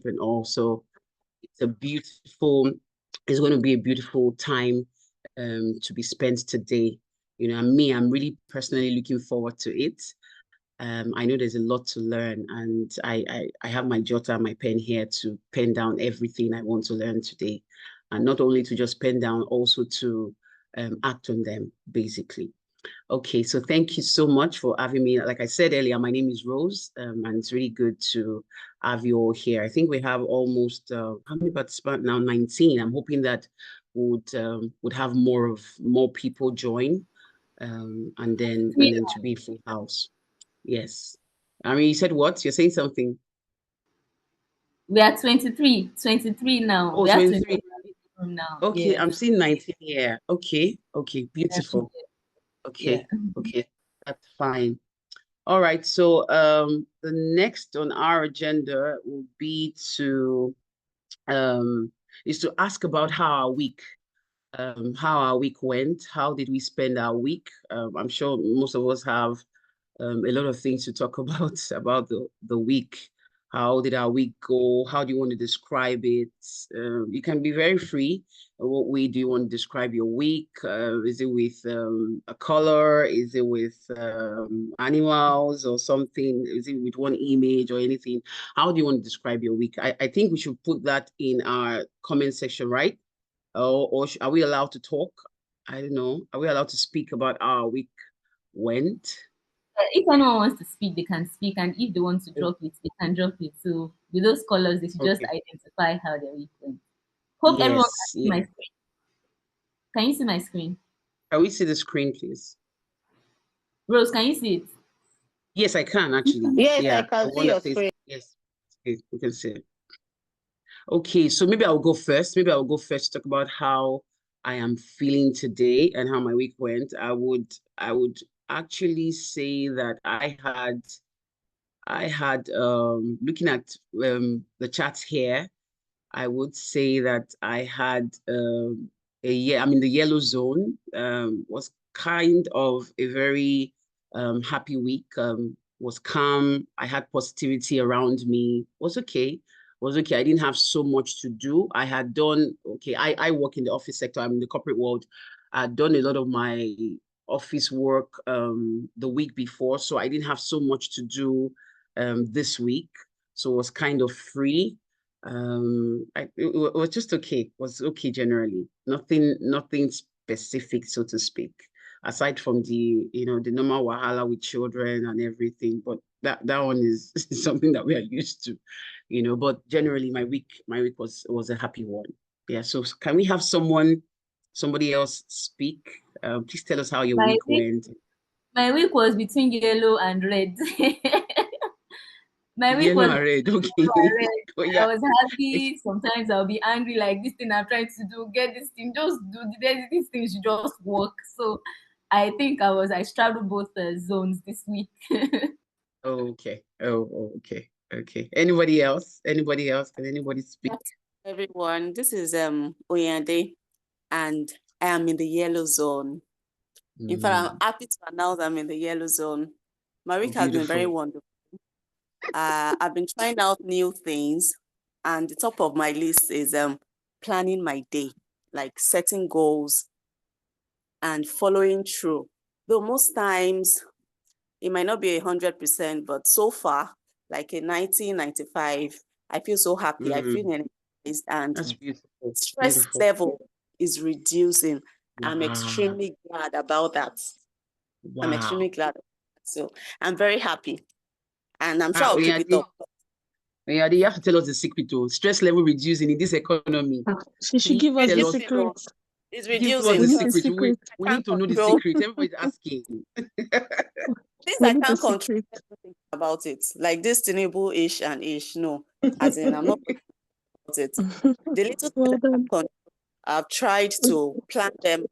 and all. So it's it's going to be a beautiful time to be spent today. And I'm really personally looking forward to it. I know there's a lot to learn, and I have my jotter and my pen here to pen down everything I want to learn today. And not only to just pen down, also to act on them, basically. Okay, so thank you so much for having me. Like I said earlier, my name is Rose, and it's really good to have you all here. I think we have almost, how many participants now? 19. I'm hoping that would have more people join, and then to be full house. Yes. I mean, you said what? You're saying something. We are 23 now. Oh, we 23 now. Okay, yes. I'm seeing 19 here. Okay, beautiful. Okay, Yeah. okay, that's fine. All right, so the next on our agenda will be to ask about how our week went. How did we spend our week? I'm sure most of us have a lot of things to talk about the week. How did our week go? How do you want to describe it? You can be very free. What way do you want to describe your week? Is it with a color? Is it with animals or something? Is it with one image or anything? How do you want to describe your week? I think we should put that in our comment section, right? Or are we allowed to talk? I don't know. Are we allowed to speak about how our week went? If anyone wants to speak, they can speak, and if they want to drop it, they can drop it. So with those colors, they should just identify how their week went. Hope everyone can see my screen. Can you see my screen? Can we see the screen, please? Rose, can you see it? Yes, I can actually. Yes, I can see your screen. Yes, we can see it. Okay, so maybe I'll go first. Maybe I'll go first to talk about how I am feeling today and how my week went. I would actually say that I had looking at the charts here, I would say that I had I'm in the yellow zone. Was kind of a very happy week. Was calm. I had positivity around me. Was okay. I didn't have so much to do. I had done okay. I work in the office sector. I'm in the corporate world. I had done a lot of my office work the week before, so I didn't have so much to do this week. So it was kind of free. It was just okay. It was okay generally. Nothing specific, so to speak, aside from the normal wahala with children and everything. But that one is something that we are used to, But generally, my week was a happy one. Yeah. So can we have somebody else speak? Please tell us how your week went. My week was between yellow and red. My week yellow and red. Okay. Oh, yeah. I was happy. Sometimes I'll be angry, like this thing I'm trying to do, get this thing, just do these things, you just work. So I think I straddled both zones this week. Okay. Oh, okay. Okay. Anybody else? Can anybody speak? Everyone, this is Oyande, and I am in the yellow zone. In fact, I'm happy to announce I'm in the yellow zone. My week has been very wonderful. I've been trying out new things, and the top of my list is planning my day, like setting goals and following through. Though most times it might not be 100%, but so far, like a 90, 95, I feel so happy. I feel energized, and that's beautiful. Stress level is reducing. Wow. I'm extremely glad about that. Wow. I'm extremely glad. So I'm very happy. And I'm sure I'll keep it up. Yeah, you have to tell us the secret to stress level reducing in this economy. She should give us the secret. It's reducing. Give us the secret. We need to know the secret. Everybody's asking. This I can't control about it. Like this Tinubu-ish and ish. No, as in I'm not about it. The little I've tried to plan them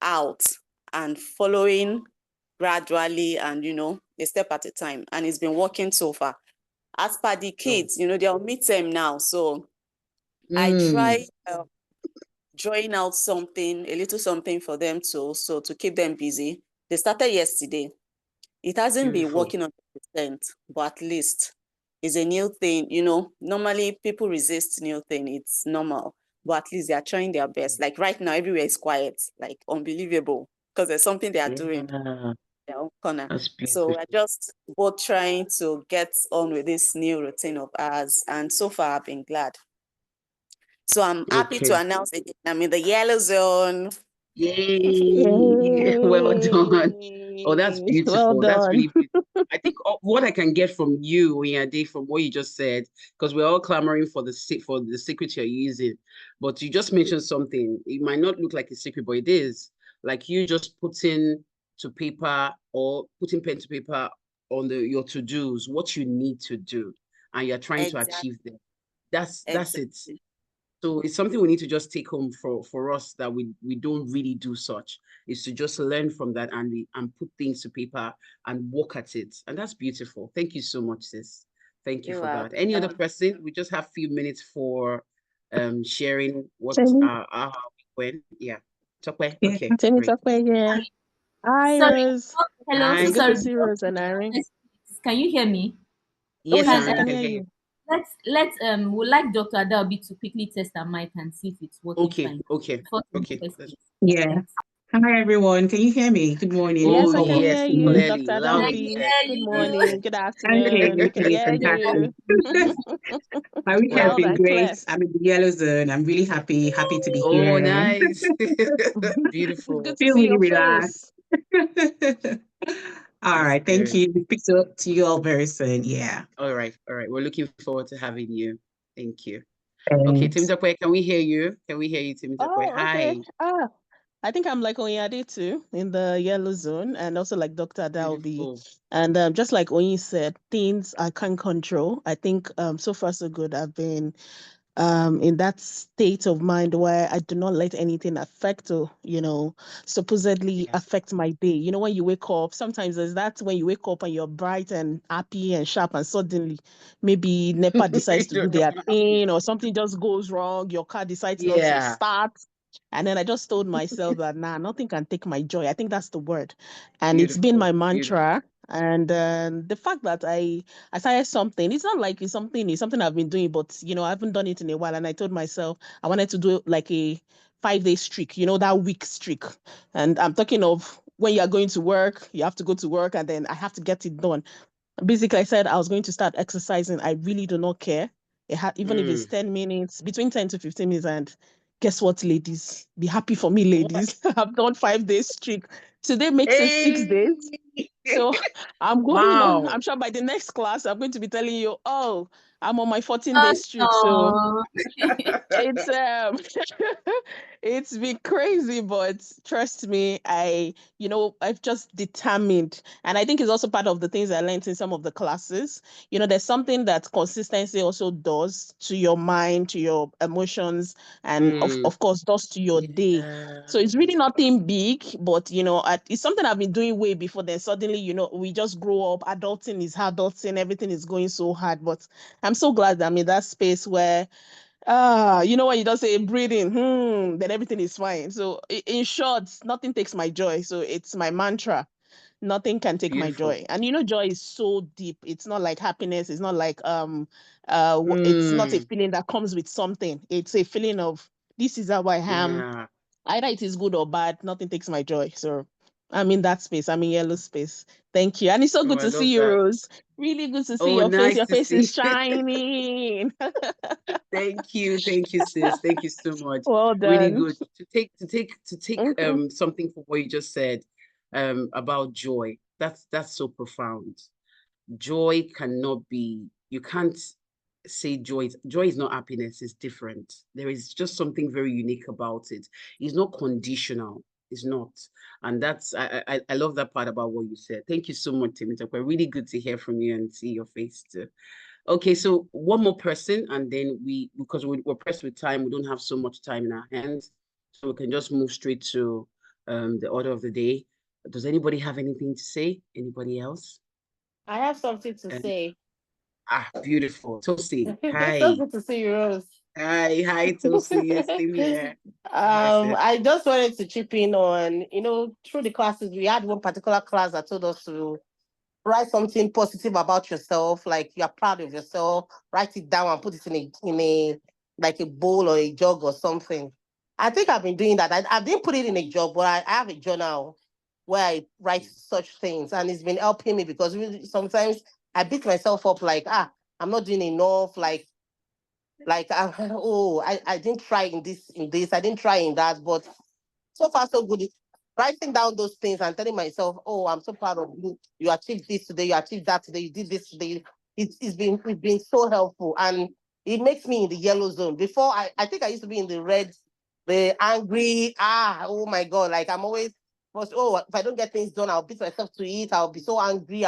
out and following gradually and, a step at a time. And it's been working so far. As per the kids, they're on midterm now. So I try drawing out a little something for them to keep them busy. They started yesterday. It hasn't been working on 100%, but at least It's a new thing, you know. Normally people resist new thing. It's normal, but at least they are trying their best. Like right now, everywhere is quiet, like unbelievable, because there's something they are doing in their own corner. So we're just both trying to get on with this new routine of ours, and so far I've been glad. So I'm happy to announce again, I'm in the yellow zone. Yay! Well done. Oh, that's beautiful. Well done. That's really beautiful. I think what I can get from you, Oyade, from what you just said, because we're all clamoring for the secret you're using, but you just mentioned something. It might not look like a secret, but it is. Like you just putting to paper or putting pen to paper on your to-dos, what you need to do, and you're trying to achieve them. That's it. So it's something we need to just take home for us, that we don't really do such, is to just learn from that and put things to paper and work at it. And that's beautiful. Thank you so much, sis. Thank you for that. Any other person? We just have a few minutes for sharing what our week went. Yeah. Okay. Yeah. Hi, Rose. Hello. Hi. Sorry. Good to see Rose and Irene. Can you hear me? Yes, I can hear you. We'd like Dr. Adaobi to quickly test our mic and see if it's working fine. Okay. Yeah. Hi everyone. Can you hear me? Good morning. Yes, I can hear you, clearly, Dr. Adaobi. Good morning. Good afternoon. Okay, We can hear you. My week has Loud been and great. clear. I'm in the yellow zone. I'm really happy to be here. Oh, nice. Beautiful. Good to Feel see really your relaxed. face. All right. Thank you. Speak to you all very soon. Yeah. All right. We're looking forward to having you. Thank you. Thanks. Okay, Temitope, can we hear you? Temitope? Oh, Hi. okay. I think I'm like Oyade too, in the yellow zone, and also like Dr. Adaobi. And just like Oyin said, things I can't control. I think so far so good. I've been in that state of mind where I do not let anything affect or, supposedly affect my day. You know, when you wake up, sometimes there's that when you wake up and you're bright and happy and sharp, and suddenly maybe NEPA decides to do their thing, or something just goes wrong, your car decides not to start. And then I just told myself that, nothing can take my joy. I think that's the word. And it's been my mantra. And the fact that I started something, it's not like it's something I've been doing, but, I haven't done it in a while. And I told myself I wanted to do like a 5-day streak, that week streak. And I'm talking of when you're going to work, you have to go to work, and then I have to get it done. Basically, I said I was going to start exercising. I really do not care. Even if it's 10 minutes, between 10 to 15 minutes. And guess what, ladies? Be happy for me, ladies. I've done 5-day streak. Today makes it 6 days. So I'm going on. I'm sure by the next class, I'm going to be telling you, I'm on my 14-day streak. So it's it's been crazy, but trust me, I've just determined. And I think it's also part of the things I learned in some of the classes. There's something that consistency also does to your mind, to your emotions, and of course does to your day. So it's really nothing big, but it's something I've been doing way before then. Suddenly, we just grow up. Adulting is adulting, everything is going so hard. But I'm so glad that I'm in that space where when you just say breathing, then everything is fine. So in short, nothing takes my joy. So it's my mantra. Nothing can take my joy. And joy is so deep. It's not like happiness. It's not like it's not a feeling that comes with something. It's a feeling of, this is how I am. Either it is good or bad, nothing takes my joy. So I'm in that space. I'm in yellow space. Thank you. And it's so good to see you, Rose. Really good to see your face. Your face is shining. Thank you, sis. Thank you so much. Well done. Really good to take something from what you just said about joy. That's so profound. Joy cannot be. You can't say joy. Joy is not happiness. It's different. There is just something very unique about it. It's not conditional. It's not. And that's I love that part about what you said. Thank you so much, Temitope. Really good to hear from you and see your face too. Okay, so one more person, and then because we're pressed with time, we don't have so much time in our hands, so we can just move straight to the order of the day. Does anybody have anything to say? Anybody else? I have something to say. Beautiful. Tosi, hi. It's so good to see you, Rose. Hi, Tosi. Same here. I just wanted to chip in on, through the classes, we had one particular class that told us to write something positive about yourself, like you're proud of yourself, write it down and put it in a like a bowl or a jug or something. I think I've been doing that. I didn't put it in a jug, but I have a journal where I write such things, and it's been helping me because really sometimes I beat myself up like, I'm not doing enough, like I didn't try in this, I didn't try in that, but so far so good. Writing down those things and telling myself, oh, I'm so proud of you. You achieved this today, you achieved that today, you did this today. It's been so helpful, and it makes me in the yellow zone. Before I think I used to be in the red, the angry, oh my God, like I'm always, if I don't get things done, I'll beat myself to it. I'll be so angry,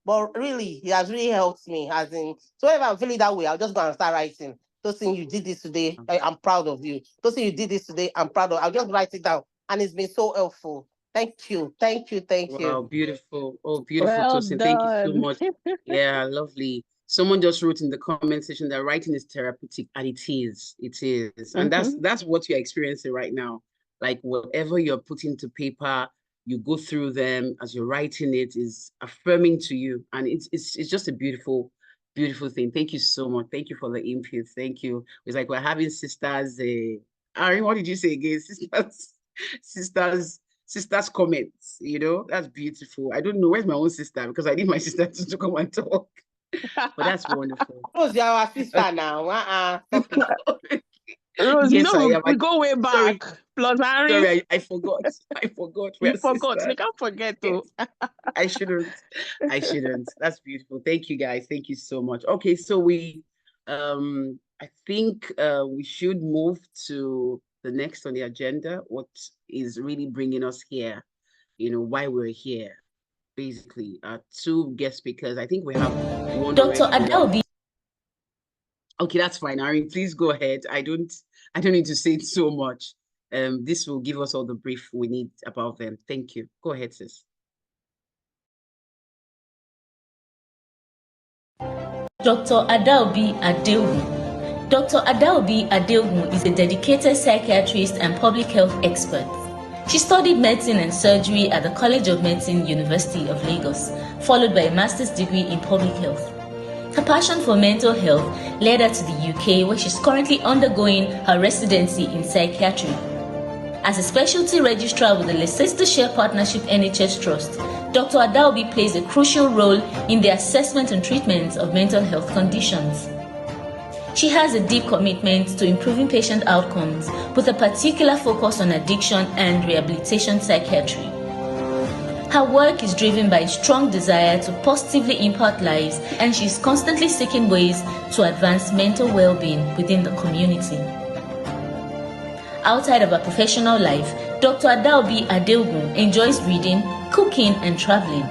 but really, it has really helped me. As in, so if I'm feeling that way, I'll just go and start writing. Those things you did this today, I'm proud of you. Those things you did this today, I'm proud of. I'll just write it down, and it's been so helpful. Thank you. Wow, beautiful. Oh, beautiful, Well Tosin. Thank you so done. much. Yeah, lovely. Someone just wrote in the comment section that writing is therapeutic, and it is. It is. And that's what you're experiencing right now. Like whatever you're putting to paper, you go through them as you're writing it is affirming to you. And it's just a beautiful, beautiful thing. Thank you so much. Thank you for the input. Thank you. It's like we're having sisters. Ari, what did you say again? Sisters comments, that's beautiful. I don't know where's my own sister, because I need my sister to come and talk. But that's wonderful. Rose, you're our sister now. Rose, yes, we go way back. Sorry. Plus, Harry. Sorry, I forgot. I forgot. You forgot. You can't forget though. I shouldn't. That's beautiful. Thank you, guys. Thank you so much. Okay, so I think we should move to the next on the agenda. What is really bringing us here? Why we're here. Basically, two guest speakers. I think we have one. Dr. Adaobi. Okay, that's fine. Irene, please go ahead. I don't need to say so much. This will give us all the brief we need about them. Thank you. Go ahead, sis. Dr. Adaobi Ade-Ogun. Dr. Adaobi Ade-Ogun is a dedicated psychiatrist and public health expert. She studied medicine and surgery at the College of Medicine, University of Lagos, followed by a master's degree in public health. Her passion for mental health led her to the UK, where she's currently undergoing her residency in psychiatry. As a specialty registrar with the Leicestershire Partnership NHS Trust, Dr. Adaobi plays a crucial role in the assessment and treatment of mental health conditions. She has a deep commitment to improving patient outcomes with a particular focus on addiction and rehabilitation psychiatry. Her work is driven by a strong desire to positively impact lives, and she is constantly seeking ways to advance mental well-being within the community. Outside of her professional life, Dr. Adaobi Ade-Ogun enjoys reading, cooking, and traveling.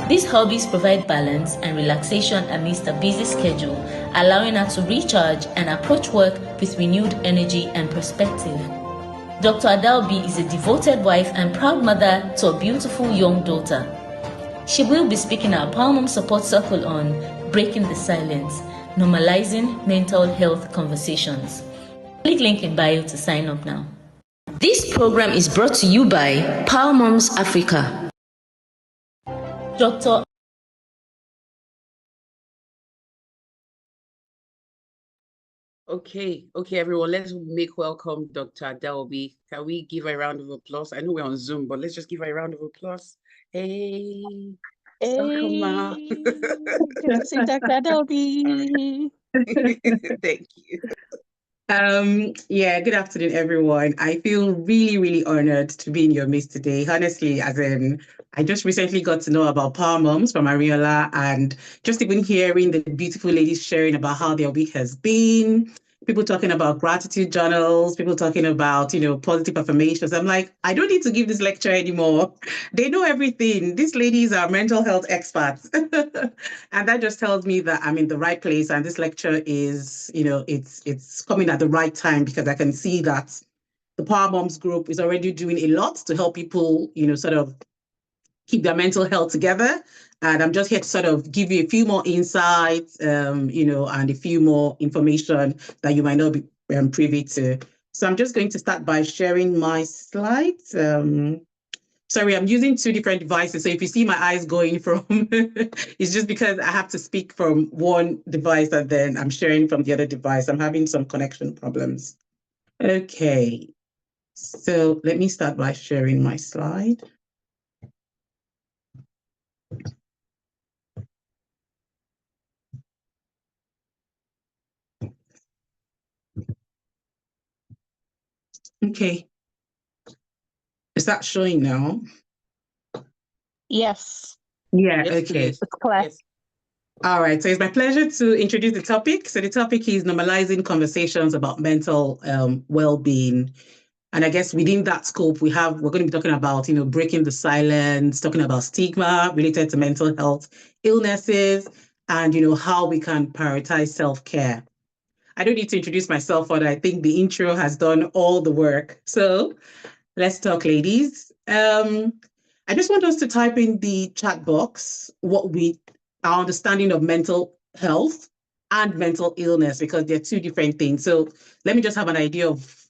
These hobbies provide balance and relaxation amidst a busy schedule, allowing her to recharge and approach work with renewed energy and perspective. Dr. Adaobi is a devoted wife and proud mother to a beautiful young daughter. She will be speaking at our Power Mom Support Circle on Breaking the Silence, Normalising Mental Health Conversations. Click link in bio to sign up now. This program is brought to you by Power Moms Africa. Dr. Okay, everyone, let's make welcome Dr. Adaobi. Can we give her a round of applause? I know we're on Zoom, but let's just give her a round of applause. Hey. Welcome, Ma. Good to see Dr. Adaobi. Thank you. Yeah, good afternoon, everyone. I feel really, really honored to be in your midst today. Honestly, I just recently got to know about Power Moms from Ariola, and just even hearing the beautiful ladies sharing about how their week has been, people talking about gratitude journals, people talking about, positive affirmations. I'm like, I don't need to give this lecture anymore. They know everything. These ladies are mental health experts. And that just tells me that I'm in the right place. And this lecture is, it's coming at the right time, because I can see that the Power Moms group is already doing a lot to help people, sort of keep their mental health together. And I'm just here to sort of give you a few more insights, and a few more information that you might not be privy to. So I'm just going to start by sharing my slides. Sorry, I'm using two different devices. So if you see my eyes going from, it's just because I have to speak from one device and then I'm sharing from the other device. I'm having some connection problems. Okay, so let me start by sharing my slide. Okay. Is that showing now? Yes. Yeah, okay. It's clear. Yes. All right, so it's my pleasure to introduce the topic. So the topic is normalizing conversations about mental well-being. And I guess within that scope, we're going to be talking about, breaking the silence, talking about stigma related to mental health illnesses, and, how we can prioritize self-care. I don't need to introduce myself, but I think the intro has done all the work. So let's talk, ladies. I just want us to type in the chat box our understanding of mental health and mental illness, because they're two different things. So let me just have an idea of,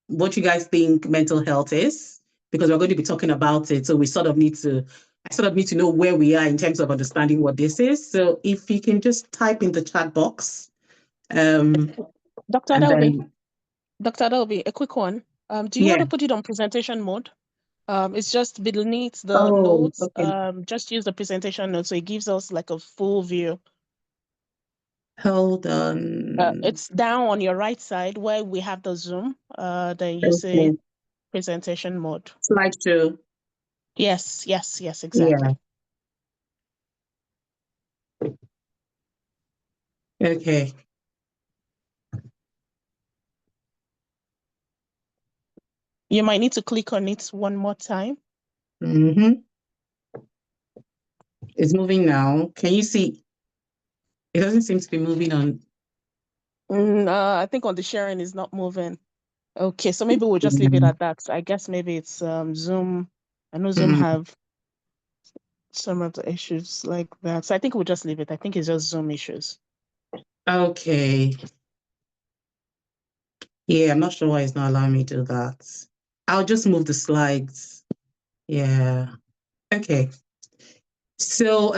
what you guys think mental health is, because we're going to be talking about it. So I sort of need to know where we are in terms of understanding what this is. So if you can just type in the chat box. Dr. Adaobi, a quick one. Do you want to put it on presentation mode? It's just beneath the notes. Okay. Just use the presentation notes, so it gives us like a full view. Hold on. It's down on your right side where we have the Zoom. Then you say presentation mode. Slideshow. Yes, exactly. Yeah. Okay. You might need to click on it one more time. Mm-hmm. It's moving now. Can you see? It doesn't seem to be moving on. I think on the sharing is not moving. Okay, so maybe we'll just leave it at that. I guess maybe it's Zoom. I know Zoom have some of the issues like that. So I think we'll just leave it. I think it's just Zoom issues. Okay. Yeah, I'm not sure why it's not allowing me to do that. I'll just move the slides. Yeah. Okay. So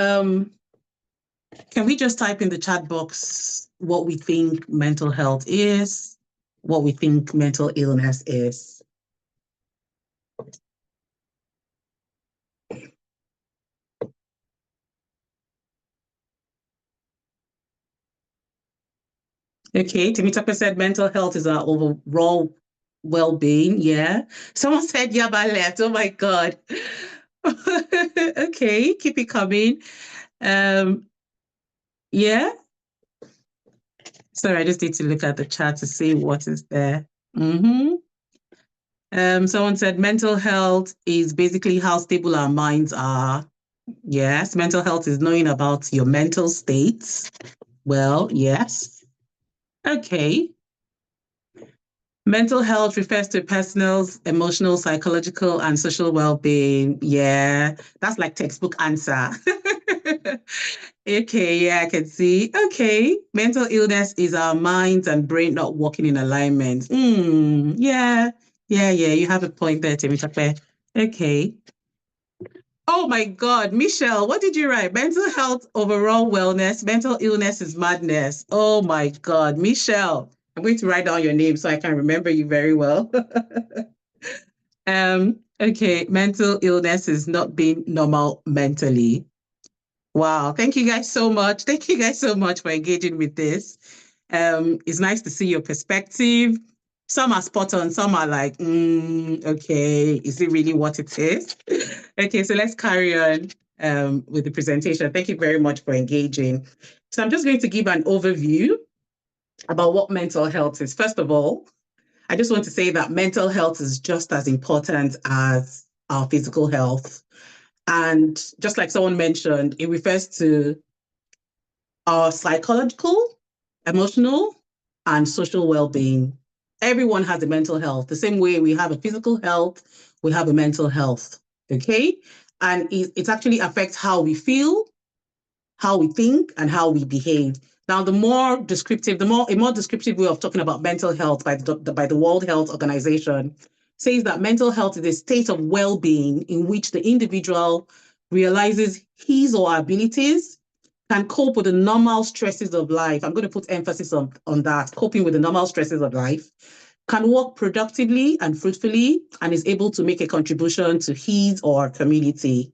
can we just type in the chat box what we think mental health is, what we think mental illness is? Okay, Temitope said mental health is our overall well-being. Yeah. Someone said Yaba left. Oh my God. Okay, keep it coming. Yeah. Sorry, I just need to look at the chat to see what is there. Someone said mental health is basically how stable our minds are. Yes, mental health is knowing about your mental states. Well, yes. Okay. Mental health refers to a person's emotional, psychological, and social well-being. Yeah, that's like textbook answer. Okay, yeah, I can see. Okay, mental illness is our minds and brain not working in alignment. Yeah, you have a point there, Temitope. Okay. Oh my God, Michelle, what did you write? Mental health, overall wellness, mental illness is madness. Oh my God, Michelle. I'm going to write down your name so I can remember you very well. Okay, mental illness is not being normal mentally. Wow, thank you guys so much. Thank you guys so much for engaging with this. It's nice to see your perspective. Some are spot on, some are like, okay, is it really what it is? Okay, so let's carry on with the presentation. Thank you very much for engaging. So I'm just going to give an overview about what mental health is. First of all, I just want to say that mental health is just as important as our physical health. And just like someone mentioned, it refers to our psychological, emotional, and social well-being. Everyone has a mental health. The same way we have a physical health, we have a mental health, okay? And it actually affects how we feel, how we think, and how we behave. Now, a more descriptive way of talking about mental health by the World Health Organization says that mental health is a state of well-being in which the individual realizes his or her abilities, can cope with the normal stresses of life. I'm going to put emphasis on that, coping with the normal stresses of life, can work productively and fruitfully, and is able to make a contribution to his or her community.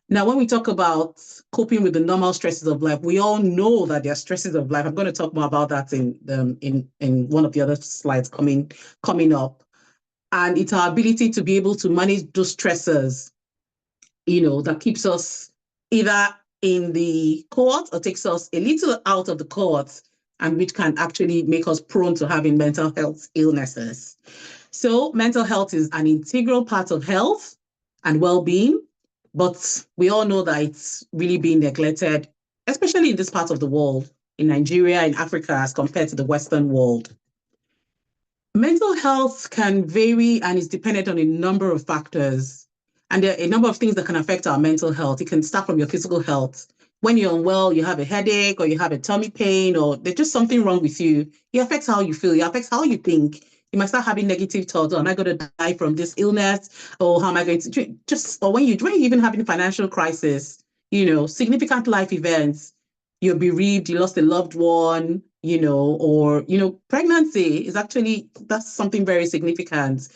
Now, when we talk about coping with the normal stresses of life, we all know that there are stresses of life. I'm going to talk more about that in one of the other slides coming up. And it's our ability to be able to manage those stressors, that keeps us either in the cohort or takes us a little out of the cohort, and which can actually make us prone to having mental health illnesses. So mental health is an integral part of health and well-being, but we all know that it's really being neglected, especially in this part of the world, in Nigeria, in Africa, as compared to the Western world. Mental health can vary and is dependent on a number of factors. And there are a number of things that can affect our mental health. It can start from your physical health. When you're unwell, you have a headache or you have a tummy pain or there's just something wrong with you. It affects how you feel. It affects how you think. You might start having negative thoughts. Oh, am I going to die from this illness? Or how am I going to or when you're even having a financial crisis, significant life events, you're bereaved, you lost a loved one, or pregnancy is that's something very significant.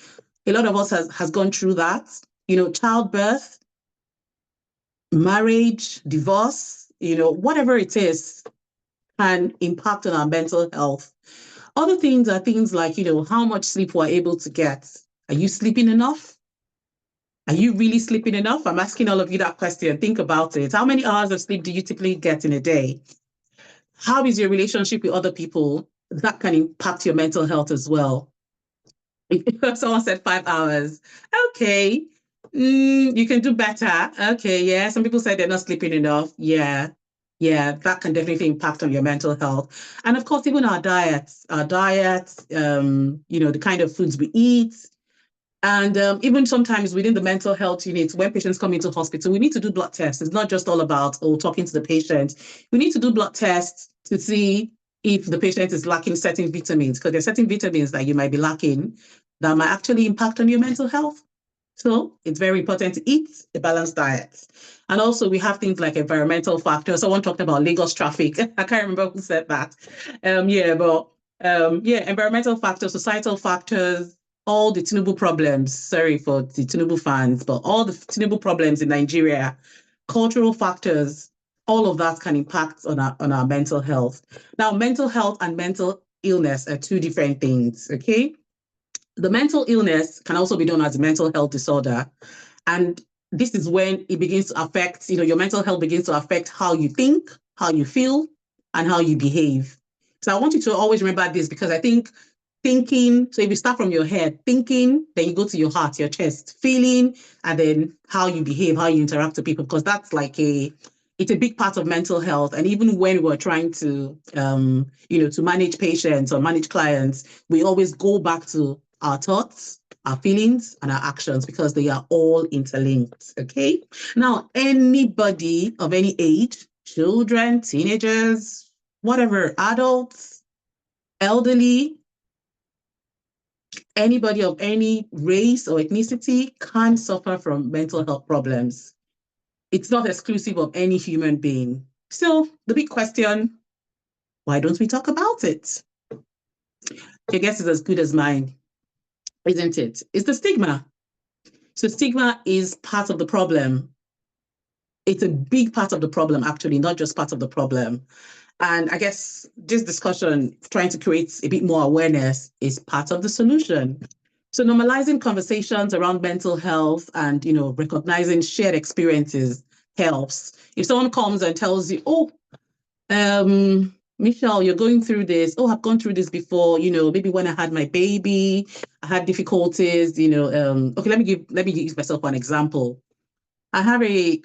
A lot of us has gone through that. Childbirth, marriage, divorce, whatever it is, can impact on our mental health. Other things are things like, how much sleep we're able to get. Are you sleeping enough? Are you really sleeping enough? I'm asking all of you that question. Think about it. How many hours of sleep do you typically get in a day? How is your relationship with other people? That can impact your mental health as well. If someone said 5 hours, okay, you can do better. Okay, yeah. Some people say they're not sleeping enough. Yeah, that can definitely impact on your mental health. And of course, even our diets, the kind of foods we eat. And even sometimes within the mental health unit, when patients come into hospital, we need to do blood tests. It's not just all about talking to the patient. We need to do blood tests to see if the patient is lacking certain vitamins, because there's certain vitamins that you might be lacking that might actually impact on your mental health. So it's very important to eat a balanced diet. And also we have things like environmental factors. Someone talked about Lagos traffic. I can't remember who said that. Environmental factors, societal factors, all the Tinubu problems, sorry for the Tinubu fans, but all the Tinubu problems in Nigeria, cultural factors, all of that can impact on our mental health. Now, mental health and mental illness are two different things, okay? The mental illness can also be known as a mental health disorder. And this is when it begins to affect, your mental health begins to affect how you think, how you feel, and how you behave. So I want you to always remember this, because I think thinking, so if you start from your head, thinking, then you go to your heart, your chest, feeling, and then how you behave, how you interact with people, because that's it's a big part of mental health. And even when we're trying to, to manage patients or manage clients, we always go back to our thoughts, our feelings, and our actions, because they are all interlinked, okay? Now, anybody of any age, children, teenagers, whatever, adults, elderly, anybody of any race or ethnicity can suffer from mental health problems. It's not exclusive of any human being. So the big question, why don't we talk about it? Your guess is as good as mine, isn't it? It's the stigma. So stigma is part of the problem. It's a big part of the problem, actually, not just part of the problem. And I guess this discussion, trying to create a bit more awareness, is part of the solution. So normalizing conversations around mental health and, recognizing shared experiences helps. If someone comes and tells you, oh, Michelle, you're going through this. Oh, I've gone through this before. Maybe when I had my baby, I had difficulties. Okay, let me use myself one example. I have a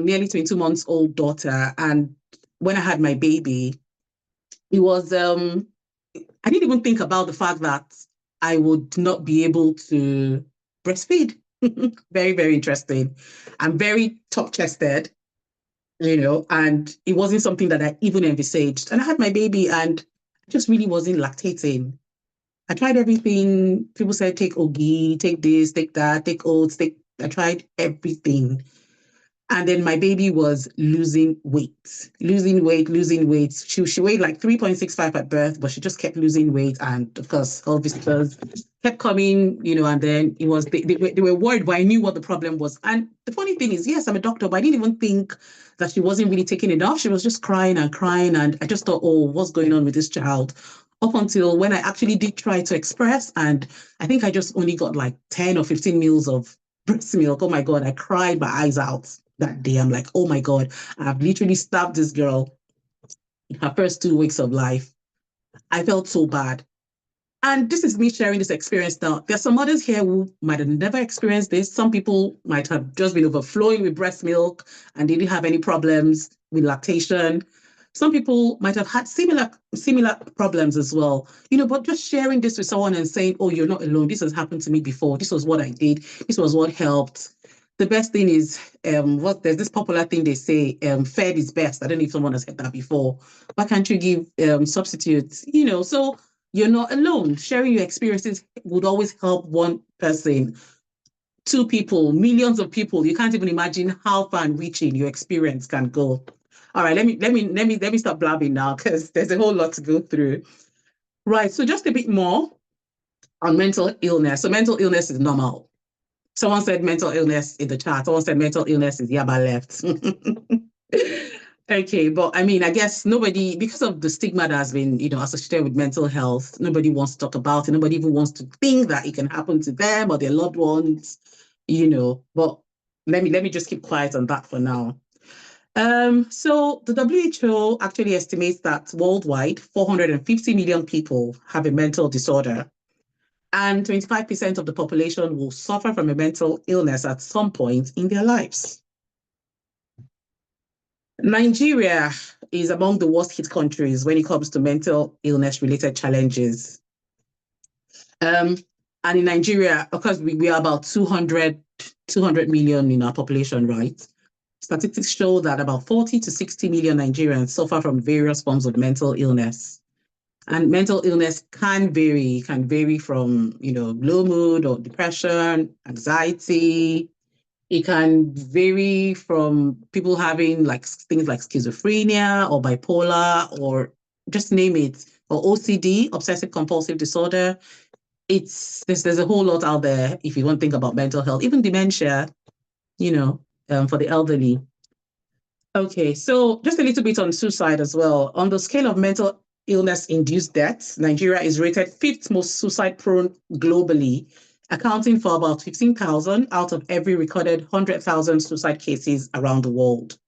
nearly 22 months old daughter, and when I had my baby, it was I didn't even think about the fact that I would not be able to breastfeed. Very, very interesting. I'm very top-chested. And it wasn't something that I even envisaged. And I had my baby and I just really wasn't lactating. I tried everything. People said, take Ogi, take this, take that, take oats, I tried everything. And then my baby was losing weight. She weighed like 3.65 at birth, but she just kept losing weight. And of course, all visitors kept coming, and then it was, they were worried, but I knew what the problem was. And the funny thing is, yes, I'm a doctor, but I didn't even think that she wasn't really taking it off. She was just crying and crying. And I just thought, oh, what's going on with this child? Up until when I actually did try to express, and I think I just only got like 10 or 15 mils of breast milk. Oh my God, I cried my eyes out that day. I'm like, oh my God, I've literally stabbed this girl in her first 2 weeks of life. I felt so bad. And this is me sharing this experience now. There's some others here who might have never experienced this. Some people might have just been overflowing with breast milk and they didn't have any problems with lactation. Some people might have had similar problems as well, but just sharing this with someone and saying, oh, you're not alone. This has happened to me before. This was what I did. This was what helped. The best thing is, there's this popular thing they say, fed is best. I don't know if someone has heard that before. Why can't you give substitutes? So you're not alone. Sharing your experiences would always help one person, 2 people, millions of people. You can't even imagine how far and reaching your experience can go. All right, let me stop blabbing now because there's a whole lot to go through. Right, so just a bit more on mental illness. So mental illness is normal. Someone said mental illness in the chat. Someone said mental illness is Yaba left. Okay, but I mean, I guess nobody, because of the stigma that has been, associated with mental health, nobody wants to talk about it. Nobody even wants to think that it can happen to them or their loved ones, But let me just keep quiet on that for now. So the WHO actually estimates that worldwide, 450 million people have a mental disorder. And 25% of the population will suffer from a mental illness at some point in their lives. Nigeria is among the worst hit countries when it comes to mental illness-related challenges. And in Nigeria, of course, we are about 200 million in our population, right? Statistics show that about 40 to 60 million Nigerians suffer from various forms of mental illness. And mental illness can vary from, low mood or depression, anxiety. It can vary from people having things like schizophrenia or bipolar or just name it, or OCD, obsessive compulsive disorder. There's a whole lot out there if you want to think about mental health, even dementia, for the elderly. Okay, so just a little bit on suicide as well. On the scale of mental illness-induced deaths, Nigeria is rated 5th most suicide-prone globally, accounting for about 15,000 out of every recorded 100,000 suicide cases around the world.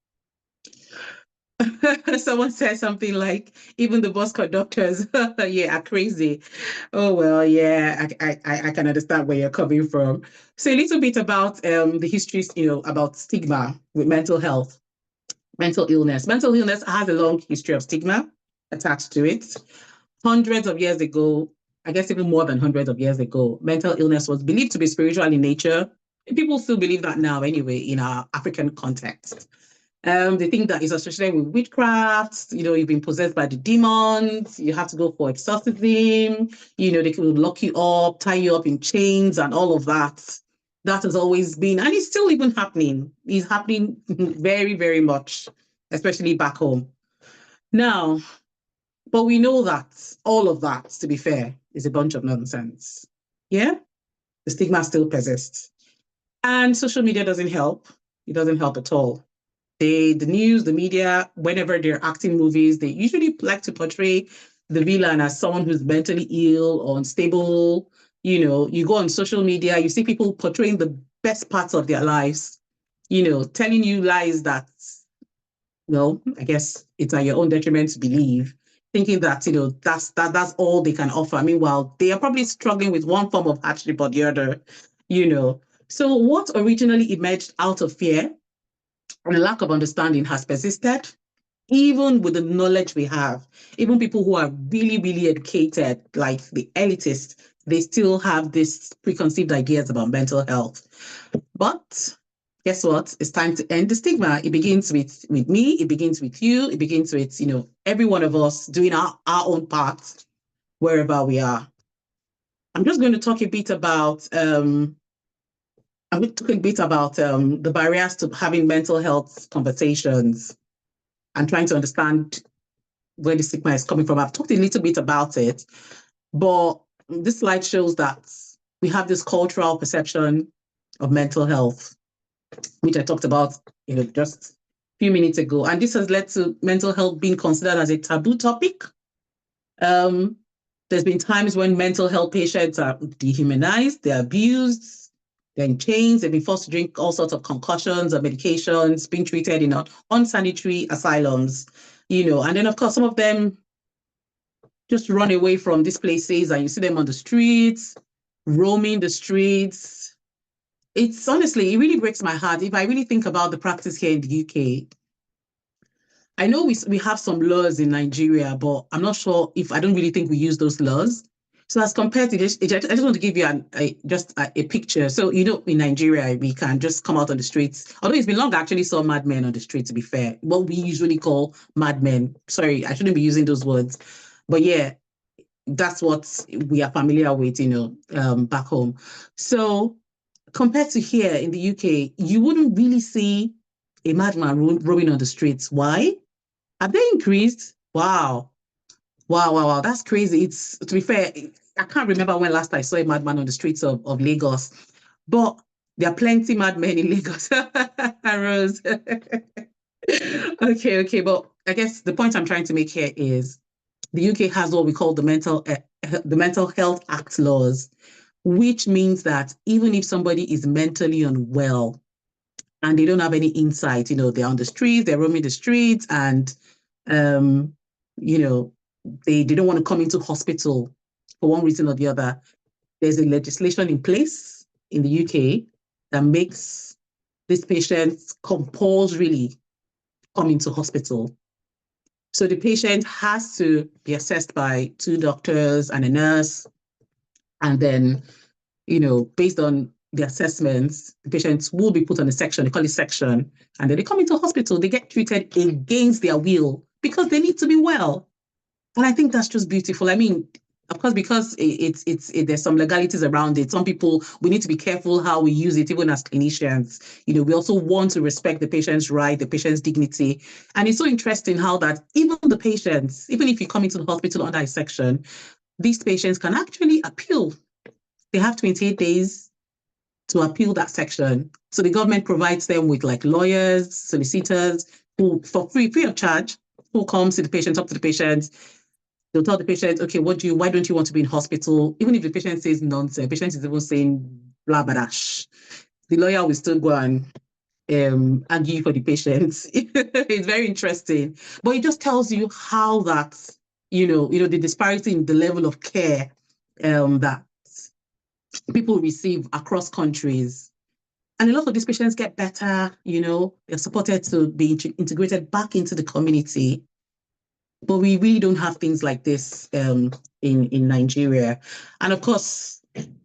Someone said something like, even the bus conductors, are crazy. Oh, well, yeah, I can understand where you're coming from. So a little bit about the histories, about stigma with mental health. Mental illness. Mental illness has a long history of stigma attached to it. Hundreds of years ago, I guess even more than hundreds of years ago, mental illness was believed to be spiritual in nature. And people still believe that now anyway in our African context. They think that it's associated with witchcraft, you've been possessed by the demons, you have to go for exorcism, they could lock you up, tie you up in chains and all of that. That has always been, and it's still even happening. It's happening very, very much, especially back home. Now, but we know that all of that, to be fair, is a bunch of nonsense. Yeah? The stigma still persists. And social media doesn't help. It doesn't help at all. The news, the media, whenever they're acting movies, they usually like to portray the villain as someone who's mentally ill or unstable. You go on social media, you see people portraying the best parts of their lives, telling you lies that, I guess it's at your own detriment to believe, thinking that, that's all they can offer. Meanwhile, they are probably struggling with one form of hardship or the other, So what originally emerged out of fear and a lack of understanding has persisted, even with the knowledge we have. Even people who are really, really educated, like the elitists, they still have this preconceived ideas about mental health. But guess what? It's time to end the stigma. It begins with me, it begins with you, it begins with, every one of us doing our own part wherever we are. I'm just going to talk a bit about the barriers to having mental health conversations and trying to understand where the stigma is coming from. I've talked a little bit about it, but this slide shows that we have this cultural perception of mental health, which I talked about, just a few minutes ago. And this has led to mental health being considered as a taboo topic. There's been times when mental health patients are dehumanized, they're abused, they're in chains, they've been forced to drink all sorts of concussions or medications, being treated in unsanitary asylums, and then of course some of them just run away from these places and you see them on the streets, roaming the streets. It's honestly, it really breaks my heart. If I really think about the practice here in the UK, I know we have some laws in Nigeria, but I'm not sure I don't really think we use those laws. So as compared to this, I just want to give you a picture. So, in Nigeria, we can just come out on the streets. Although it's been long, I actually saw madmen on the street, to be fair. What we usually call madmen. Sorry, I shouldn't be using those words. But yeah, that's what we are familiar with, back home. So compared to here in the UK, you wouldn't really see a madman roaming on the streets. Why? Have they increased? Wow. That's crazy. To be fair, I can't remember when last I saw a madman on the streets of Lagos, but there are plenty madmen in Lagos. Rose. Okay. But I guess the point I'm trying to make here is the UK has what we call the Mental Health Act laws, which means that even if somebody is mentally unwell and they don't have any insight, they're on the streets, they're roaming the streets, and they don't want to come into hospital for one reason or the other. There's a legislation in place in the UK that makes these patients compulsorily come into hospital. So the patient has to be assessed by 2 doctors and a nurse. And then, based on the assessments, the patients will be put on a section, they call it section, and then they come into hospital, they get treated against their will because they need to be well. And I think that's just beautiful. I mean, of course, because there's some legalities around it. Some people, we need to be careful how we use it, even as clinicians. We also want to respect the patient's right, the patient's dignity. And it's so interesting how that even the patients, even if you come into the hospital under a section, these patients can actually appeal. They have 28 days to appeal that section. So the government provides them with lawyers, solicitors, who for free of charge, who comes to the patient, talk to the patient. They'll tell the patient, okay, why don't you want to be in hospital? Even if the patient says nonsense, the patient is even saying blah, blah, dash. The lawyer will still go and argue for the patient. It's very interesting. But it just tells you how that, the disparity in the level of care that people receive across countries. And a lot of these patients get better, they're supported to be integrated back into the community. But we really don't have things like this in Nigeria. And of course,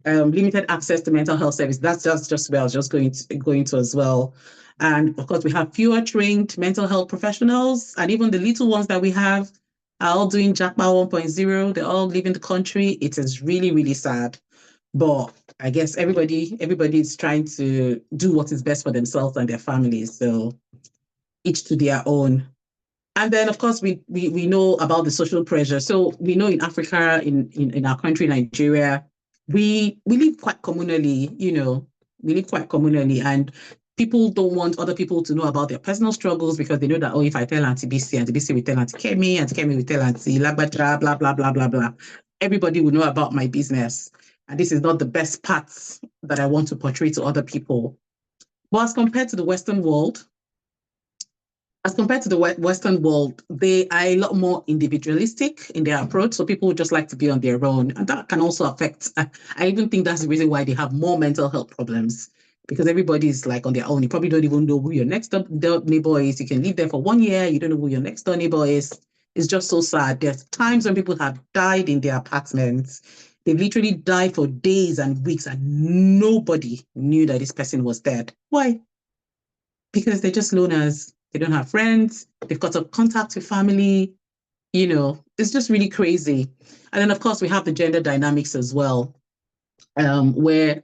limited access to mental health service. That's just where I was just going to as well. And of course, we have fewer trained mental health professionals, and even the little ones that we have are all doing JACMA 1.0. They're all leaving the country. It is really, really sad. But I guess everybody is trying to do what is best for themselves and their families. So each to their own. And then, of course, we know about the social pressure. So we know in Africa, in our country, Nigeria, we live quite communally, we live quite communally, and people don't want other people to know about their personal struggles because they know that, if I tell Auntie BC, Auntie BC will tell Auntie Kemi, Auntie Kemi will tell Auntie Lagbaja, blah, blah, blah, blah, blah. Everybody will know about my business. And this is not the best parts that I want to portray to other people. But as compared to the Western world, they are a lot more individualistic in their approach. So people just like to be on their own. And that can also affect, I even think that's the reason why they have more mental health problems, because everybody is on their own. You probably don't even know who your next door neighbor is. You can live there for 1 year. You don't know who your next door neighbor is. It's just so sad. There's times when people have died in their apartments. They've literally died for days and weeks and nobody knew that this person was dead. Why? Because they're just loners. They don't have friends. They've got a contact with family. It's just really crazy. And then, of course, we have the gender dynamics as well. where,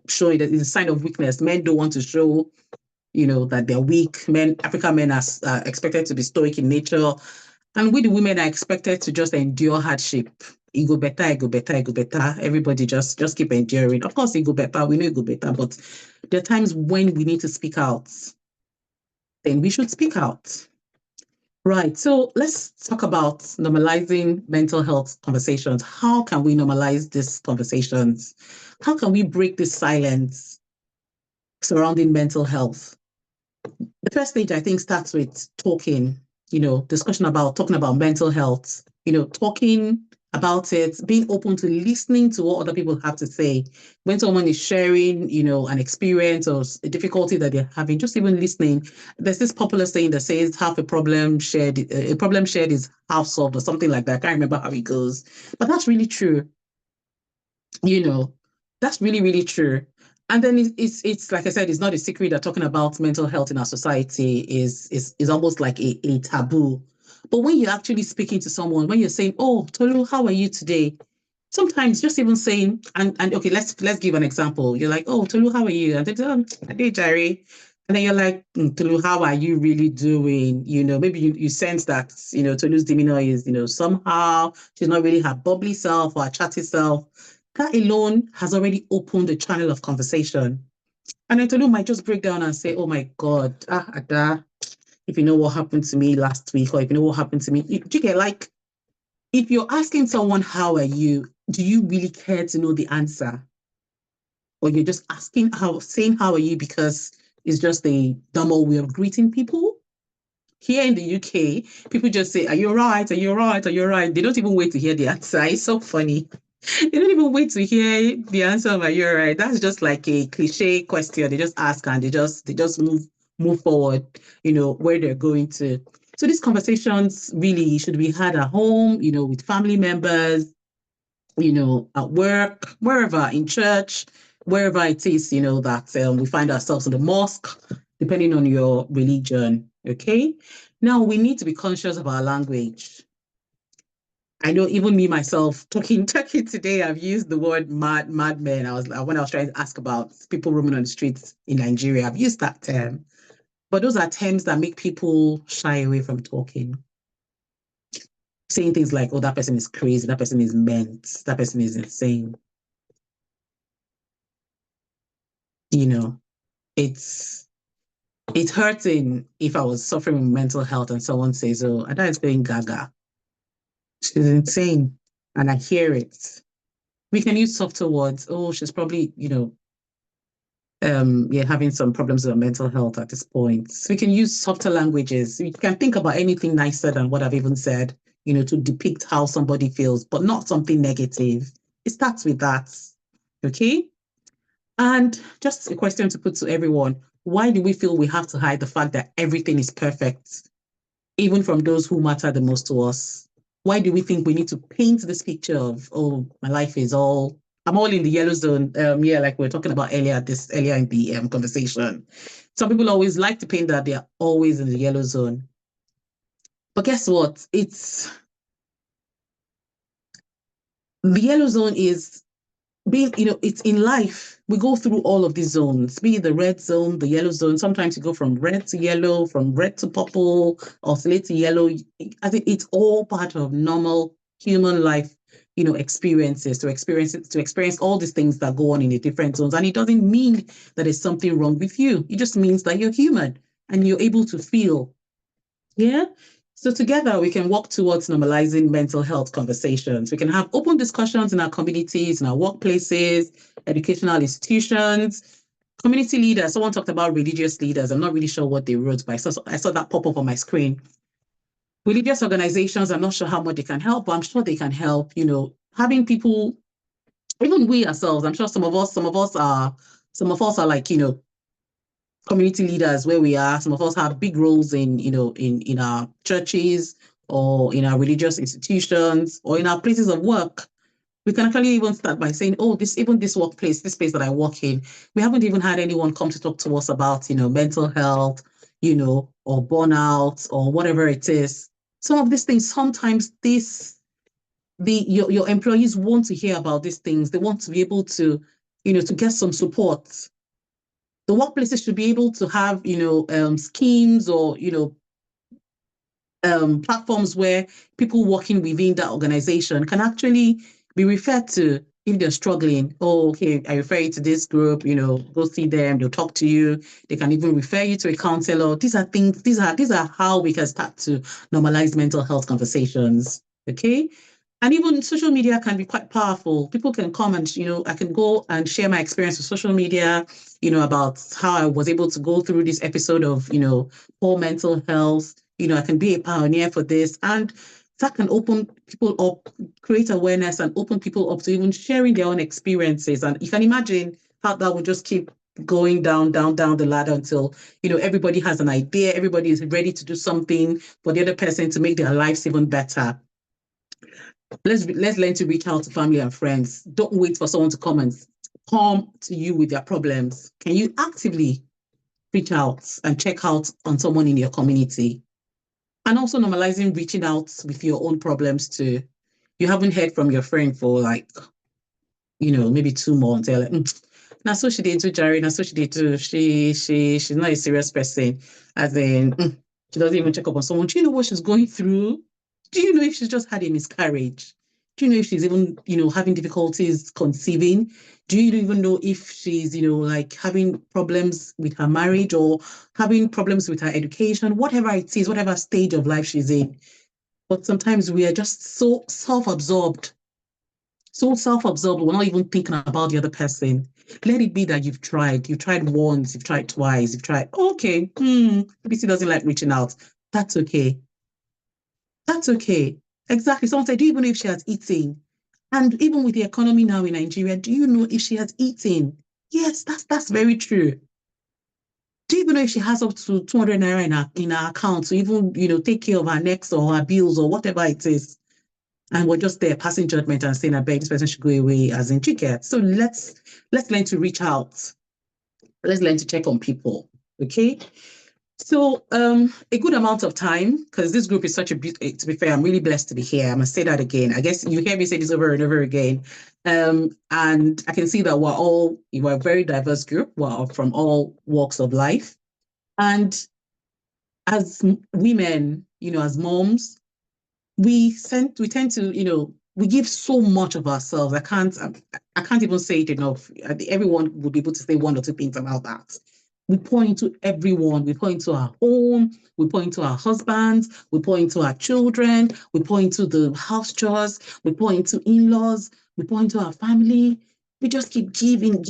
showing that it's a sign of weakness. Men don't want to show, that they're weak. African men are expected to be stoic in nature. And we, the women, are expected to just endure hardship. It go better, it go better, it go better. Everybody just keep enduring. Of course, it go better. We know it go better. But there are times when we need to speak out. Then we should speak out. Right. So let's talk about normalizing mental health conversations. How can we normalize these conversations? How can we break this silence surrounding mental health? The first stage, I think, starts with talking, talking about mental health, talking about it, being open to listening to what other people have to say. When someone is sharing, an experience or a difficulty that they're having, just even listening. There's this popular saying that says a problem shared is half solved, or something like that. I can't remember how it goes, but that's really true. That's really, really true. And then it's like I said, it's not a secret that talking about mental health in our society is almost like a taboo. But when you're actually speaking to someone, when you're saying, "Oh, Tolu, how are you today?" Sometimes just even saying, and okay, let's give an example. You're like, "Oh, Tolu, how are you?" And they say, "Hey, Jerry." And then you're like, "Tolu, how are you really doing?" Maybe you sense that, Tolu's demeanor is, somehow she's not really her bubbly self or her chatty self. That alone has already opened a channel of conversation. And then Tolu might just break down and say, "Oh my God, Ada, if you know what happened to me last week, or if you know what happened to me," you get, like, if you're asking someone, "How are you?" do you really care to know the answer? Or you're just saying how are you because it's just a normal way of greeting people? Here in the UK, people just say, "Are you all right? Are you all right? Are you all right?" They don't even wait to hear the answer. It's so funny. They don't even wait to hear the answer of "Are you all right?" That's just like a cliche question. They just ask and they just move forward, where they're going to. So these conversations really should be had at home, with family members, at work, wherever, in church, wherever it is, that we find ourselves in the mosque, depending on your religion. Okay. Now we need to be conscious of our language. I know even me myself talking today, I've used the word madmen. When I was trying to ask about people roaming on the streets in Nigeria, I've used that term. But those are terms that make people shy away from talking. Saying things like, "Oh, that person is crazy, that person is meant, that person is insane." It's hurting if I was suffering with mental health and someone says, "Oh, Ada is going gaga. She's insane." And I hear it. We can use softer words. "Oh, she's probably, having some problems with her mental health at this point." So we can use softer languages. We can think about anything nicer than what I've even said, to depict how somebody feels, but not something negative. It starts with that. Okay? And just a question to put to everyone. Why do we feel we have to hide the fact that everything is perfect, even from those who matter the most to us? Why do we think we need to paint this picture of, "Oh, my life is I'm all in the yellow zone"? Like we were talking about earlier in the conversation. Some people always like to paint that they're always in the yellow zone. But guess what? The yellow zone is being, it's in life. We go through all of these zones, be it the red zone, the yellow zone. Sometimes you go from red to yellow, from red to purple, oscillate to yellow. I think it's all part of normal human life, experiences, to experience all these things that go on in the different zones. And it doesn't mean that there's something wrong with you. It just means that you're human and you're able to feel. Yeah. So together we can work towards normalizing mental health conversations. We can have open discussions in our communities, in our workplaces, educational institutions, community leaders. Someone talked about religious leaders. I'm not really sure what they wrote, but I saw that pop up on my screen. Religious organizations, I'm not sure how much they can help, but I'm sure they can help, having people, even we ourselves, I'm sure some of us are like, community leaders where we are. Some of us have big roles in our churches or in our religious institutions or in our places of work. We can actually even start by saying, "Oh, this workplace, this place that I work in, we haven't even had anyone come to talk to us about, mental health, or burnout or whatever it is." Some of these things, sometimes this your employees want to hear about these things. They want to be able to, to get some support. The workplaces should be able to have, schemes or, platforms where people working within that organization can actually be referred to if they're struggling. Oh, okay, I refer you to this group, go see them, they'll talk to you. They can even refer you to a counselor. These are how we can start to normalize mental health conversations. Okay. And even social media can be quite powerful. People can come and, I can go and share my experience with social media, about how I was able to go through this episode of, poor mental health. I can be a pioneer for this. And that can open people up, create awareness and open people up to even sharing their own experiences. And you can imagine how that would just keep going down the ladder until, everybody has an idea, everybody is ready to do something for the other person to make their lives even better. Let's learn to reach out to family and friends. Don't wait for someone to come to you with their problems. Can you actively reach out and check out on someone in your community? And also normalizing reaching out with your own problems too. You haven't heard from your friend for maybe 2 months. They're like, now so she did too, Jerry. Now so she did too. She's not a serious person. As in, she doesn't even check up on someone. Do you know what she's going through? Do you know if she's just had a miscarriage? Do you know if she's even, having difficulties conceiving? Do you even know if she's, having problems with her marriage or having problems with her education, whatever it is, whatever stage of life she's in? But sometimes we are just so self-absorbed. We're not even thinking about the other person. Let it be that you've tried once, you've tried twice, okay, maybe she doesn't like reaching out. That's okay. Exactly. Someone said, do you even know if she has eaten? And even with the economy now in Nigeria, do you know if she has eaten? Yes, that's very true. Do you even know if she has up to 200 naira in her account to even, take care of her next or her bills or whatever it is? And we're just there passing judgment and saying, I beg this person should go away as in ticket. So let's learn to reach out. Let's learn to check on people. Okay. So a good amount of time, because this group is such a beautiful, to be fair, I'm really blessed to be here. I must say that again. I guess you hear me say this over and over again. And I can see that we're a very diverse group. We're from all walks of life. And as women, as moms, we tend to, we give so much of ourselves. I can't even say it enough. Everyone would be able to say 1 or 2 things about that. We pour into everyone. We pour into our home. We pour into our husbands. We pour into our children. We pour into the house chores. We pour into in-laws. We pour into our family. We just keep giving.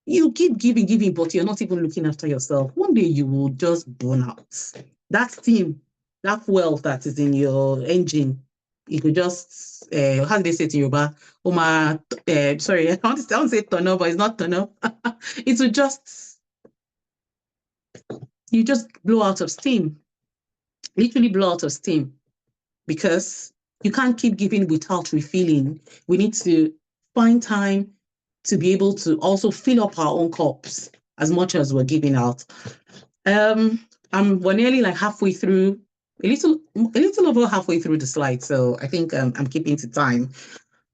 You keep giving, but you're not even looking after yourself. One day you will just burn out. That steam, that fuel that is in your engine, you could just, how do they say it in Yoruba? Sorry, I don't say turn up, but it's not turn up. It will you just blow out of steam. Literally blow out of steam. Because you can't keep giving without refilling. We need to find time to be able to also fill up our own cups as much as we're giving out. We're nearly like halfway through, a little over halfway through the slide. So I think I'm keeping to time.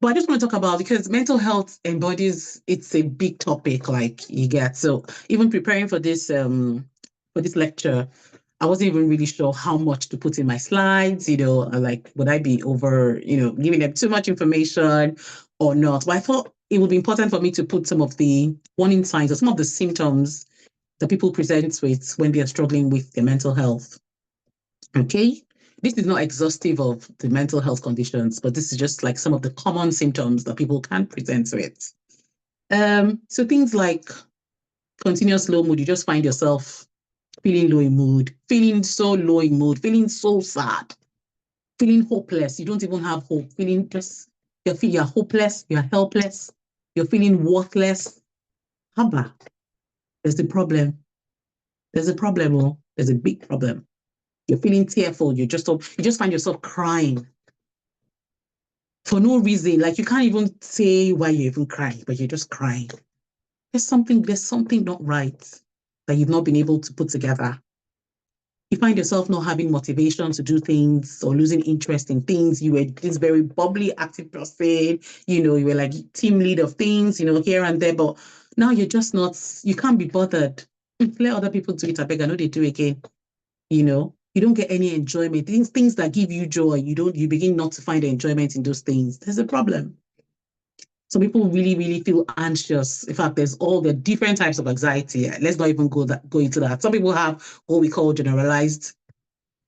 But I just want to talk about, because mental health embodies, it's a big topic, like you get. So even preparing for this lecture, I wasn't even really sure how much to put in my slides, like, would I be over, giving them too much information or not? But I thought it would be important for me to put some of the warning signs or some of the symptoms that people present with when they are struggling with their mental health. Okay? This is not exhaustive of the mental health conditions, but this is just like some of the common symptoms that people can present with. So things like continuous low mood, you just find yourself feeling low in mood, feeling so low in mood, feeling so sad, feeling hopeless. You don't even have hope, feeling just, you're hopeless, you're helpless, you're feeling worthless. Haba, there's a problem. There's a problem, there's a big problem. You're feeling tearful, you just find yourself crying for no reason. Like, you can't even say why you're even crying, but you're just crying. There's something not right that you've not been able to put together. You find yourself not having motivation to do things or losing interest in things. You were this very bubbly, active person, you know, you were like team lead of things, you know, here and there, but now you're just not, you can't be bothered. Let other people do it, I beg, I know they do again. You know, you don't get any enjoyment. Things that give you joy, you begin not to find the enjoyment in those things. There's a problem. Some people really, really feel anxious. In fact, there's all the different types of anxiety. Let's not even go into that. Some people have what we call generalized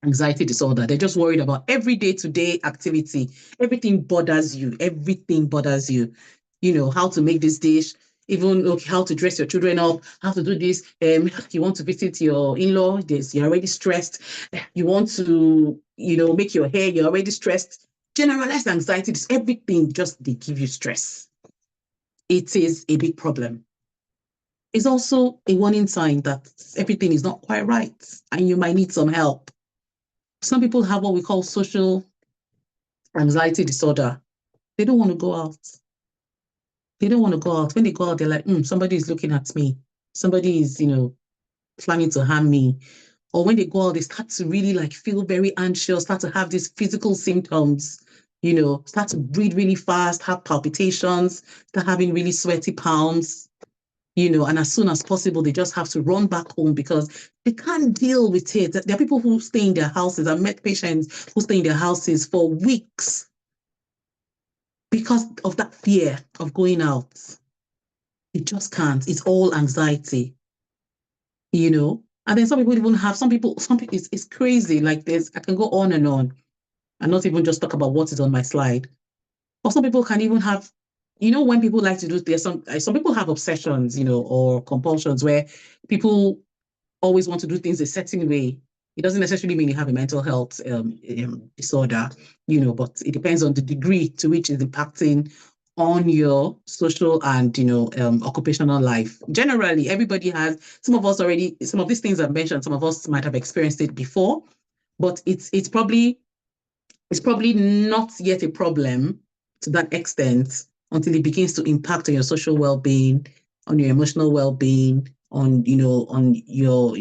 anxiety disorder. They're just worried about every day-to-day activity. Everything bothers you. Everything bothers you. You know, how to make this dish, even how to dress your children up, how to do this. You want to visit your in-law, you're already stressed. You want to, you know, make your hair, you're already stressed. Generalized anxiety, everything just they give you stress. It is a big problem. It's also a warning sign that everything is not quite right and you might need some help. Some people have what we call social anxiety disorder. They don't want to go out. They don't want to go out. When they go out, they're like, somebody is looking at me. Somebody is, you know, planning to harm me. Or when they go out, they start to really like feel very anxious, start to have these physical symptoms, you know, start to breathe really fast, have palpitations, start having really sweaty palms, you know, and as soon as possible, they just have to run back home because they can't deal with it. There are people who stay in their houses. I've met patients who stay in their houses for weeks because of that fear of going out. It just can't. It's all anxiety, you know. And then some people even have, some people, it's crazy. Like I can go on and not even just talk about what is on my slide. Or some people can even have, you know, when people like to do, there's some people have obsessions, you know, or compulsions where people always want to do things a certain way. It doesn't necessarily mean you have a mental health disorder, you know, but it depends on the degree to which it's impacting on your social and, you know, occupational life. Generally, everybody has, some of these things I've mentioned, some of us might have experienced it before, but it's probably not yet a problem to that extent until it begins to impact on your social well-being, on your emotional well-being, on, you know, on your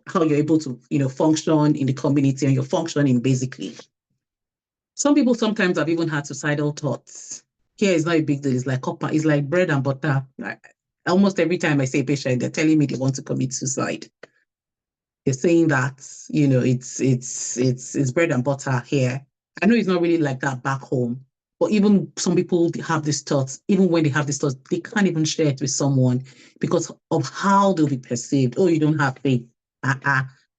how you're able to, you know, function in the community and you're functioning basically. Some people sometimes have even had suicidal thoughts. Here is not a big deal. It's like copper. It's like bread and butter. Almost every time I see a patient, they're telling me they want to commit suicide. They're saying that, you know, it's bread and butter here. I know it's not really like that back home, but even some people have these thoughts. Even when they have these thoughts, they can't even share it with someone because of how they'll be perceived. Oh, you don't have faith.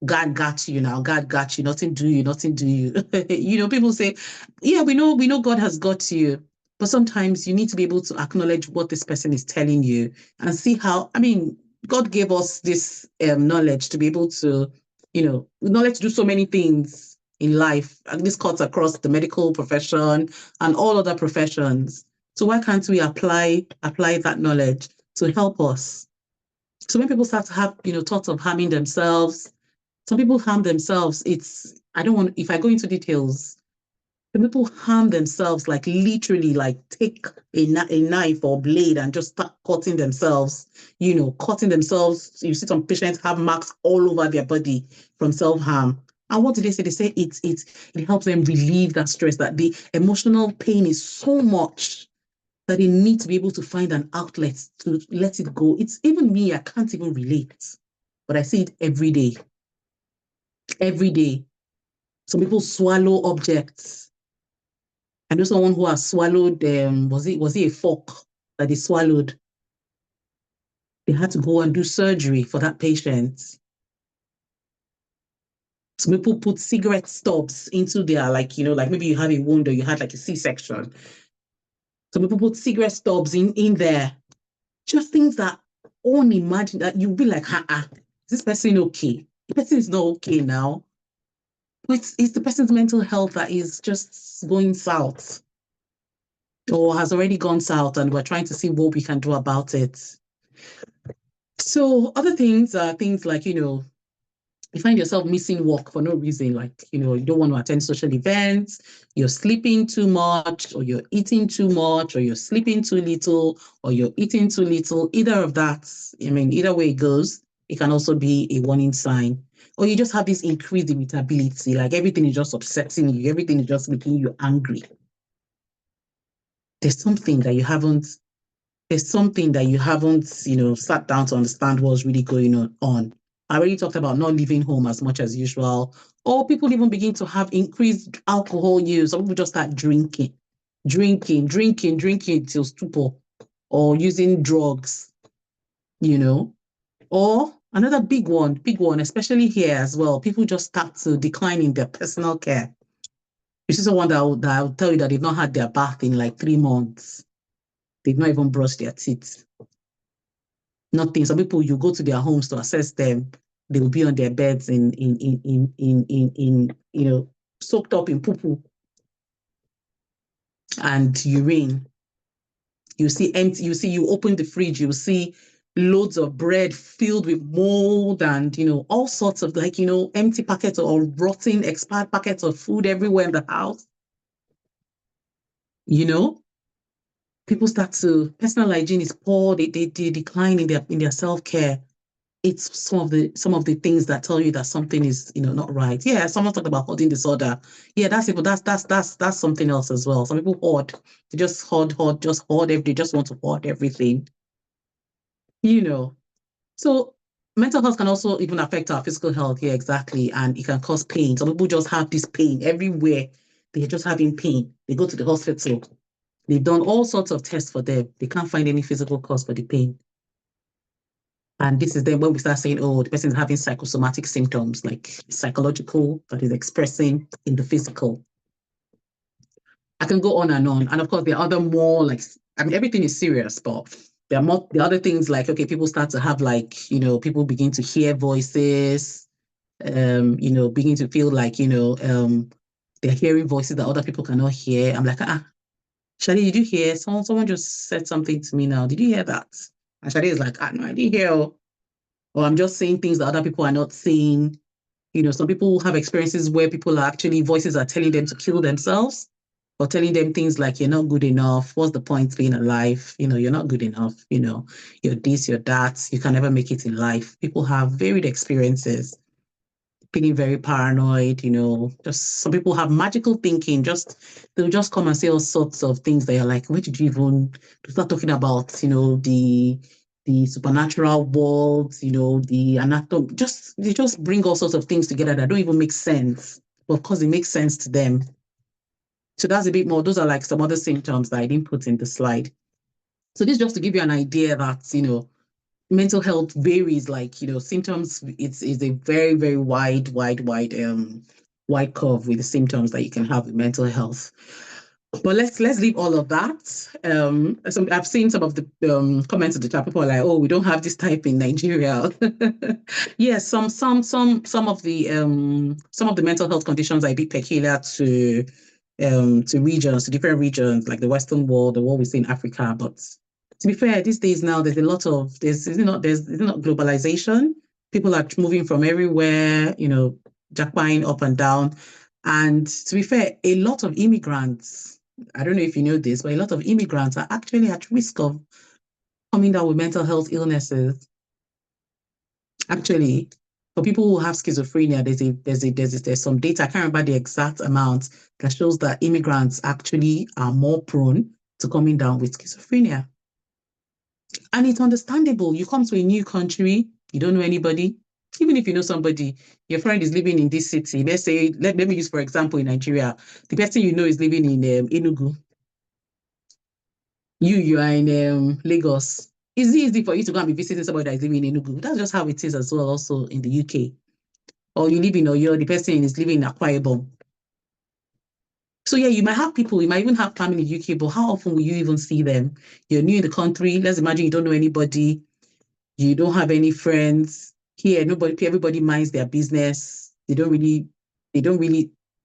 God got you now. God got you. Nothing do you. Nothing do you. You know, people say, yeah, we know God has got you. But sometimes you need to be able to acknowledge what this person is telling you and see how, I mean, God gave us this knowledge to be able to, you know, knowledge to do so many things in life. And this cuts across the medical profession and all other professions. So why can't we apply that knowledge to help us? So when people start to have, you know, thoughts of harming themselves, some people harm themselves. If I go into details, some people harm themselves, like literally, like take a knife or blade and just start cutting themselves, you know, cutting themselves. You see some patients have marks all over their body from self-harm. And what do they say? They say it helps them relieve that stress, that the emotional pain is so much that they need to be able to find an outlet to let it go. It's even me, I can't even relate, but I see it every day. Every day. Some people swallow objects. I know someone who has swallowed, was it a fork that they swallowed? They had to go and do surgery for that patient. Some people put cigarette stubs into their, like, you know, like maybe you have a wound or you had like a C-section. Some people put cigarette stubs in there. Just things that unimaginable, that you'll be like, is this person okay? The person is not okay now. But it's the person's mental health that is just going south or has already gone south, and we're trying to see what we can do about it. So other things are things like, you know, you find yourself missing work for no reason, like, you know, you don't want to attend social events, you're sleeping too much, or you're eating too much, or you're sleeping too little, or you're eating too little. Either of that, I mean, either way it goes, it can also be a warning sign. or you just have this increased irritability, like everything is just upsetting you, everything is just making you angry. There's something that you haven't, sat down to understand what's really going on. I already talked about not leaving home as much as usual, or people even begin to have increased alcohol use. Some people just start drinking till stupor, or using drugs, or another big one, especially here as well. People just start to decline in their personal care. You see someone that will tell you that they've not had their bath in like 3 months. They've not even brushed their teeth. Nothing. Some people, you go to their homes to assess them, they will be on their beds in soaked up in poo-poo and urine. You see empty, you open the fridge, you see loads of bread filled with mold and, all sorts of empty packets or rotting, expired packets of food everywhere in the house. People start to, personal hygiene is poor, they decline in their self-care. It's some of the things that tell you that something is, not right. Yeah, someone talked about hoarding disorder. Yeah, that's it, but that's something else as well. Some people hoard. They just hoard, they just want to hoard everything. So mental health can also even affect our physical health. Yeah, exactly. And it can cause pain. Some people just have this pain everywhere. They're just having pain. They go to the hospital. They've done all sorts of tests for them. They can't find any physical cause for the pain. And this is then when we start saying, oh, the person is having psychosomatic symptoms, like psychological that is expressing in the physical. I can go on. And of course, there are other more everything is serious, but there are other things like, okay, people start to have people begin to hear voices, begin to feel like, they're hearing voices that other people cannot hear. I'm like, Shadi, did you hear? Someone just said something to me now. Did you hear that? And Shadi is like, no, I didn't hear. Or I'm just saying things that other people are not saying. Some people have experiences where voices are telling them to kill themselves, or telling them things like, you're not good enough. What's the point being alive? You're not good enough. You're this, you're that. You can never make it in life. People have varied experiences. Feeling very paranoid, just some people have magical thinking. They'll just come and say all sorts of things that you're like, where did you even start talking about, the supernatural worlds, the anatomy, they just bring all sorts of things together that don't even make sense. But of course, it makes sense to them. So that's a bit more, those are like some other symptoms that I didn't put in the slide. So this is just to give you an idea that, mental health varies, symptoms, it's a very, very wide curve with the symptoms that you can have with mental health. But let's leave all of that. So I've seen some of the comments in the chat. People are like, oh, we don't have this type in Nigeria. Yes, some of the mental health conditions are a bit peculiar to regions, to different regions, like the Western world, the world we see in Africa. But to be fair, these days now, there's not globalization. People are moving from everywhere, jackpine up and down. And to be fair, a lot of immigrants, I don't know if you know this, but a lot of immigrants are actually at risk of coming down with mental health illnesses. Actually, for people who have schizophrenia, there's some data, I can't remember the exact amount, that shows that immigrants actually are more prone to coming down with schizophrenia. And it's understandable. You come to a new country, you don't know anybody. Even if you know somebody, your friend is living in this city. Let's say, let me use, for example, in Nigeria, the person you know is living in Enugu. You are in Lagos. It's easy for you to go and be visiting somebody that is living in Enugu. That's just how it is as well, also in the UK. Or you live in Oyo, the person is living in Akwa Ibom. So yeah, you might have people, you might even have family in the UK, but how often will you even see them? You're new in the country. Let's imagine you don't know anybody. You don't have any friends. Here, everybody minds their business. They don't really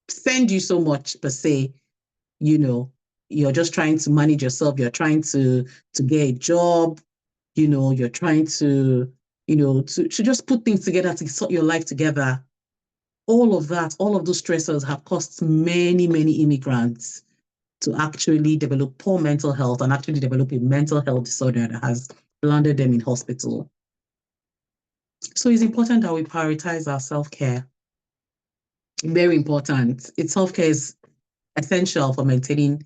send you so much per se. You're just trying to manage yourself. You're trying to get a job. You're trying to just put things together to sort your life together. All of that, all of those stressors have caused many, many immigrants to actually develop poor mental health and actually develop a mental health disorder that has landed them in hospital. So it's important that we prioritize our self-care. Very important. Self-care is essential for maintaining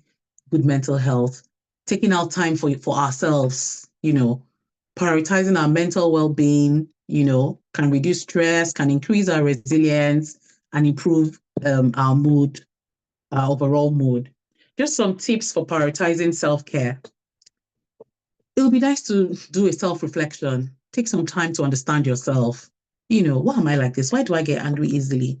good mental health. Taking out time for ourselves, prioritizing our mental well-being, can reduce stress, can increase our resilience, and improve our mood, our overall mood. Just some tips for prioritizing self-care. It would be nice to do a self-reflection. Take some time to understand yourself. Why am I like this? Why do I get angry easily?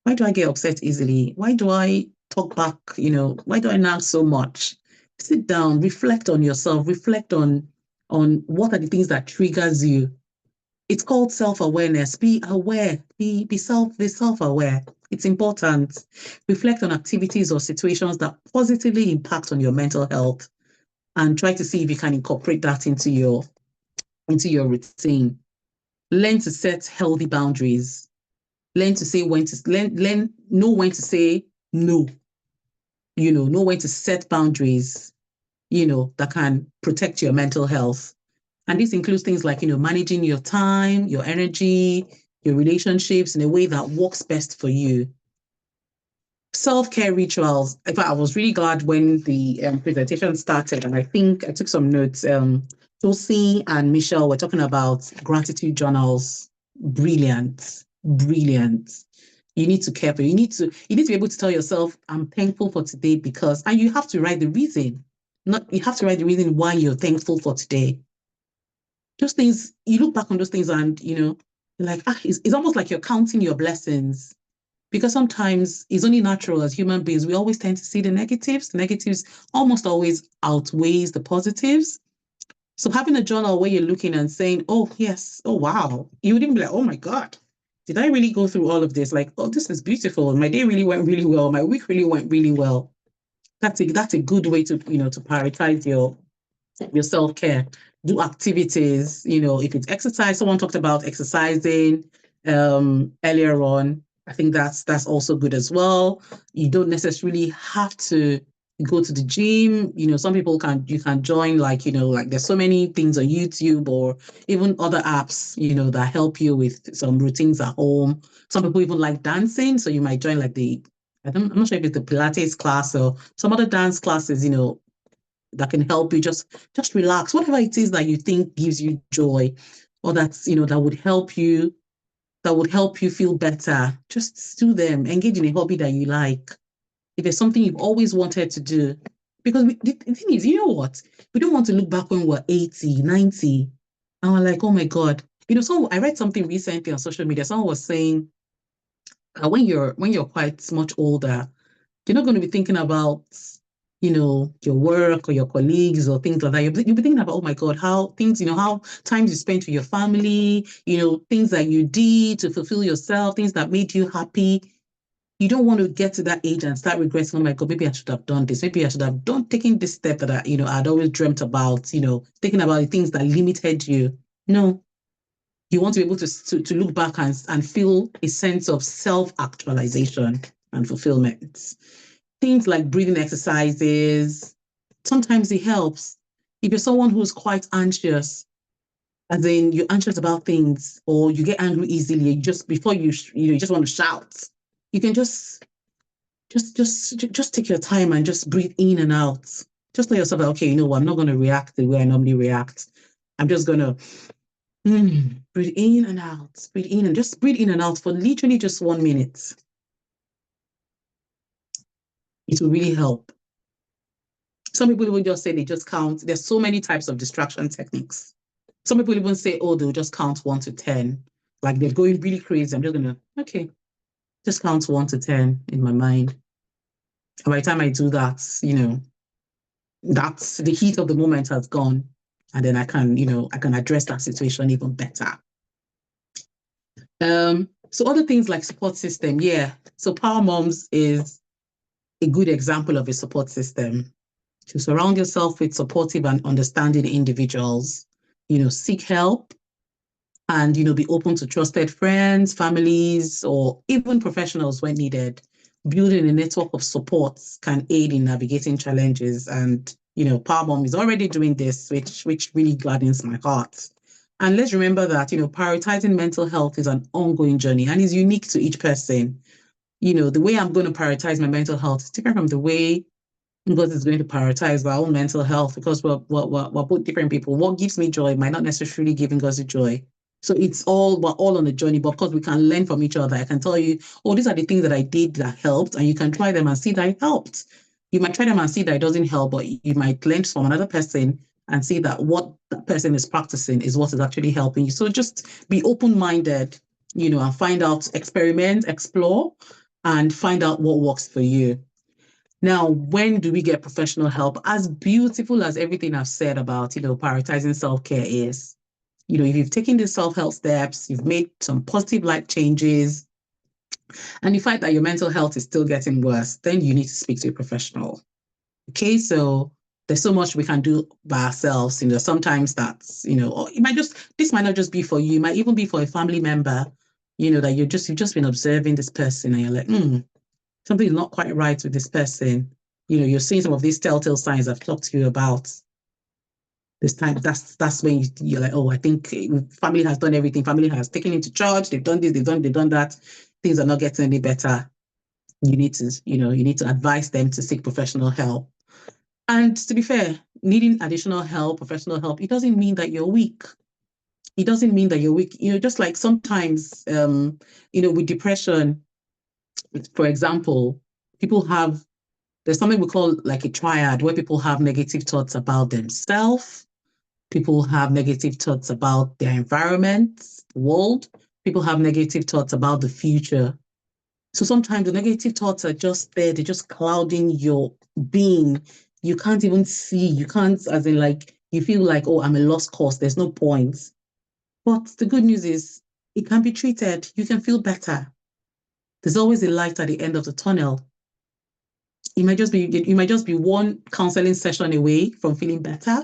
Why do I get upset easily? Why do I talk back? Why do I nag so much? Sit down, reflect on yourself, reflect on what are the things that triggers you. It's called self-awareness. Be aware, be self-aware. It's important. Reflect on activities or situations that positively impact on your mental health and try to see if you can incorporate that into your routine. Learn to set healthy boundaries. Learn to say know when to say no. Know when to set boundaries, that can protect your mental health. And this includes things like, managing your time, your energy, your relationships in a way that works best for you. Self-care rituals. In fact, I was really glad when the presentation started, and I think I took some notes. Josie and Michelle were talking about gratitude journals. Brilliant. You need to care for you. You need to be able to tell yourself, I'm thankful for today because, and you have to write the reason. You have to write the reason why you're thankful for today. Just things, you look back on those things and, you're like, it's almost like you're counting your blessings. Because sometimes it's only natural as human beings. We always tend to see the negatives. The negatives almost always outweighs the positives. So having a journal where you're looking and saying, oh, yes, oh, wow. You wouldn't be like, oh, my God, did I really go through all of this? Like, oh, this is beautiful. My day really went really well. My week really went really well. That's a good way to, to prioritize your self-care. Do activities, if it's exercise, someone talked about exercising earlier on. I think that's also good as well. You don't necessarily have to go to the gym. Some people you can join, like there's so many things on YouTube or even other apps, that help you with some routines at home. Some people even like dancing. So you might join like I'm not sure if it's the Pilates class or some other dance classes, that can help you just relax. Whatever it is that you think gives you joy or that's, that would help you feel better. Just do them. Engage in a hobby that you like. If there's something you've always wanted to do. Because the thing is, you know what? We don't want to look back when we're 80, 90, and we're like, oh my God. I read something recently on social media. Someone was saying, when you're quite much older, you're not going to be thinking about, your work or your colleagues or things like that. You'll be thinking about, oh my God, how things, how times you spent with your family, things that you did to fulfill yourself, things that made you happy. You don't want to get to that age and start regretting, oh my God, maybe I should have done this. Maybe I should have taken this step that I'd always dreamt about, thinking about the things that limited you. No. You want to be able to look back and feel a sense of self-actualization and fulfillment. Things like breathing exercises, sometimes it helps. If you're someone who's quite anxious, as in you're anxious about things or you get angry easily, before you just want to shout, you can just take your time and just breathe in and out. Just tell yourself, okay, I'm not going to react the way I normally react. I'm just going to breathe in and out, breathe in and just breathe in and out for literally just 1 minute. It will really help. Some people even just say they just count. There's so many types of distraction techniques. Some people even say, oh, they'll just count 1 to 10. Like they're going really crazy. I'm just going to, just count 1 to 10 in my mind. And by the time I do that, that's the heat of the moment has gone. And then I can address that situation even better. So other things like support system. Yeah. So Power Moms is a good example of a support system. To surround yourself with supportive and understanding individuals, seek help and, be open to trusted friends, families, or even professionals when needed. Building a network of supports can aid in navigating challenges. And, Power Mom is already doing this, which really gladdens my heart. And let's remember that, prioritizing mental health is an ongoing journey and is unique to each person. The way I'm going to prioritize my mental health is different from the way God is going to prioritize our own mental health, because we're both different people. What gives me joy might not necessarily give God joy. So we're all on a journey, but of course we can learn from each other. I can tell you, oh, these are the things that I did that helped, and you can try them and see that it helped. You might try them and see that it doesn't help, but you might learn from another person and see that what that person is practicing is what is actually helping you. So just be open-minded, and find out, experiment, explore, and find out what works for you. Now, when do we get professional help? As beautiful as everything I've said about, prioritizing self-care is, if you've taken the self-help steps, you've made some positive life changes, and you find that your mental health is still getting worse, then you need to speak to a professional. Okay, so there's so much we can do by ourselves. Sometimes that's, or this might not just be for you, it might even be for a family member, that you've just been observing this person and you're like, something's not quite right with this person. You're seeing some of these telltale signs I've talked to you about. This time, that's when you're like, oh, I think family has done everything. Family has taken him to church. They've done this, they've done that. Things are not getting any better. You need to advise them to seek professional help. And to be fair, needing additional help, professional help, it doesn't mean that you're weak. It doesn't mean that you're weak. Just like sometimes, with depression, for example, there's something we call like a triad, where people have negative thoughts about themselves, people have negative thoughts about their environment, the world, people have negative thoughts about the future. So sometimes the negative thoughts are just there, they're just clouding your being. You can't even see, you can't, as in like, you feel like, oh, I'm a lost cause, there's no point. But the good news is, it can be treated, you can feel better. There's always a light at the end of the tunnel. You might just be one counseling session away from feeling better.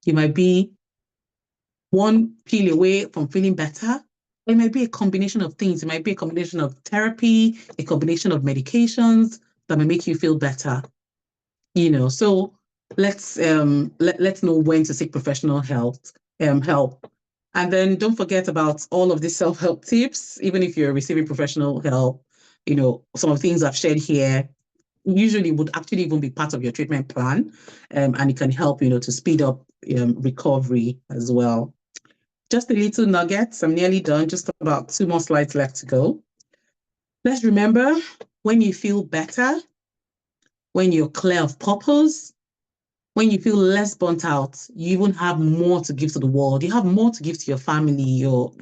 You might be one pill away from feeling better. It might be a combination of things. It might be a combination of therapy, a combination of medications that may make you feel better. So let's know when to seek professional help. And then don't forget about all of these self-help tips. Even if you're receiving professional help, some of the things I've shared here usually would actually even be part of your treatment plan, and it can help, to speed up recovery as well. Just a little nuggets. I'm nearly done. Just about 2 more slides left to go. Let's remember, when you feel better, when you're clear of purpose, when you feel less burnt out, you even have more to give to the world. You have more to give to your family, your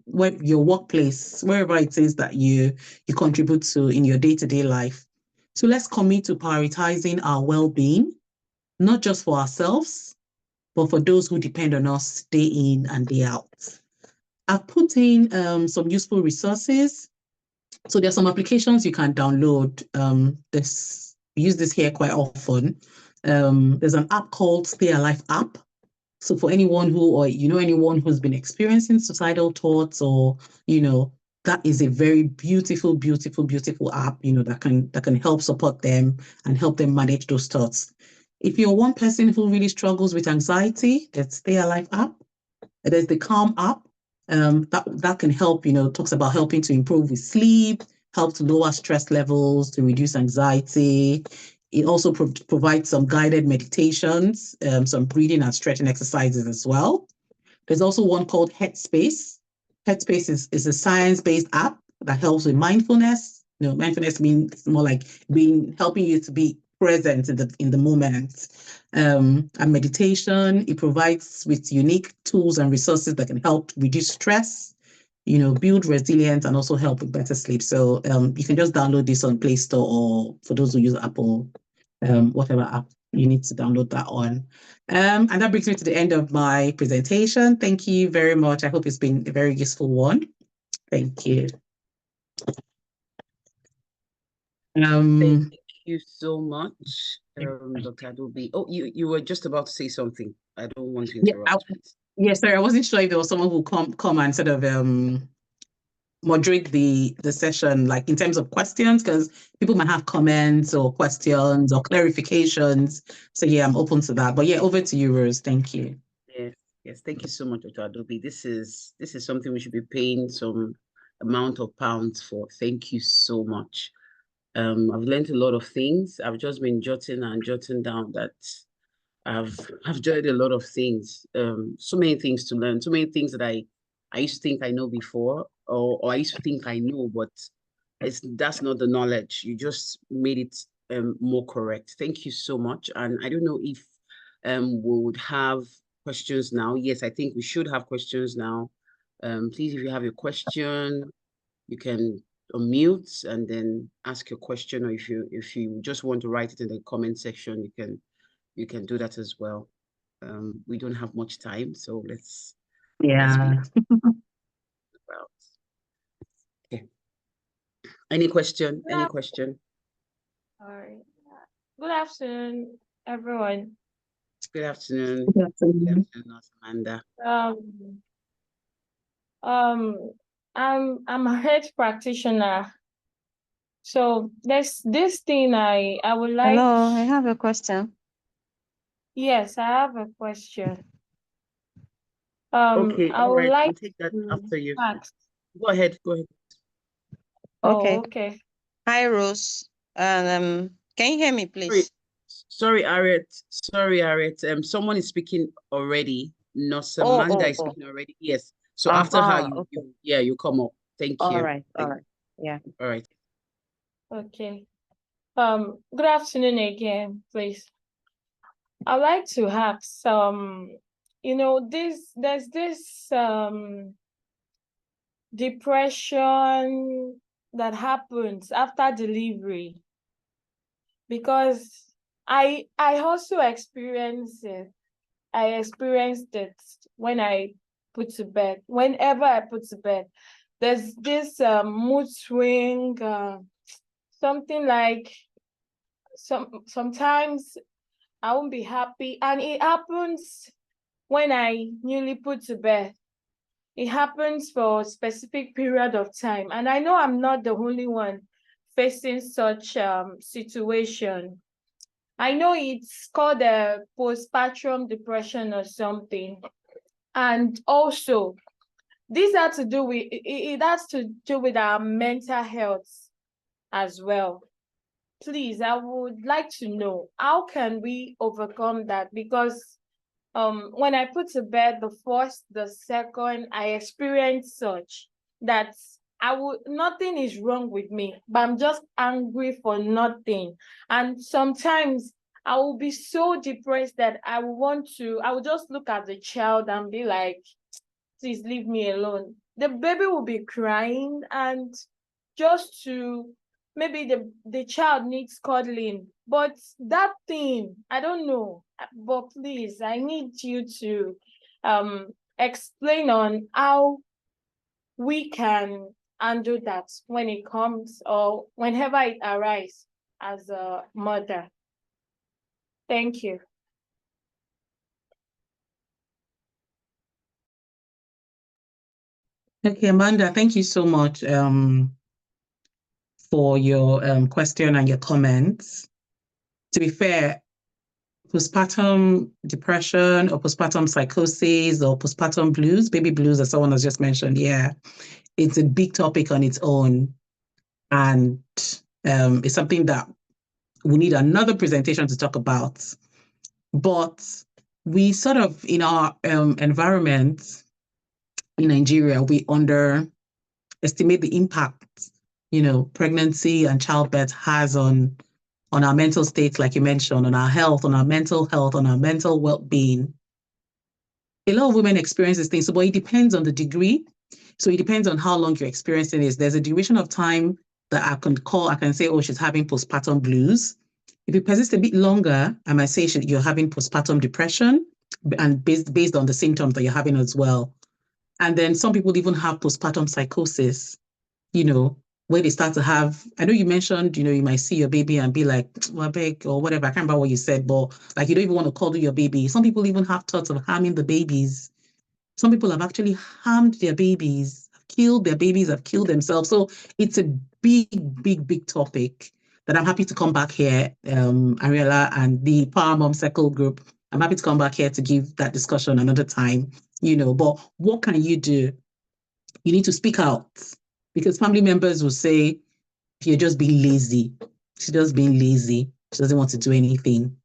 workplace, wherever it is that you contribute to in your day-to-day life. So let's commit to prioritizing our well-being, not just for ourselves, but for those who depend on us day in and day out. I've put in some useful resources. So there's some applications you can download. We use this here quite often. There's an app called Stay Alive app. So for anyone anyone who's been experiencing suicidal thoughts, or, that is a very beautiful, beautiful, beautiful app, that can help support them and help them manage those thoughts. If you're one person who really struggles with anxiety, there's Stay Alive app. There's the Calm app. That can help, talks about helping to improve with sleep, help to lower stress levels, to reduce anxiety. It also provides some guided meditations, some breathing and stretching exercises as well. There's also one called Headspace. Headspace is a science-based app that helps with mindfulness. Mindfulness means more like helping you to be present in the moment. And meditation, it provides with unique tools and resources that can help reduce stress, build resilience, and also help with better sleep. So you can just download this on Play Store, or for those who use Apple, whatever app you need to download that on. And that brings me to the end of my presentation. Thank you very much. I hope it's been a very useful one. Thank you. Thank you so much, Dr. Adaobi. Oh, you were just about to say something. I don't want to interrupt. Yes, sorry, I wasn't sure if there was someone who come and sort of moderate the session, like in terms of questions, because people might have comments or questions or clarifications. So yeah, I'm open to that. But yeah, over to you, Rose. Thank you. Yes. Yes, thank you so much, Dr. Adaobi. This is something we should be paying some amount of pounds for. Thank you so much. I've learned a lot of things. I've just been jotting down that I've joined a lot of things. So many things to learn, so many things that I used to think I know before, or I used to think I know, but that's not the knowledge. You just made it more correct. Thank you so much. And I don't know if we would have questions now. Yes, I think we should have questions now. Please, if you have a question, you can unmute and then ask your question, or if you just want to write it in the comment section, you can do that as well. We don't have much time, so let's be about. Okay. Any question? Any question? All right. Good afternoon, everyone. Good afternoon. Good afternoon, Amanda. I'm a health practitioner. So there's this thing I would like. Hello, I have a question. Yes, I have a question. Okay, I would like we'll take that after you. ask. Go ahead. Okay. Oh, okay. Hi, Rose. Can you hear me, please? Sorry, Harriet. Someone is speaking already. No, Samantha is speaking already. Yes. So after her, you come up. Thank you. All right. Yeah. All right. Okay. Good afternoon again, please. I'd like to ask there's this depression that happens after delivery, because I also experienced it. I experienced it when I put to bed. Whenever I put to bed, there's this mood swing, something like sometimes I won't be happy, and it happens when I newly put to bed. It happens for a specific period of time, and I know I'm not the only one facing such situation. I know it's called a postpartum depression or something, and also this has to do with it has to do with our mental health as well. Please, I would like to know, how can we overcome that? Because when I put to bed the first, the second, I experienced such that nothing is wrong with me, but I'm just angry for nothing. And sometimes I will be so depressed that I will just look at the child and be like, please leave me alone. The baby will be crying, and just to maybe the child needs cuddling, but that thing, I don't know. But please, I need you to explain on how we can undo that when it comes, or whenever it arises as a mother. Thank you. Okay, Amanda, thank you so much for your question and your comments. To be fair, postpartum depression or postpartum psychosis or postpartum blues, baby blues, as someone has just mentioned, it's a big topic on its own. And it's something that we need another presentation to talk about. But we sort of, in our environment in Nigeria, we underestimate the impact, pregnancy and childbirth has on our mental states, like you mentioned, on our health, on our mental health, on our mental well-being. A lot of women experience these things, but it depends on the degree. So it depends on how long you're experiencing this. There's a duration of time that I can say, oh, she's having postpartum blues. If it persists a bit longer, I might say you're having postpartum depression, and based on the symptoms that you're having as well. And then some people even have postpartum psychosis, where they start to have, I know you mentioned, you might see your baby and be like, well, beg, or whatever. I can't remember what you said, but like, you don't even want to cuddle your baby. Some people even have thoughts of harming the babies. Some people have actually harmed their babies, killed their babies, have killed themselves. So it's a big, big, big topic that I'm happy to come back here, Ariella and the Power Mom Circle group I'm happy to come back here to give that discussion another time, you know, but what can you do? You need to speak out, because family members will say, you're just being lazy. She's just being lazy. She doesn't want to do anything.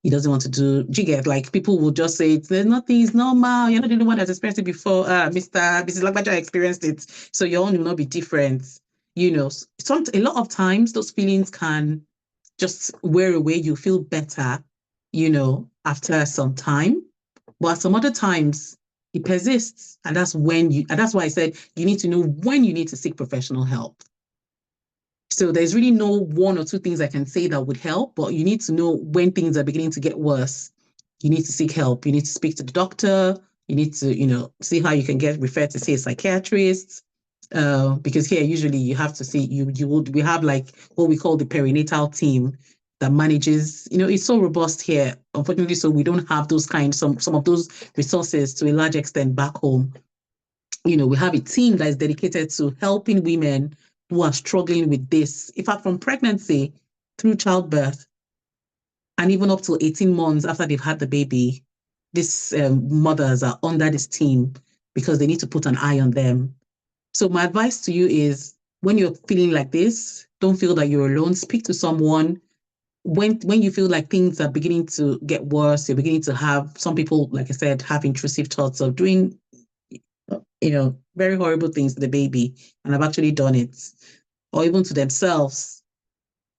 He doesn't want to do, you get, like, people will just say, there's nothing, it's normal. You're not the only one that's experienced it before. Mrs. Lagbaja experienced it. So your own will not be different. You know, a lot of times those feelings can just wear away. You feel better, you know, after some time. But some other times it persists. And that's why I said you need to know when you need to seek professional help. So there's really no one or two things I can say that would help, but you need to know when things are beginning to get worse. You need to seek help. You need to speak to the doctor. You need to, you know, see how you can get referred to see a psychiatrist. Because here usually you have to see we have like what we call the perinatal team that manages, you know, it's so robust here. Unfortunately, so we don't have those some of those resources to a large extent back home. You know, we have a team that is dedicated to helping women who are struggling with this. In fact, from pregnancy through childbirth, and even up to 18 months after they've had the baby, these mothers are under this team because they need to put an eye on them. So my advice to you is, when you're feeling like this, don't feel that you're alone. Speak to someone. When you feel like things are beginning to get worse, you're beginning to have, some people, like I said, have intrusive thoughts of doing, you know, very horrible things to the baby, and I've actually done it, or even to themselves,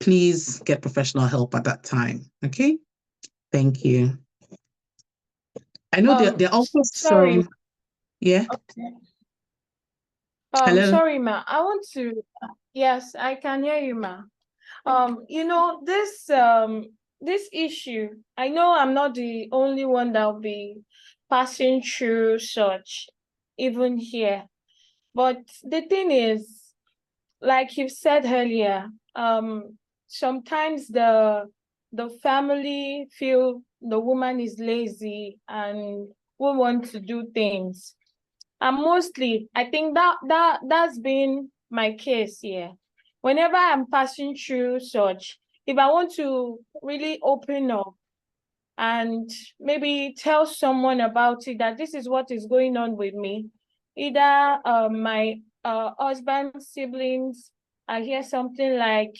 please get professional help at that time. Okay? Thank you. I know they're also sorry. Yeah. Okay. Hello? Sorry, ma. I want to. Yes, I can hear you, ma. You know, this issue, I know I'm not the only one that will be passing through such, even here. But the thing is, like you've said earlier, sometimes the family feel the woman is lazy and won't want to do things. And mostly, I think that's been my case here. Whenever I'm passing through such, if I want to really open up and maybe tell someone about it, that this is what is going on with me, either my husband's siblings, I hear something like,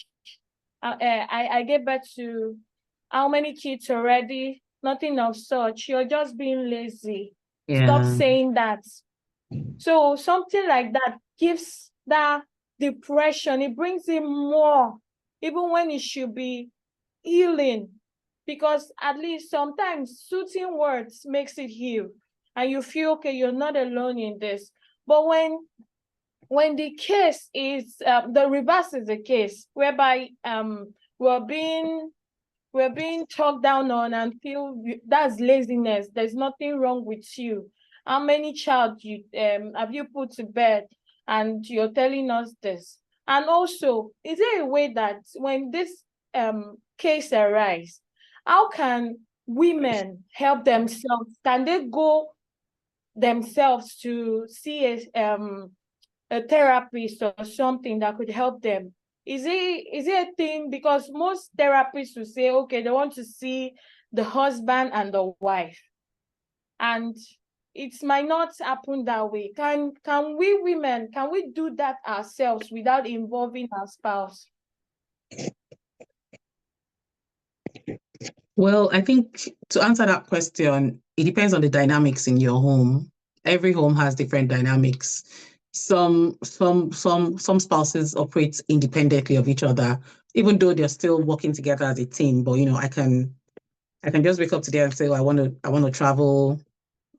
I gave birth to how many kids already? Nothing of such. You're just being lazy. Yeah. Stop saying that. So something like that gives that depression. It brings in more, even when it should be healing, because at least sometimes soothing words makes it heal, and you feel, okay, you're not alone in this. But when the case is the reverse is the case, whereby we're being talked down on and feel that's laziness, there's nothing wrong with you. How many child you have you put to bed, and you're telling us this? And also, is there a way that when this case arise, how can women help themselves? Can they go themselves to see a therapist or something that could help them? Is it a thing? Because most therapists will say, okay, they want to see the husband and the wife, and it might not happen that way. Can we women, can we do that ourselves without involving our spouse? Well, I think to answer that question, it depends on the dynamics in your home. Every home has different dynamics. Some spouses operate independently of each other, even though they're still working together as a team. But you know, I can just wake up today and say, oh, I want to travel.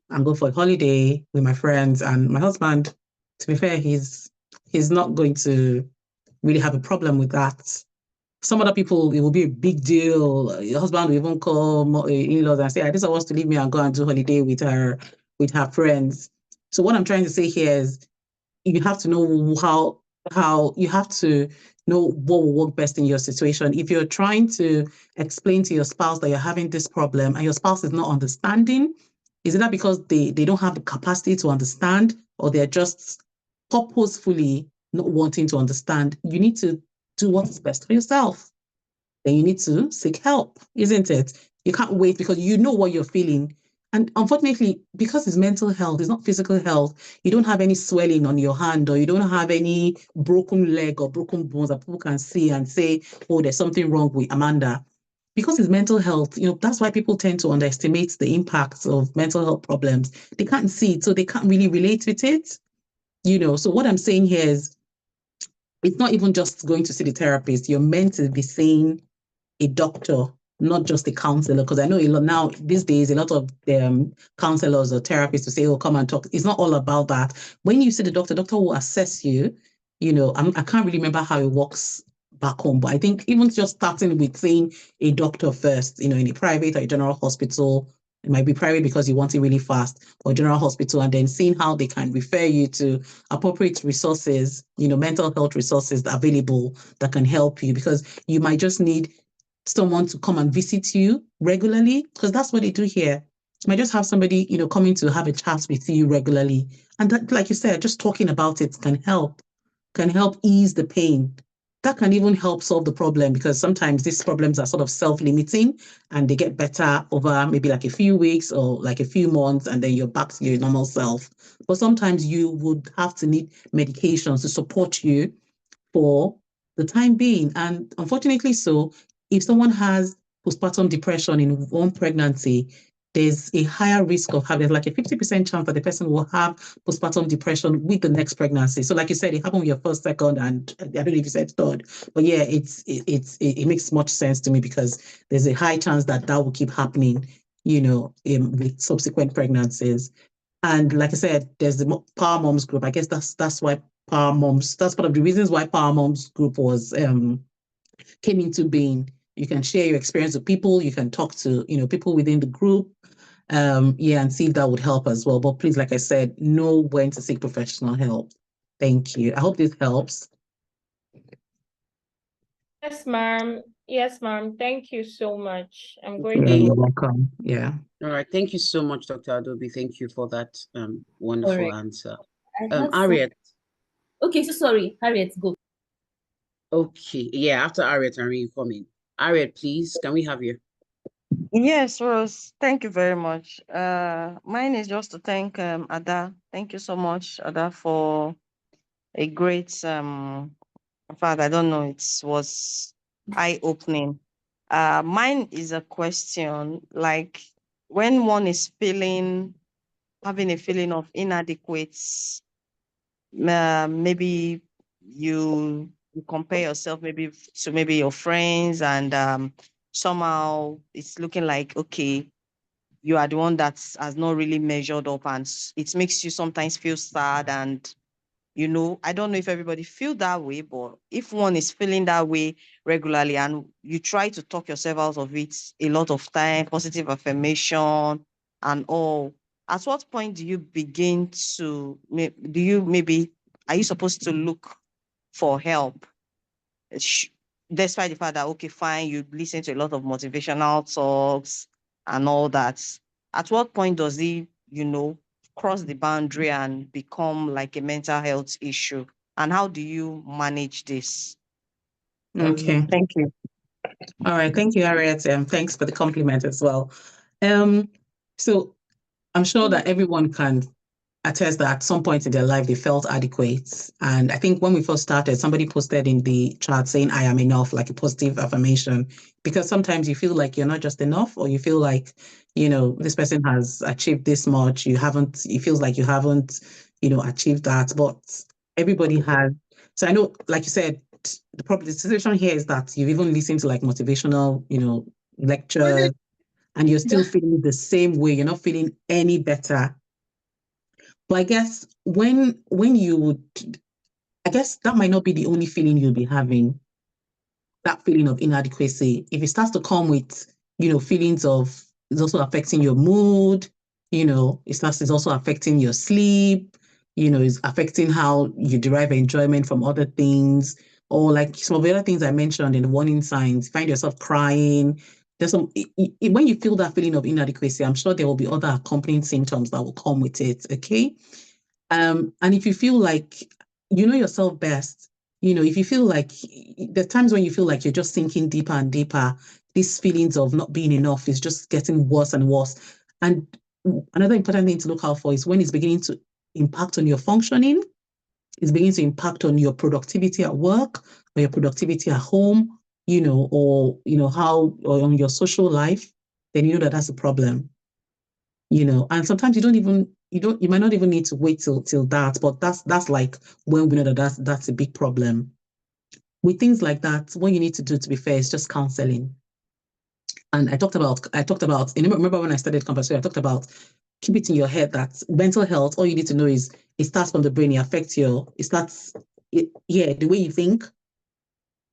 I'm going for a holiday with my friends, and my husband, to be fair, he's not going to really have a problem with that. Some other people, it will be a big deal. Your husband will even call in-laws and say, "I just wants to leave me and go and do holiday with her friends." So what I'm trying to say here is, you have to know how you have to know what will work best in your situation. If you're trying to explain to your spouse that you're having this problem and your spouse is not understanding, is it that because they don't have the capacity to understand, or they're just purposefully not wanting to understand? You need to do what is best for yourself. Then you need to seek help, isn't it? You can't wait because you know what you're feeling. And unfortunately, because it's mental health, it's not physical health, you don't have any swelling on your hand, or you don't have any broken leg or broken bones that people can see and say, oh, there's something wrong with Amanda. Because it's mental health, that's why people tend to underestimate the impacts of mental health problems. They can't see it, so they can't really relate with it. So what I'm saying here is, it's not even just going to see the therapist. You're meant to be seeing a doctor, not just a counselor, because I know a lot now these days, a lot of counselors or therapists will say, oh, come and talk. It's not all about that. When you see the doctor will assess you. I can't really remember how it works back home, but I think even just starting with seeing a doctor first, in a private or a general hospital. It might be private because you want it really fast, or general hospital, and then seeing how they can refer you to appropriate resources, mental health resources available that can help you, because you might just need someone to come and visit you regularly, because that's what they do here. You might just have somebody, coming to have a chat with you regularly. And that, like you said, just talking about it can help ease the pain. That can even help solve the problem, because sometimes these problems are sort of self-limiting and they get better over maybe like a few weeks or like a few months, and then you're back to your normal self. But sometimes you would have to need medications to support you for the time being. And unfortunately, so if someone has postpartum depression in one pregnancy, there's a higher risk of having like a 50% chance that the person will have postpartum depression with the next pregnancy. So like you said, it happened with your first, second, and I don't know if you said third, but yeah, it makes much sense to me, because there's a high chance that will keep happening, with subsequent pregnancies. And like I said, there's the Power Moms group. I guess that's why Power Moms, that's part of the reasons why Power Moms group was came into being. You can share your experience with people. You can talk to, people within the group. And see if that would help as well. But please, like I said, know when to seek professional help. Thank you. I hope this helps. Yes, ma'am. Yes, ma'am. Thank you so much. I'm grateful. Yeah, you're welcome. Yeah. All right. Thank you so much, Dr. Adaobi. Thank you for that wonderful answer. Harriet. Okay, so sorry. Harriet, go. Okay. Yeah, after Harriet, Irene, you come in. Harriet, please, can we have you? Yes, Rose. Thank you very much. Mine is just to thank Ada. Thank you so much, Ada, for a great in fact, I don't know, it was eye-opening. Mine is a question, like when one is having a feeling of inadequate, maybe you compare yourself maybe to maybe your friends, and somehow it's looking like, okay, you are the one that has not really measured up, and it makes you sometimes feel sad. And I don't know if everybody feel that way, but if one is feeling that way regularly and you try to talk yourself out of it a lot of time, positive affirmation and all, at what point do you begin to, are you supposed to look for help? Despite the fact that, okay, fine, you listen to a lot of motivational talks and all that. At what point does it, cross the boundary and become like a mental health issue? And how do you manage this? Okay. Thank you. All right. Thank you, Harriet. Thanks for the compliment as well. So I'm sure that everyone can attest that at some point in their life they felt adequate. And I think when we first started, somebody posted in the chat saying, I am enough, like a positive affirmation, because sometimes you feel like you're not just enough, or you feel like, this person has achieved this much. It feels like you haven't, achieved that, but everybody has. So I know, like you said, the situation here is that you've even listened to like motivational, lectures, and you're still feeling the same way. You're not feeling any better. But I guess I guess that might not be the only feeling you'll be having, that feeling of inadequacy. If it starts to come with, feelings of, it's also affecting your mood, it's also affecting your sleep, it's affecting how you derive enjoyment from other things, or like some of the other things I mentioned in the warning signs, find yourself crying. There's when you feel that feeling of inadequacy, I'm sure there will be other accompanying symptoms that will come with it. Okay. And if you feel like you know yourself best, if you feel like there's times when you feel like you're just sinking deeper and deeper, these feelings of not being enough is just getting worse and worse. And another important thing to look out for is when it's beginning to impact on your functioning, it's beginning to impact on your productivity at work or your productivity at home, or, or on your social life, then you know that that's a problem, and sometimes you might not even need to wait till that, but that's like when we know that that's a big problem. With things like that, what you need to do, to be fair, is just counseling. And I talked about, remember when I started Competitiveness, I talked about keep it in your head that mental health, all you need to know is it starts from the brain, it affects the way you think.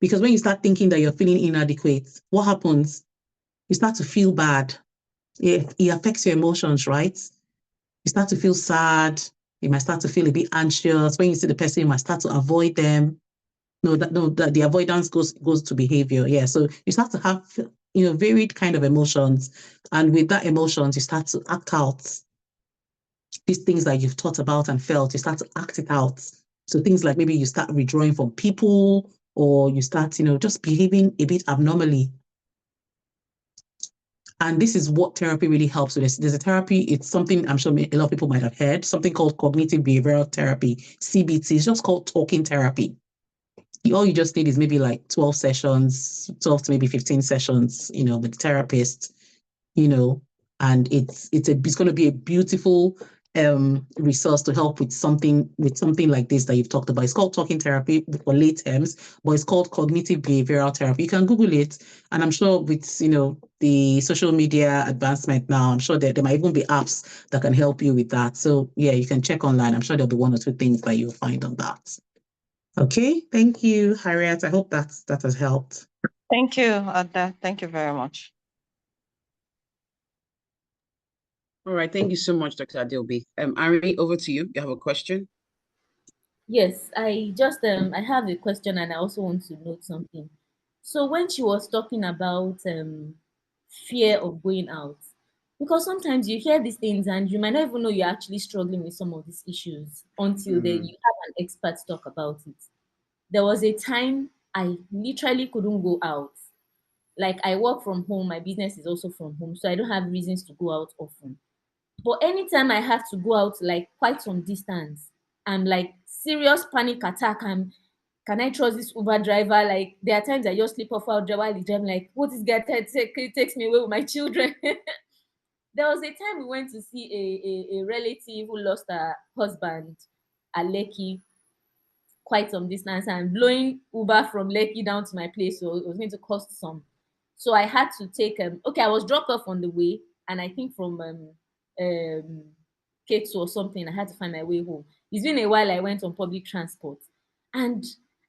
Because when you start thinking that you're feeling inadequate, what happens? You start to feel bad. It affects your emotions, right? You start to feel sad. You might start to feel a bit anxious. When you see the person, you might start to avoid them. That the avoidance goes to behavior. Yeah. So you start to have, varied kind of emotions. And with that emotions, you start to act out these things that you've thought about and felt. You start to act it out. So things like maybe you start withdrawing from people, or you start, just behaving a bit abnormally. And this is what therapy really helps with. There's a therapy, it's something I'm sure a lot of people might have heard, something called cognitive behavioral therapy, CBT. It's just called talking therapy. All you just need is maybe like 12 sessions, 12 to maybe 15 sessions, with the therapist, and it's going to be a beautiful resource to help with something like this that you've talked about. It's called talking therapy for lay terms, but it's called cognitive behavioral therapy. You can Google it, and I'm sure with the social media advancement now, I'm sure there might even be apps that can help you with that. So yeah, you can check online. I'm sure there'll be one or two things that you'll find on that. Okay, thank you, Harriet. I hope that has helped. Thank you, Ada. Thank you very much. All right, thank you so much, Dr. Ade-Ogun. Ari, over to you. You have a question? Yes, I have a question, and I also want to note something. So when she was talking about fear of going out, because sometimes you hear these things and you might not even know you're actually struggling with some of these issues until you have an expert talk about it. There was a time I literally couldn't go out. Like, I work from home, my business is also from home, so I don't have reasons to go out often. But anytime I have to go out like quite some distance, I'm like serious panic attack. Can I trust this Uber driver? Like, there are times I just sleep off out while he's driving, like, what is that? He takes me away with my children. There was a time we went to see a relative who lost her husband at Lekki, quite some distance, and blowing Uber from Lekki down to my place, so it was going to cost some. So I had to take I was dropped off on the way, and I think from Ketu or something, I had to find my way home. It's been a while I went on public transport, and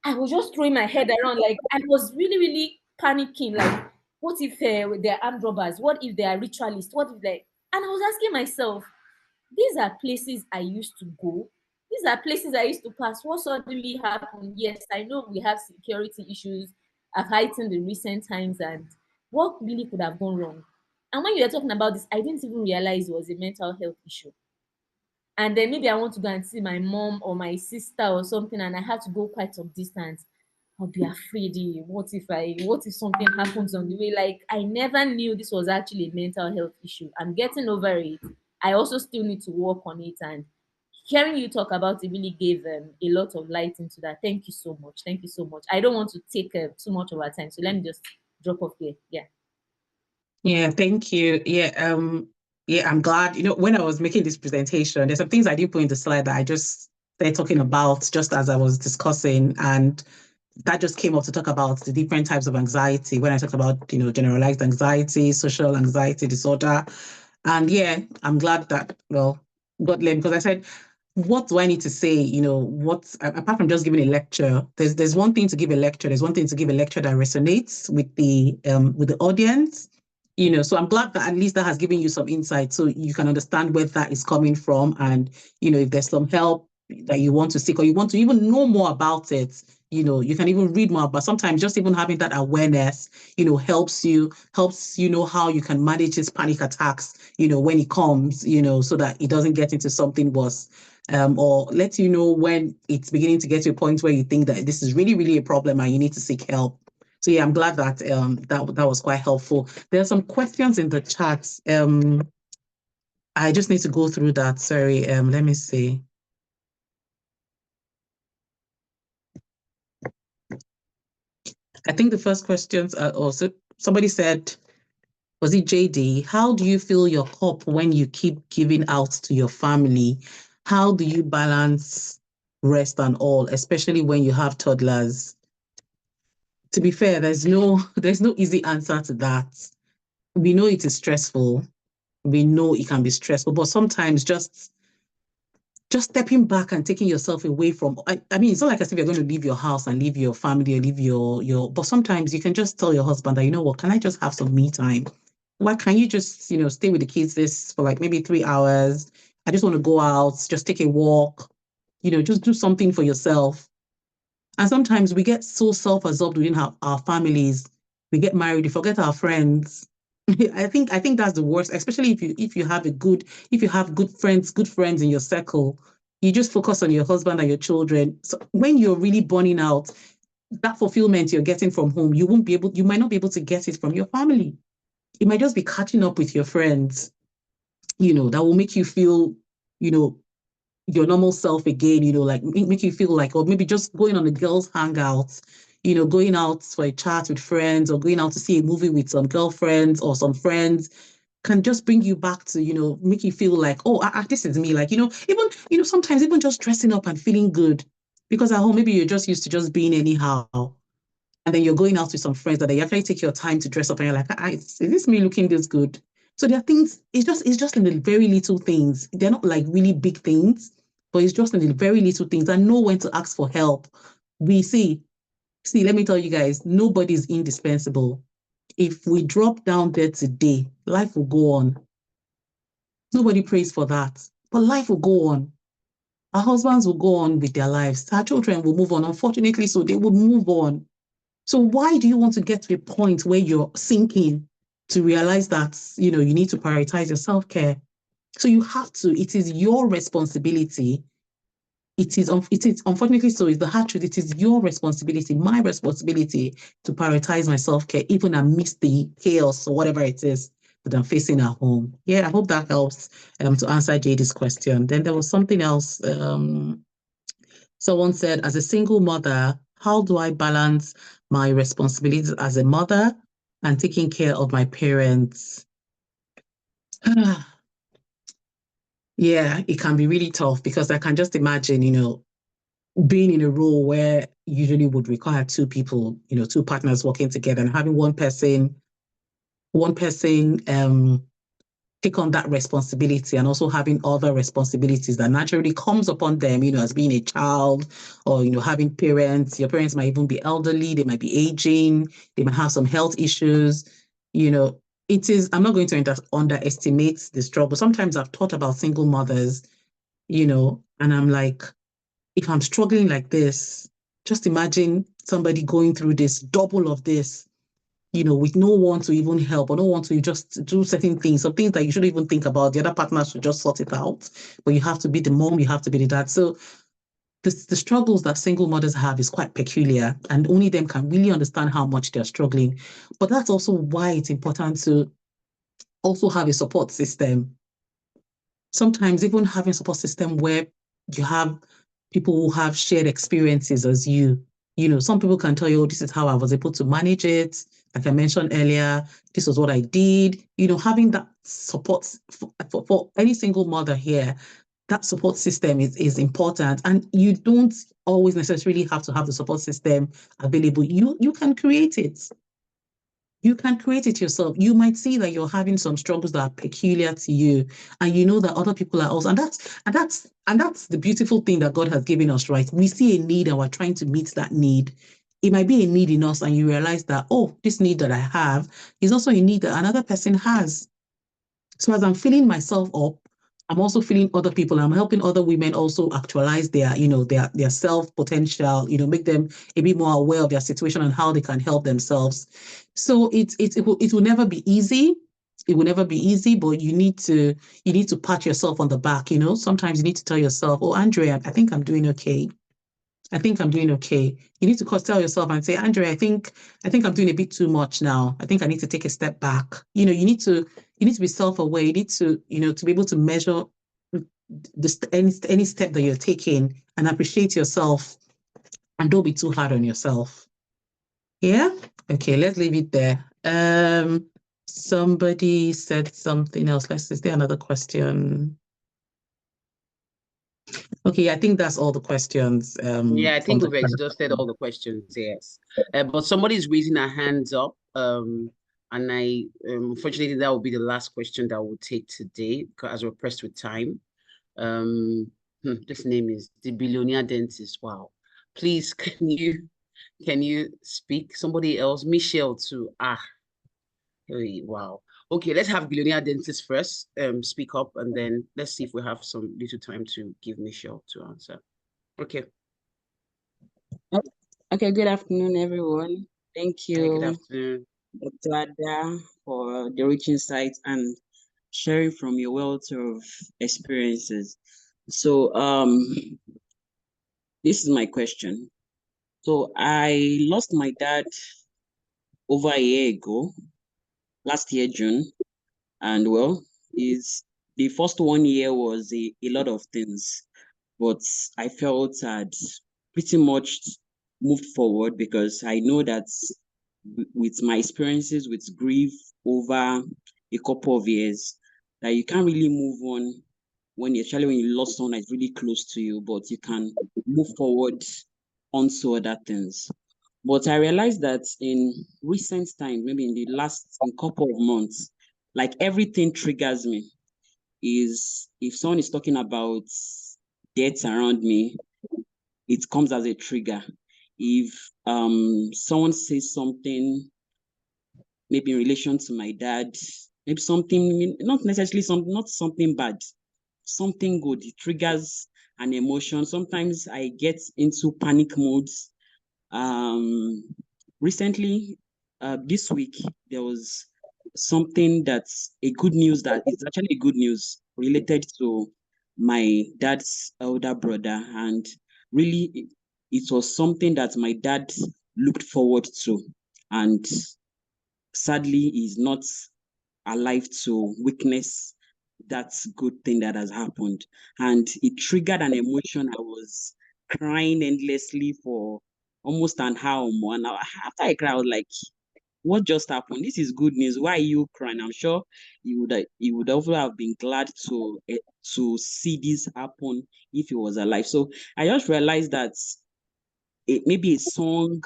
I was just throwing my head around, like I was really, really panicking, like, what if they're armed robbers? What if they are ritualists? What if they... And I was asking myself, these are places I used to go. These are places I used to pass. What suddenly happened? Yes, I know we have security issues have heightened in recent times, and what really could have gone wrong? And when you were talking about this, I didn't even realize it was a mental health issue. And then maybe I want to go and see my mom or my sister or something, and I have to go quite some distance. I'll be afraid. What if something happens on the way? Like, I never knew this was actually a mental health issue. I'm getting over it. I also still need to work on it, and hearing you talk about it really gave a lot of light into that. Thank you so much. Thank you so much. I don't want to take too much of our time, so let me just drop off here. Yeah, thank you. Yeah, I'm glad. When I was making this presentation, there's some things I didn't put in the slide that I just started talking about just as I was discussing, and that just came up to talk about the different types of anxiety. When I talked about, generalized anxiety, social anxiety disorder, and yeah, I'm glad that, well, God led, because I said, what do I need to say? Apart from just giving a lecture, there's one thing to give a lecture. There's one thing to give a lecture that resonates with the audience. So I'm glad that at least that has given you some insight, so you can understand where that is coming from, and if there's some help that you want to seek, or you want to even know more about it, you can even read more. But sometimes just even having that awareness, helps you know how you can manage these panic attacks, when it comes, so that it doesn't get into something worse. Or let you know when it's beginning to get to a point where you think that this is really, really a problem and you need to seek help. So yeah, I'm glad that that was quite helpful. There are some questions in the chat. I just need to go through that. Sorry, let me see. I think the first questions are also, somebody said, was it JD? How do you fill your cup when you keep giving out to your family? How do you balance rest and all, especially when you have toddlers? To be fair, there's no easy answer to that. We know it is stressful. We know it can be stressful, but sometimes just stepping back and taking yourself away from, I mean, it's not like as if you're going to leave your house and leave your family or leave your, but sometimes you can just tell your husband that, you know what, can I just have some me time? Why can't you just, stay with the kids this for like maybe 3 hours? I just want to go out, just take a walk, just do something for yourself. And sometimes we get so self-absorbed within our families. We get married, we forget our friends. I think that's the worst, especially if you have good friends in your circle. You just focus on your husband and your children. So when you're really burning out, that fulfillment you're getting from home, you might not be able to get it from your family. It might just be catching up with your friends, that will make you feel, your normal self again, like make you feel like, or maybe just going on a girls' hangout, going out for a chat with friends or going out to see a movie with some girlfriends or some friends can just bring you back to, make you feel like, oh, this is me. Like, even, sometimes even just dressing up and feeling good because at home, maybe you're just used to just being anyhow. And then you're going out with some friends that you actually take your time to dress up and you're like, is this me looking this good? So there are things, it's just in the very little things. They're not like really big things, but it's just in the very little things and know when to ask for help. We see, let me tell you guys, nobody's indispensable. If we drop down there today, life will go on. Nobody prays for that, but life will go on. Our husbands will go on with their lives. Our children will move on. Unfortunately, so they will move on. So why do you want to get to a point where you're sinking to realize that, you need to prioritize your self-care? So you have to, it is your responsibility. It is unfortunately so, it's the hard truth. It is your responsibility, my responsibility to prioritize my self-care, even amidst the chaos or whatever it is that I'm facing at home. Yeah, I hope that helps to answer JD's question. Then there was something else. Someone said, as a single mother, how do I balance my responsibilities as a mother and taking care of my parents? Yeah, it can be really tough because I can just imagine, being in a role where usually would require two people, two partners working together and having one person take on that responsibility and also having other responsibilities that naturally comes upon them, as being a child or, having parents. Your parents might even be elderly, they might be aging, they might have some health issues. I'm not going to underestimate the struggle. Sometimes I've thought about single mothers, and I'm like, if I'm struggling like this, just imagine somebody going through this, double of this, with no one to even help or no one to just do certain things, some things that you shouldn't even think about. The other partner should just sort it out. But you have to be the mom, you have to be the dad. So the struggles that single mothers have is quite peculiar, and only them can really understand how much they're struggling. But that's also why it's important to also have a support system. Sometimes even having a support system where you have people who have shared experiences as you. Some people can tell you, oh, this is how I was able to manage it. Like I mentioned earlier, this was what I did. Having that support for any single mother here, that support system is important. And you don't always necessarily have to have the support system available. You can create it. You can create it yourself. You might see that you're having some struggles that are peculiar to you, and you know that other people are also. And that's the beautiful thing that God has given us, right? We see a need and we're trying to meet that need. It might be a need in us, and you realize that, oh, this need that I have is also a need that another person has. So as I'm filling myself up, I'm also feeling other people. I'm helping other women also actualize their self potential, make them a bit more aware of their situation and how they can help themselves. So it will never be easy. It will never be easy, but you need to pat yourself on the back. Sometimes you need to tell yourself, oh, Andrea, I think I'm doing okay. I think I'm doing okay. You need to tell yourself and say, Andrea, I think I'm doing a bit too much now. I think I need to take a step back. You need to be self-aware. You need to, to be able to measure any step that you're taking and appreciate yourself, and don't be too hard on yourself. Yeah? Okay, let's leave it there. Somebody said something else. Is there another question? Okay, I think that's all the questions. Yeah, I think we've exhausted all the questions, yes. But somebody's raising their hands up. And unfortunately, that will be the last question that we'll take today, as we're pressed with time. This name is the Billionaire Dentist. Wow. Please, can you speak? Somebody else, Michelle too. Hey, wow. Okay, let's have Billionaire Dentist first speak up, and then let's see if we have some little time to give Michelle to answer. Okay. Okay, good afternoon, everyone. Thank you, good afternoon, Dr. Ada, for the rich insights and sharing from your wealth of experiences. So, this is my question. So, I lost my dad over a year ago, last year, June. And well, the first 1 year was a lot of things, but I felt I'd pretty much moved forward, because I know that with my experiences with grief over a couple of years, that you can't really move on when you lost someone that's really close to you, but you can move forward onto other things. But I realized that in recent time, maybe in the last couple of months, like everything triggers me. Is if someone is talking about death around me, it comes as a trigger. If someone says something, maybe in relation to my dad, maybe something, not necessarily not something bad, something good, it triggers an emotion. Sometimes I get into panic modes. Recently, this week, there was something that's a good news that is actually good news related to my dad's elder brother. And really, it was something that my dad looked forward to. And sadly, he's not alive to witness that good thing that has happened. And it triggered an emotion. I was crying endlessly for almost an hour more. And after I cried, I was like, what just happened? This is good news. Why are you crying? I'm sure you would also have been glad to see this happen if he was alive. So I just realized that maybe a song,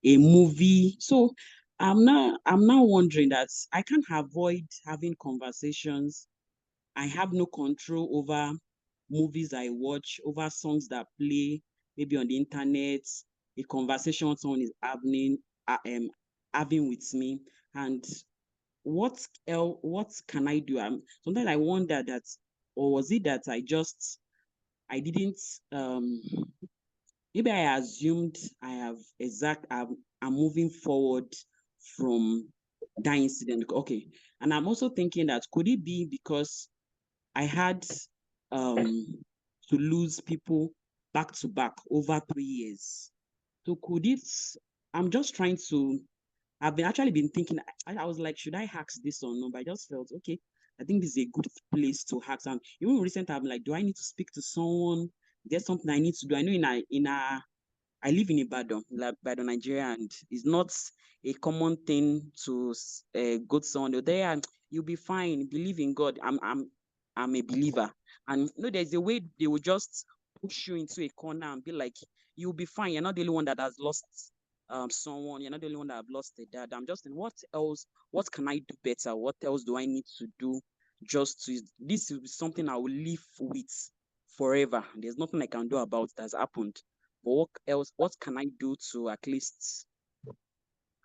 a movie. So I'm now wondering that I can't avoid having conversations. I have no control over movies I watch, over songs that play, maybe on the internet, a conversation someone is having with me. And what can I do? Sometimes I wonder that, or was it that I didn't maybe I assumed I'm moving forward from that incident. Okay. And I'm also thinking that could it be because I had to lose people back to back over 3 years? So could it, I'm just trying to, I've actually been thinking, I was like, should I ask this or no? But I just felt, okay, I think this is a good place to ask. And even recently, I'm like, do I need to speak to someone? There's something I need to do. I know I live in Ibadan, Nigeria, and it's not a common thing to go to someone there and you'll be fine. Believe in God. I'm a believer, and there's a way they will just push you into a corner and be like, you'll be fine. You're not the only one that has lost someone. You're not the only one that have lost a dad. I'm just in what else? What can I do better? What else do I need to do? This is something I will live with forever. There's nothing I can do about it that's happened. But what can I do to at least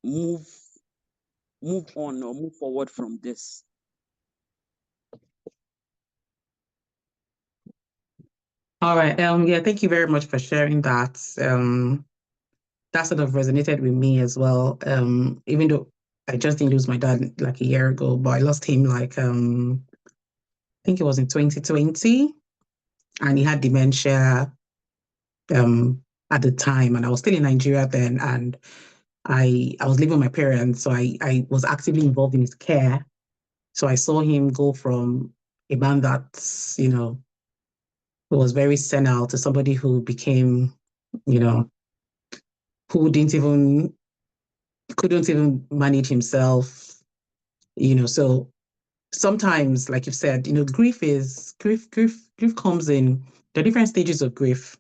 move on or move forward from this? All right. Yeah, thank you very much for sharing that. That sort of resonated with me as well. Even though I just didn't lose my dad like a year ago, but I lost him like I think it was in 2020, and he had dementia at the time, and I was still in Nigeria then, and I was living with my parents, so I was actively involved in his care. So I saw him go from a man that, who was very senile to somebody who became, who couldn't even manage himself, so sometimes, like you've said, grief comes in the different stages of grief.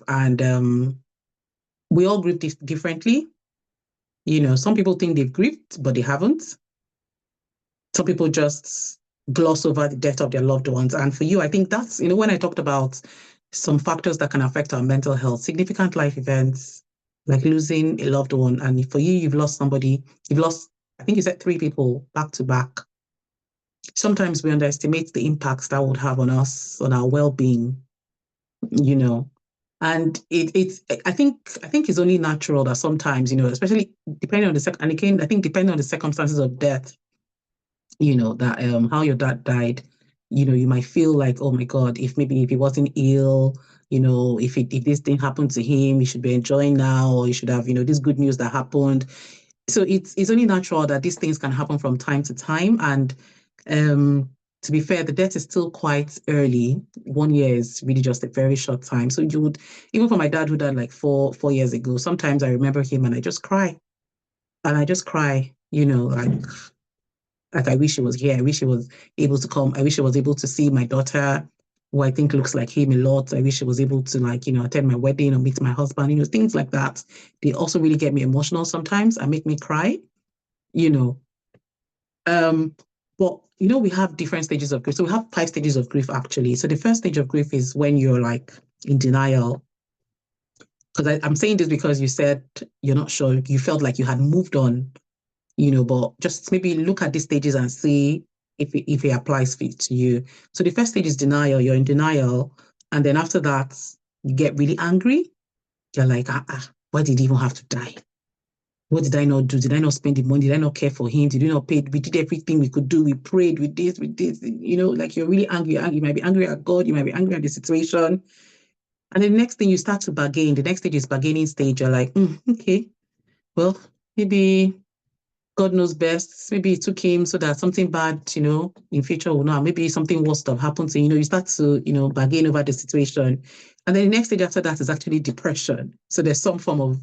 And we all grieve differently. Some people think they've grieved, but they haven't. Some people just gloss over the death of their loved ones. And for you, I think that's, when I talked about some factors that can affect our mental health, significant life events, like losing a loved one. And for you, you've lost, I think you said 3 people back to back. Sometimes we underestimate the impacts that would have on us, on our well-being, And I think it's only natural that sometimes, especially depending on depending on the circumstances of death, that how your dad died, you might feel like, oh my God, if he wasn't ill, if this thing happened to him, he should be enjoying now, or he should have, this good news that happened. So it's only natural that these things can happen from time to time. And to be fair, the death is still quite early. 1 year is really just a very short time. So you would, even for my dad who died like 4 years ago, sometimes I remember him and I just cry. Like I wish he was here. I wish he was able to come. I wish I was able to see my daughter, who I think looks like him a lot. I wish I was able to attend my wedding or meet my husband, things like that. They also really get me emotional sometimes and make me cry, But, we have different stages of grief. So we have 5 stages of grief, actually. So the first stage of grief is when you're in denial. Because I'm saying this because you said you're not sure. You felt like you had moved on, but just maybe look at these stages and see if it applies to you. So the first stage is denial. You're in denial. And then after that, you get really angry. You're like, why did he even have to die? What did I not do? Did I not spend the money? Did I not care for him? Did we not pay? We did everything we could do. We prayed, we did this, like you're really angry. You might be angry at God. You might be angry at the situation. And then the next thing you start to bargain. The next stage is bargaining stage. You're like, okay, well, maybe God knows best. Maybe it took him so that something bad, in future will not. Maybe something worse have happened. So, you start to, bargain over the situation. And then the next stage after that is actually depression. So there's some form of,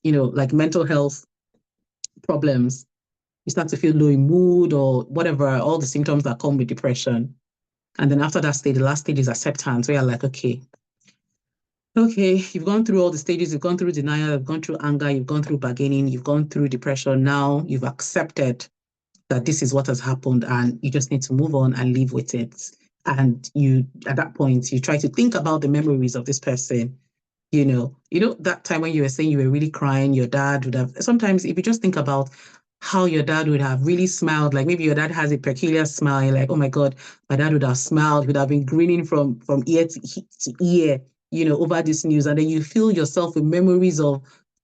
like mental health problems. You start to feel low in mood or whatever, all the symptoms that come with depression. And then after that stage, the last stage is acceptance, where you're like, okay, you've gone through all the stages, you've gone through denial, you've gone through anger, you've gone through bargaining, you've gone through depression. Now you've accepted that this is what has happened and you just need to move on and live with it. And at that point, you try to think about the memories of this person. That time when you were saying you were really crying, your dad would have, sometimes if you just think about how your dad would have really smiled, like maybe your dad has a peculiar smile, you're like, oh my God, my dad would have smiled, would have been grinning from ear to ear, over this news. And then you fill yourself with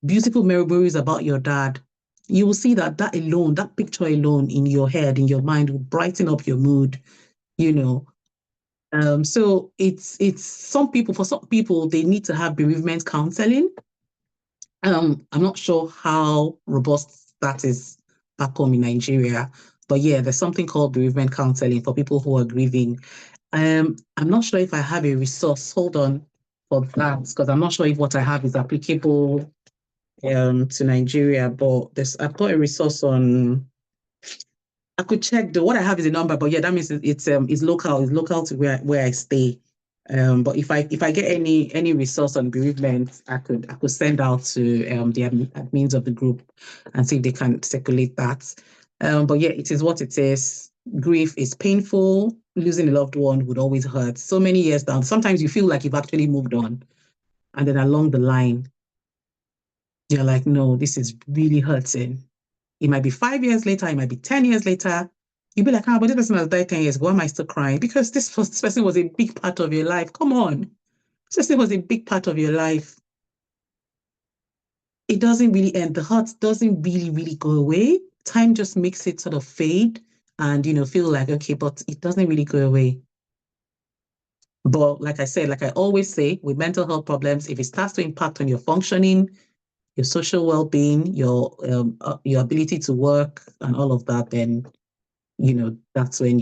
beautiful memories about your dad. You will see that picture alone in your head, in your mind, will brighten up your mood, So for some people, they need to have bereavement counseling. I'm not sure how robust that is back home in Nigeria, but yeah, there's something called bereavement counseling for people who are grieving. I'm not sure if I have a resource. Hold on for that, because I'm not sure if what I have is applicable to Nigeria, but I've got a resource on. I could check what I have is a number, but yeah, that means it's local to where I stay. But if I get any resource on bereavement, I could send out to the admins of the group and see if they can circulate that. But yeah, it is what it is. Grief is painful. Losing a loved one would always hurt. So many years down, sometimes you feel like you've actually moved on, and then along the line, you're like, no, this is really hurting. It might be 5 years later, it might be 10 years later. You'll be like, but this person has died 10 years ago. Why am I still crying? Because this person was a big part of your life. Come on. This person was a big part of your life. It doesn't really end. The hurt doesn't really, really go away. Time just makes it sort of fade and, feel like, okay, but it doesn't really go away. But like I said, like I always say, with mental health problems, if it starts to impact on your functioning, your social well-being, your ability to work and all of that, then, that's when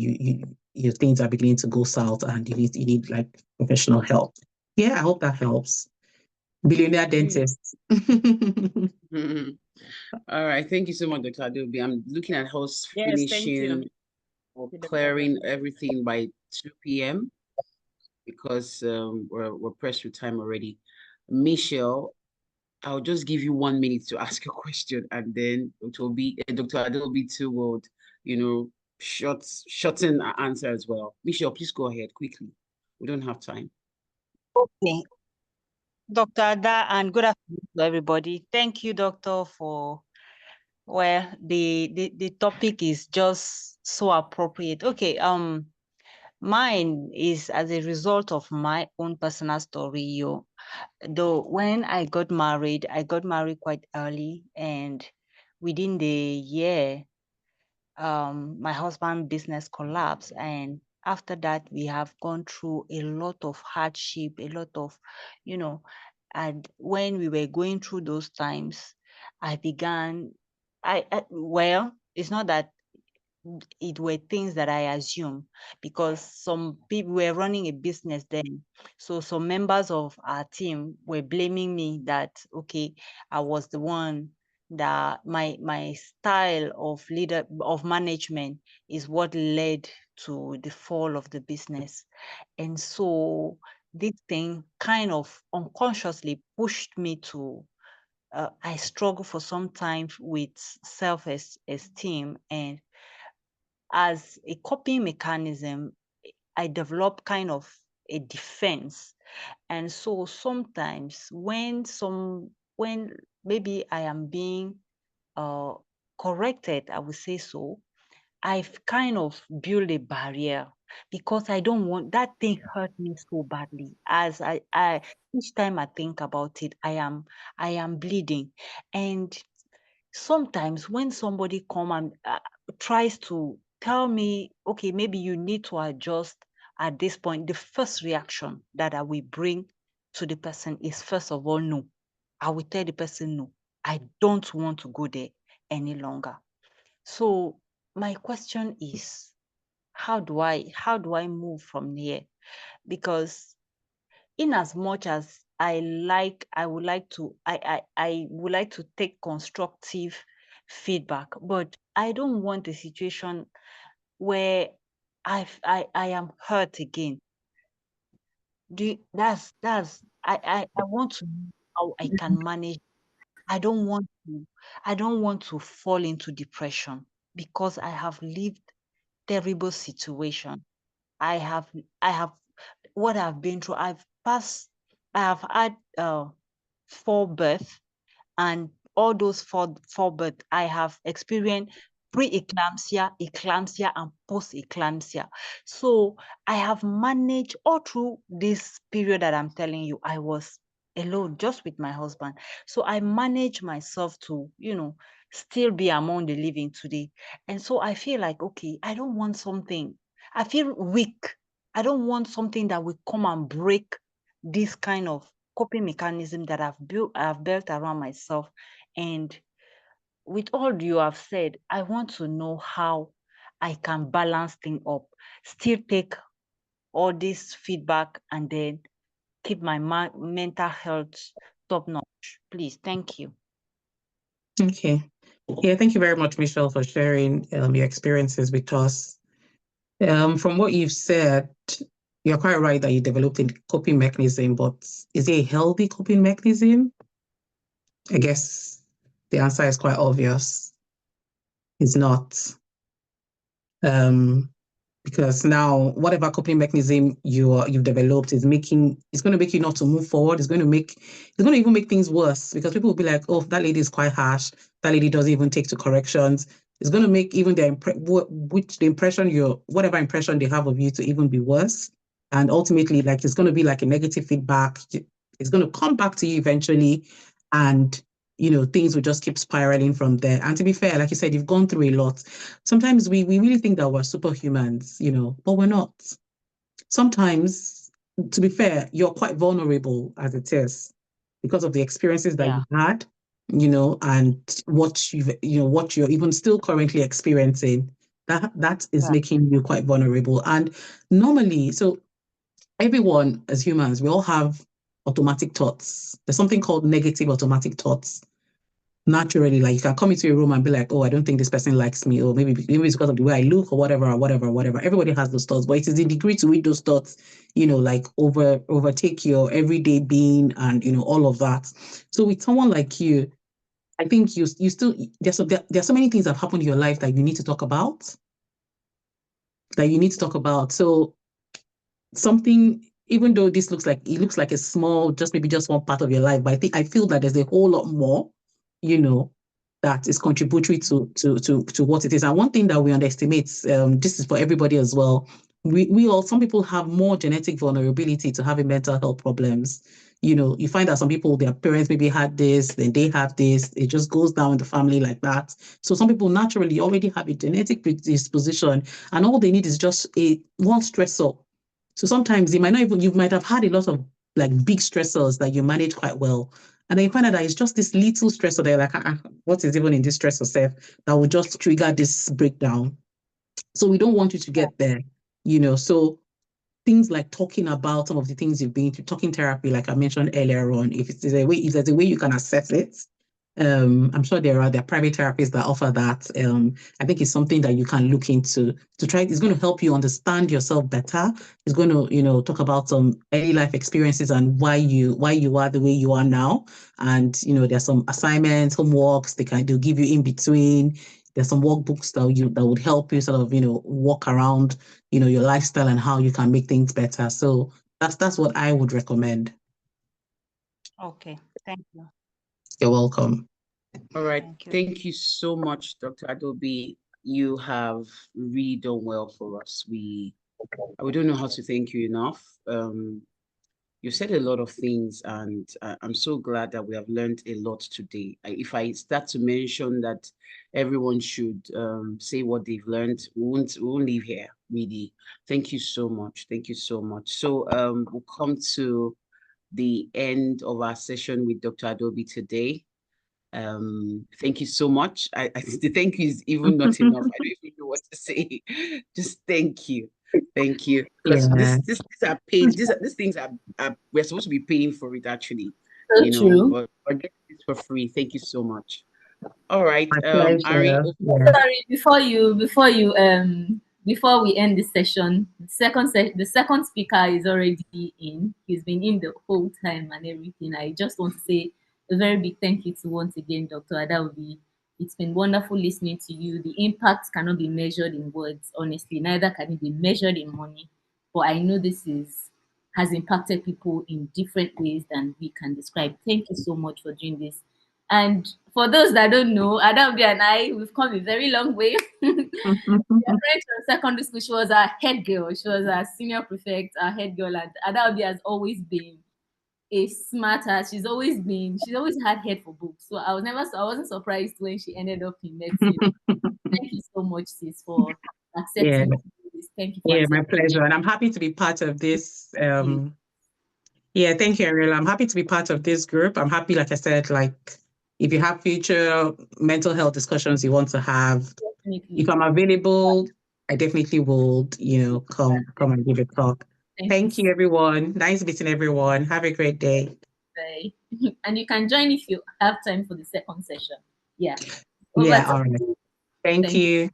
your things are beginning to go south and you need like professional help. Yeah, I hope that helps. Billionaire dentist. All right. Thank you so much, Dr. Ade-Ogun. I'm looking at host finishing or clearing everything by 2 p.m. because we're pressed with time already. Michelle, I'll just give you 1 minute to ask a question, and then it will be Dr. Ade-Ogun too would, shorten our answer as well. Michelle, please go ahead quickly. We don't have time. Okay. Dr. Ada, and good afternoon to everybody. Thank you, Doctor, for, well, the topic is just so appropriate. Okay, mine is as a result of my own personal story. Though when I got married quite early, and within the year, my husband's business collapsed, and after that we have gone through a lot of hardship, a lot of, and when we were going through those times, well, it's not that it were things that I assume, because some people were running a business then. So some members of our team were blaming me that, okay, I was the one that my style of management is what led to the fall of the business. And so this thing kind of unconsciously pushed me to I struggled for some time with self-esteem, and as a coping mechanism, I developed kind of a defense. And so sometimes when maybe I am being corrected, I would say so, I've kind of built a barrier, because I don't want that thing hurt me so badly. As I each time I think about it, I am bleeding. And sometimes when somebody come and tries to tell me, okay, maybe you need to adjust at this point, the first reaction that I will bring to the person is, first of all, no. I will tell the person, no, I don't want to go there any longer. So my question is, how do I move from here? Because in as much as I would like to take constructive feedback, but I don't want a situation where I am hurt again. I want to know how I can manage. I don't want to fall into depression, because I have lived terrible situation. I have what I've been through. I have had 4 births, and all those four births, I have experienced pre-eclampsia, eclampsia, and post-eclampsia. So I have managed all through this period that I'm telling you. I was alone, just with my husband. So I managed myself to, still be among the living today. And so I feel like, okay, I don't want something. I feel weak. I don't want something that will come and break this kind of coping mechanism that I've built around myself. And with all you have said, I want to know how I can balance things up, still take all this feedback, and then keep my mental health top notch. Please, thank you. Okay. Yeah, thank you very much, Michelle, for sharing your experiences with us. From what you've said, you're quite right that you developed a coping mechanism, but is it a healthy coping mechanism? I guess the answer is quite obvious. It's not. Because now whatever coping mechanism you've developed it's going to make you not to move forward. It's going to even make things worse, because people will be like, oh, that lady is quite harsh. That lady doesn't even take to corrections. It's going to make even whatever impression they have of you to even be worse. And ultimately, like, it's going to be like a negative feedback. It's going to come back to you eventually, and things will just keep spiraling from there. And to be fair, like you said, you've gone through a lot. Sometimes we really think that we're superhumans, but we're not. Sometimes to be fair, you're quite vulnerable as it is because of the experiences that you've had, and what what you're even still currently experiencing. That is making you quite vulnerable. And normally, so everyone as humans, we all have automatic thoughts. There's something called negative automatic thoughts. Naturally, like you can come into a room and be like, oh, I don't think this person likes me, or maybe it's because of the way I look, or whatever, or whatever, or whatever. Everybody has those thoughts, but it is the degree to which those thoughts, like overtake your everyday being and all of that. So with someone like you, I think you still there's so many things that have happened in your life that you need to talk about. So something, even though this looks like a small, just one part of your life, but I feel that there's a whole lot more, that is contributory to what it is. And one thing that we underestimate, this is for everybody as well. Some people have more genetic vulnerability to having mental health problems. You find that some people, their parents maybe had this, then they have this. It just goes down in the family like that. So some people naturally already have a genetic predisposition, and all they need is just one stressor. So sometimes you might have had a lot of like big stressors that you manage quite well. And then you find out that it's just this little stressor that you're like, what is even in this stressor self that will just trigger this breakdown. So we don't want you to get there, So things like talking about some of the things you've been through, talking therapy, like I mentioned earlier on, if there's a way you can assess it. I'm sure there are private therapists that offer that. I think it's something that you can look into to try. It's going to help you understand yourself better. It's going to, talk about some early life experiences and why you are the way you are now. And there's some assignments, homeworks they'll give you in between. There's some workbooks that would help you sort of walk around your lifestyle and how you can make things better. So that's what I would recommend. Okay, thank you. You're welcome. All right. Thank you so much, Dr. Adaobi. You have really done well for us. We don't know how to thank you enough. You said a lot of things, and I'm so glad that we have learned a lot today. If I start to mention that everyone should say what they've learned, we won't leave here, really. Thank you so much. Thank you so much. So we'll come to the end of our session with Dr. Adaobi today. Thank you so much. The thank you is even not enough. I don't even know what to say. Just thank you. Thank you. Because these are paid. These things are we're supposed to be paying for it actually. So true. But we're getting it for free. Thank you so much. All right. Sorry, before we end this session, the second speaker is already in. He's been in the whole time and everything. I just want to say a very big thank you to once again, Dr. Adaobi. It's been wonderful listening to you. The impact cannot be measured in words, honestly. Neither can it be measured in money. But I know this has impacted people in different ways than we can describe. Thank you so much for doing this. And for those that don't know, Adaobi and I, we've come a very long way. We are friends from secondary school. She was our head girl. She was our senior prefect, our head girl. And Adaobi has always been a smart ass. She's always had head for books. So I wasn't surprised when she ended up in medicine. Thank you so much, sis, for accepting this. Thank you for my pleasure. And I'm happy to be part of this. Thank you, Ariella. I'm happy to be part of this group. I'm happy, like I said, if you have future mental health discussions you want to have, if I'm available, I definitely will, come and give a talk. Thank you, everyone. Nice meeting everyone. Have a great day. Bye. And you can join if you have time for the second session. Yeah. All right. Thank you.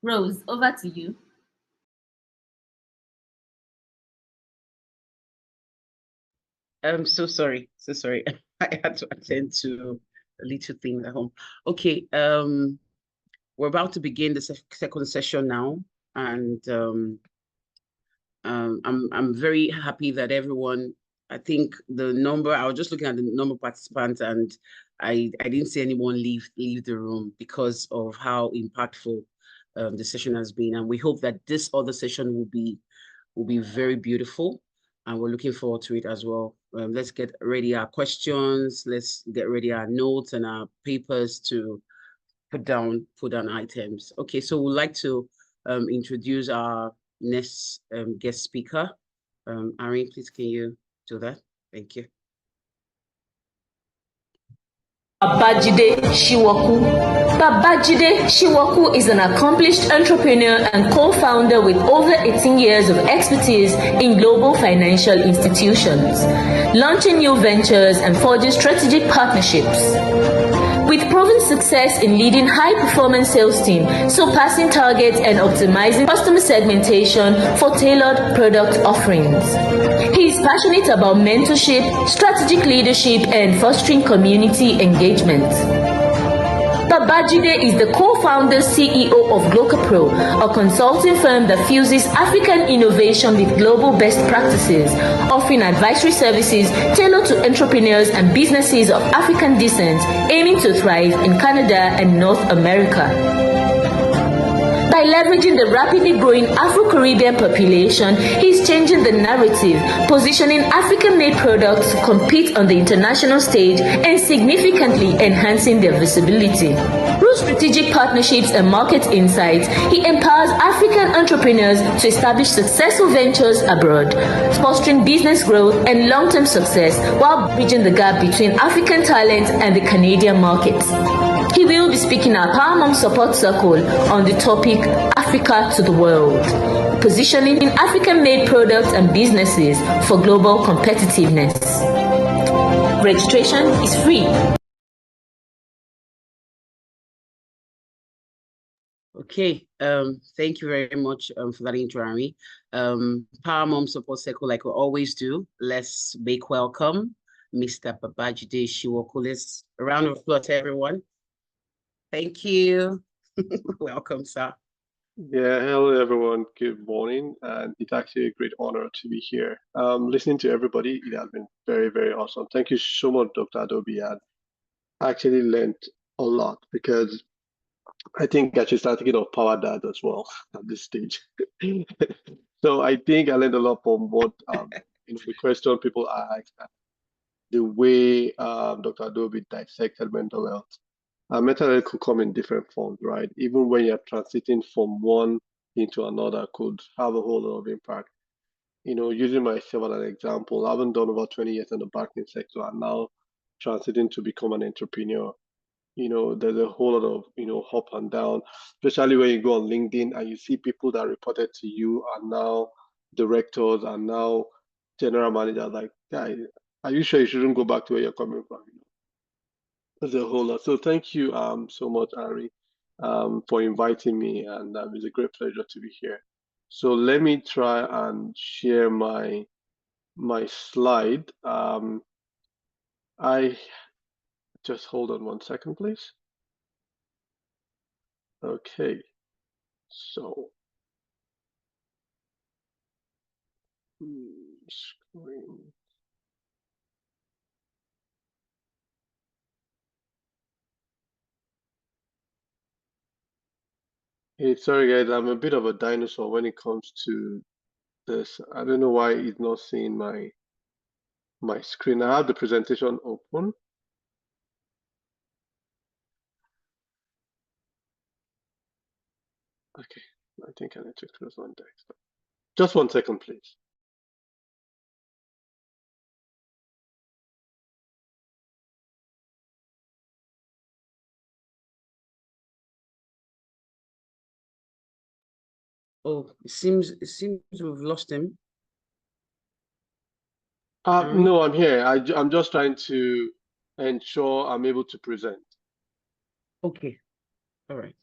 Rose, over to you. I'm so sorry. I had to attend to a little thing at home. Okay, we're about to begin the second session now, and I'm very happy that everyone. I think I was just looking at the number of participants, and I didn't see anyone leave the room because of how impactful the session has been, and we hope that this other session will be very beautiful. and we're looking forward to it as well. Let's get ready our questions. Let's get ready our notes and our papers to put down items. Okay, so we'd like to introduce our next guest speaker. Irene, please can you do that? Thank you. BABAJIDE Shiwoku. BABAJIDE Shiwoku is an accomplished entrepreneur and co-founder with over 18 years of expertise in global financial institutions, launching new ventures and forging strategic partnerships. With proven success in leading high-performance sales team, surpassing targets and optimizing customer segmentation for tailored product offerings. He is passionate about mentorship, strategic leadership, and fostering community engagement. BABAJIDE is the co-founder CEO of GlocaPro, a consulting firm that fuses African innovation with global best practices, offering advisory services tailored to entrepreneurs and businesses of African descent aiming to thrive in Canada and North America. By leveraging the rapidly growing Afro-Caribbean population, he is changing the narrative, positioning African-made products to compete on the international stage and significantly enhancing their visibility. Through strategic partnerships and market insights, he empowers African entrepreneurs to establish successful ventures abroad, fostering business growth and long-term success while bridging the gap between African talent and the Canadian market. He will be speaking at Power Mom Support Circle on the topic Africa to the World, positioning African-made products and businesses for global competitiveness. Registration is free. Okay, thank you very much for that intro, Ari. Power Mom Support Circle, like we always do, let's make welcome Mr. BABAJIDE Shiwoku. Let's a round of applause, everyone. Thank you. Welcome, sir. Yeah, hello everyone. Good morning, and it's actually a great honor to be here. Listening to everybody, it has been very, very awesome. Thank you so much, Dr. Adaobi Ade. I actually learned a lot because I think I should start thinking of Power Dad as well at this stage. So I think I learned a lot from what the question people asked, the way Dr. Adaobi dissected mental health. Mental health could come in different forms, right? Even when you're transiting from one into another could have a whole lot of impact. Using myself as an example, I haven't done over 20 years in the banking sector and now transiting to become an entrepreneur. There's a whole lot of up and down, especially when you go on LinkedIn and you see people that reported to you are now directors and now general managers. Like, guys, are you sure you shouldn't go back to where you're coming from? There's a whole lot. So thank you so much, Ari, for inviting me, and it's a great pleasure to be here. So let me try and share my slide. I just hold on one second, please. Okay, so screen. Hey, sorry guys, I'm a bit of a dinosaur when it comes to this. I don't know why it's not seeing my screen. I have the presentation open. Okay, I think I need to close one text. Just one second, please. Oh, it seems we've lost him. No, I'm here. I'm just trying to ensure I'm able to present. Okay, all right.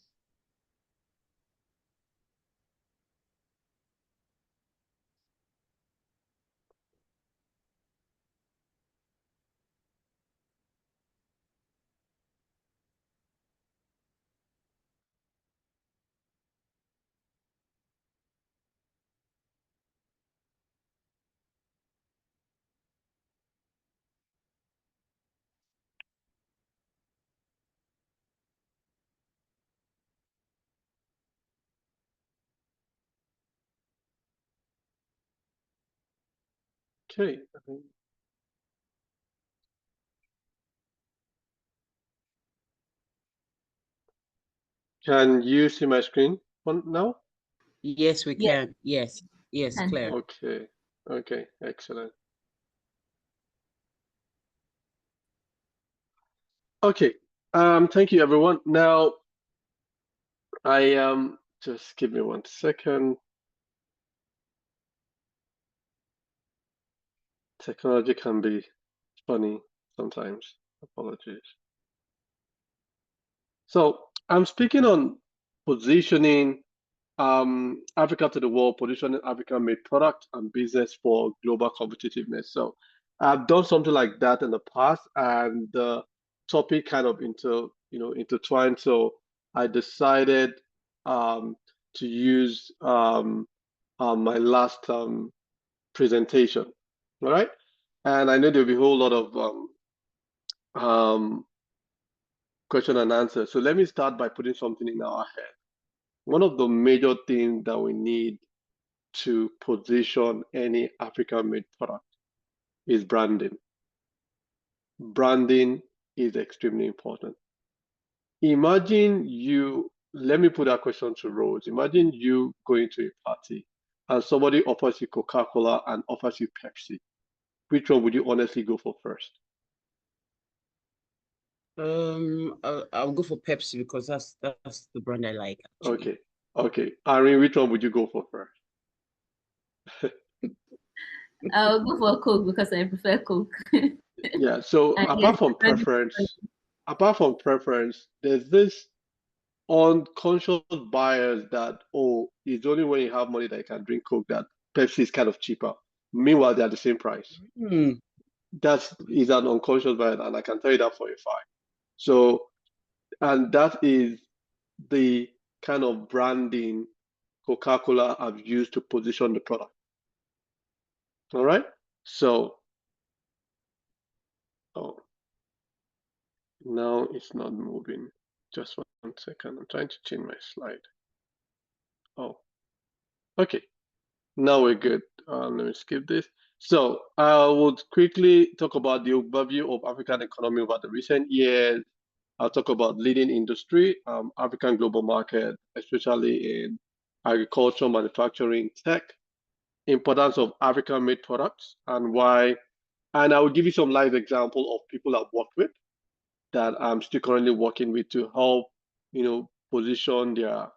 Okay. Can you see my screen now? Yes, we can. Yes, clear. Okay. Okay, excellent. Okay. Thank you, everyone. Now, I just give me 1 second. Technology can be funny sometimes. Apologies. So I'm speaking on positioning Africa to the world, positioning African-made product and business for global competitiveness. So I've done something like that in the past, and the topic kind of intertwined. So I decided to use my last presentation. All right, and I know there'll be a whole lot of question and answer. So let me start by putting something in our head. One of the major things that we need to position any African-made product is branding. Branding is extremely important. Imagine let me put that question to Rose. Imagine you going to a party and somebody offers you Coca-Cola and offers you Pepsi. Which one would you honestly go for first? I'll go for Pepsi because that's the brand I like, actually. Okay. Irene, which one would you go for first? I'll go for Coke because I prefer Coke. Yeah, so apart from preference, there's this unconscious bias that, it's only when you have money that you can drink Coke that Pepsi is kind of cheaper. Meanwhile, they're the same price. That is an unconscious bias, and I can tell you that for a fact. So, and that is the kind of branding Coca-Cola have used to position the product. All right. So, now it's not moving. Just 1 second. I'm trying to change my slide. Okay. Now we're good. Let me skip this. So I would quickly talk about the overview of African economy over the recent years. I'll talk about leading industry, African global market, especially in agriculture, manufacturing, tech, importance of African-made products, and why. And I will give you some live example of people I've worked with that I'm still currently working with to help, position their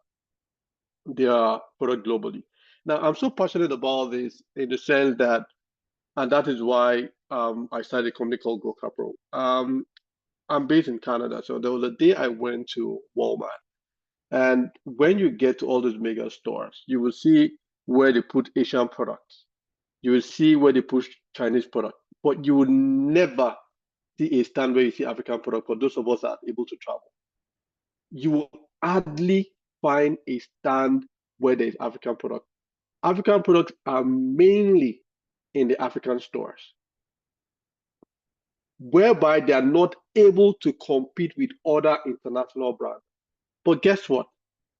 product globally. Now, I'm so passionate about this in the sense that, and that is why I started a company called GoCapro. I'm based in Canada, so there was a day I went to Walmart, and when you get to all those mega stores, you will see where they put Asian products. You will see where they push Chinese products, but you will never see a stand where you see African product for those of us that are able to travel. You will hardly find a stand where there's African product. African products are mainly in the African stores, whereby they are not able to compete with other international brands. But guess what?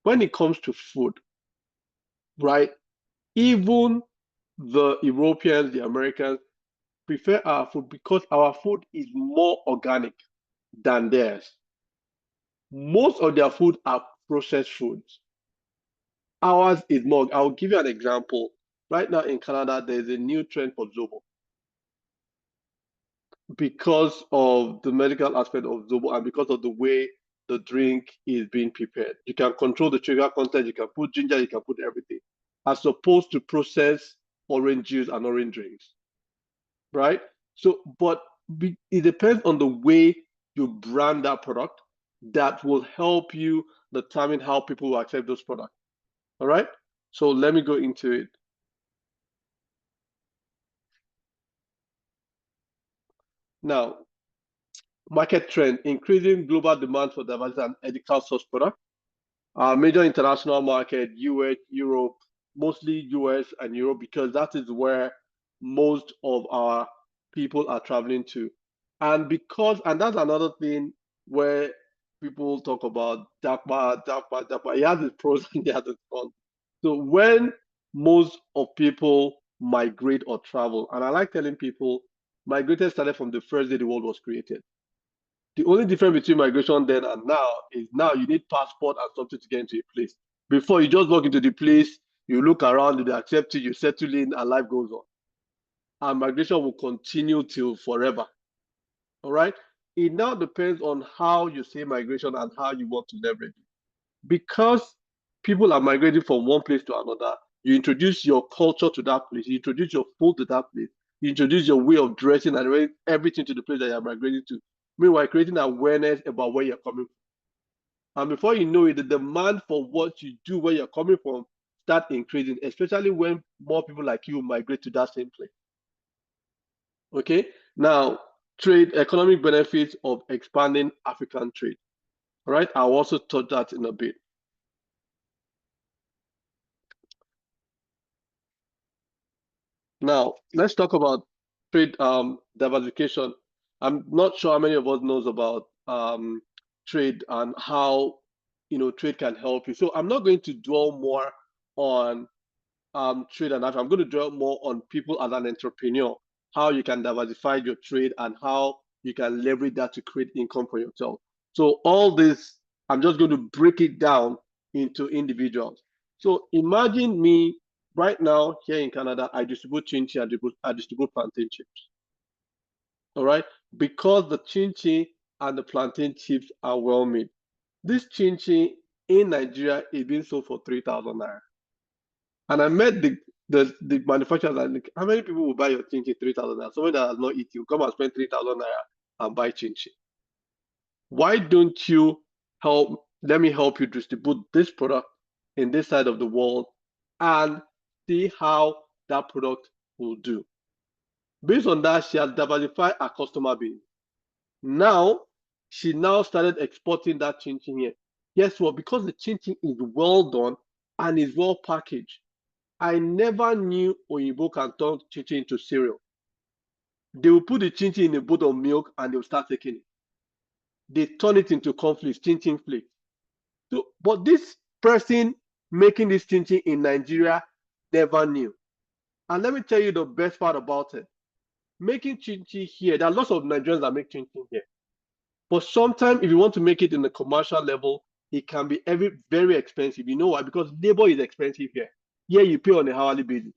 When it comes to food, right, even the Europeans, the Americans prefer our food because our food is more organic than theirs. Most of their food are processed foods. Ours is more. I'll give you an example. Right now in Canada, there's a new trend for Zobo. Because of the medical aspect of Zobo and because of the way the drink is being prepared. You can control the sugar content, you can put ginger, you can put everything, as opposed to processed orange juice and orange drinks, right? So, but it depends on the way you brand that product that will help you determine how people will accept those products, all right? So let me go into it. Now, market trend, increasing global demand for diverse and ethical source products. Major international market, US, Europe, mostly US and Europe, because that is where most of our people are traveling to. And that's another thing where people talk about DAPA. It has its pros and it has its cons. So when most migrate or travel. And I like telling people, migration started from the first day the world was created. The only difference between migration then and now is now you need passport and something to get into a place. Before, you just walk into the place, you look around, they accept you, you settle in, and life goes on. And migration will continue till forever. All right? It now depends on how you say migration and how you want to leverage it. Because people are migrating from one place to another, you introduce your culture to that place, you introduce your food to that place, you introduce your way of dressing and everything to the place that you're migrating to. Meanwhile, creating awareness about where you're coming from. And before you know it, the demand for what you do where you're coming from start increasing, especially when more people like you migrate to that same place. Okay, now trade, economic benefits of expanding African trade. All right, I'll also touch that in a bit. Now, let's talk about trade diversification. I'm not sure how many of us knows about trade and how trade can help you. So I'm not going to dwell more on trade and Africa. I'm going to dwell more on people as an entrepreneur, how you can diversify your trade and how you can leverage that to create income for yourself. So all this, I'm just going to break it down into individuals. So imagine me right now here in Canada, I distribute chin-chin, I distribute plantain chips. All right, because the chin-chin and the plantain chips are well made. This chin-chin in Nigeria is being sold for 3,000 naira. And I met the manufacturers, like, how many people will buy your chin-chin 3,000 naira? Someone that has not eaten, you come and spend 3,000 naira and buy chin-chin. Why don't you let me help you distribute this product in this side of the world and see how that product will do. Based on that, she has diversified her customer base. Now, she started exporting that chin-chin here. Guess what? Because the chin-chin is well done and is well packaged, I never knew Oyibo can turn chin-chin into cereal. They will put the chin-chin in a bowl of milk and they will start taking it. They turn it into cornflakes, chin-chin flakes. So, but this person making this chin-chin in Nigeria never knew. And let me tell you the best part about it. Making chin-chin here, there are lots of Nigerians that make chin-chin here. But sometimes if you want to make it in the commercial level, it can be very expensive. You know why? Because labor is expensive here. Here you pay on a hourly basis.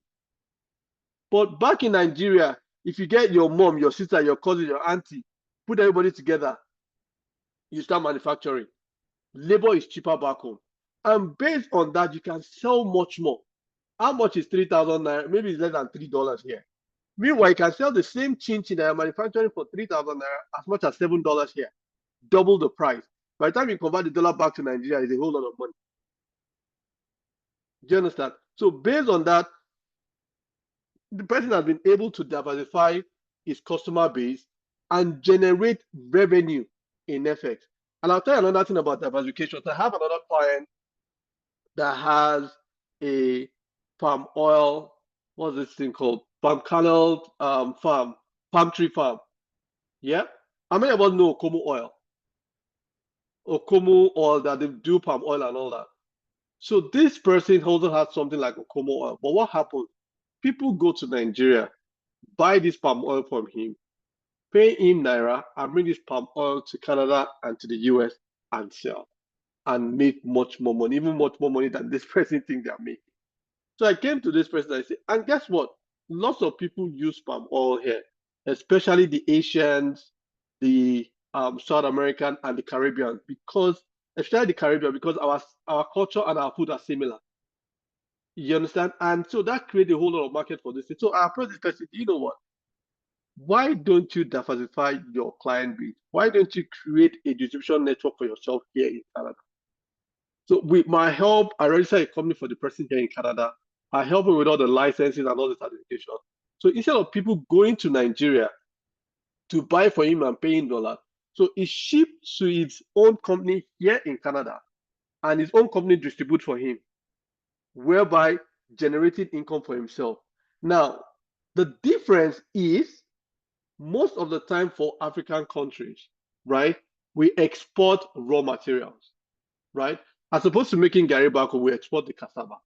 But back in Nigeria, if you get your mom, your sister, your cousin, your auntie, put everybody together, you start manufacturing. Labor is cheaper back home. And based on that, you can sell much more. How much is 3,000 naira? Maybe it's less than $3 here. Meanwhile, you can sell the same chin-chin that you're manufacturing for 3,000 naira as much as $7 here. Double the price. By the time you convert the dollar back to Nigeria, it's a whole lot of money. Do you understand? So based on that, the person has been able to diversify his customer base and generate revenue in FX. And I'll tell you another thing about diversification. So I have another client that has a palm oil, what's this thing called? Palm kernel farm, palm tree farm. Yeah? How many of us know Okomo oil? Okomo oil, that they do palm oil and all that. So this person also has something like Okomo oil. But what happens? People go to Nigeria, buy this palm oil from him, pay him naira, and bring this palm oil to Canada and to the US and sell and make much more money, even much more money than this person thinks they're making. So I came to this person and I said, and guess what? Lots of people use palm oil here, especially the Asians, the South American, and the Caribbean, especially the Caribbean, because our culture and our food are similar. You understand? And so that created a whole lot of market for this. So I approached this person, you know what? Why don't you diversify your client base? Why don't you create a distribution network for yourself here in Canada? So with my help, I registered a company for the person here in Canada. I help him with all the licenses and all the certifications. So instead of people going to Nigeria to buy for him and paying dollars, so he ships to his own company here in Canada, and his own company distribute for him, whereby generating income for himself. Now, the difference is most of the time for African countries, right, we export raw materials, right? As opposed to making Gary Bako, we export the cassava.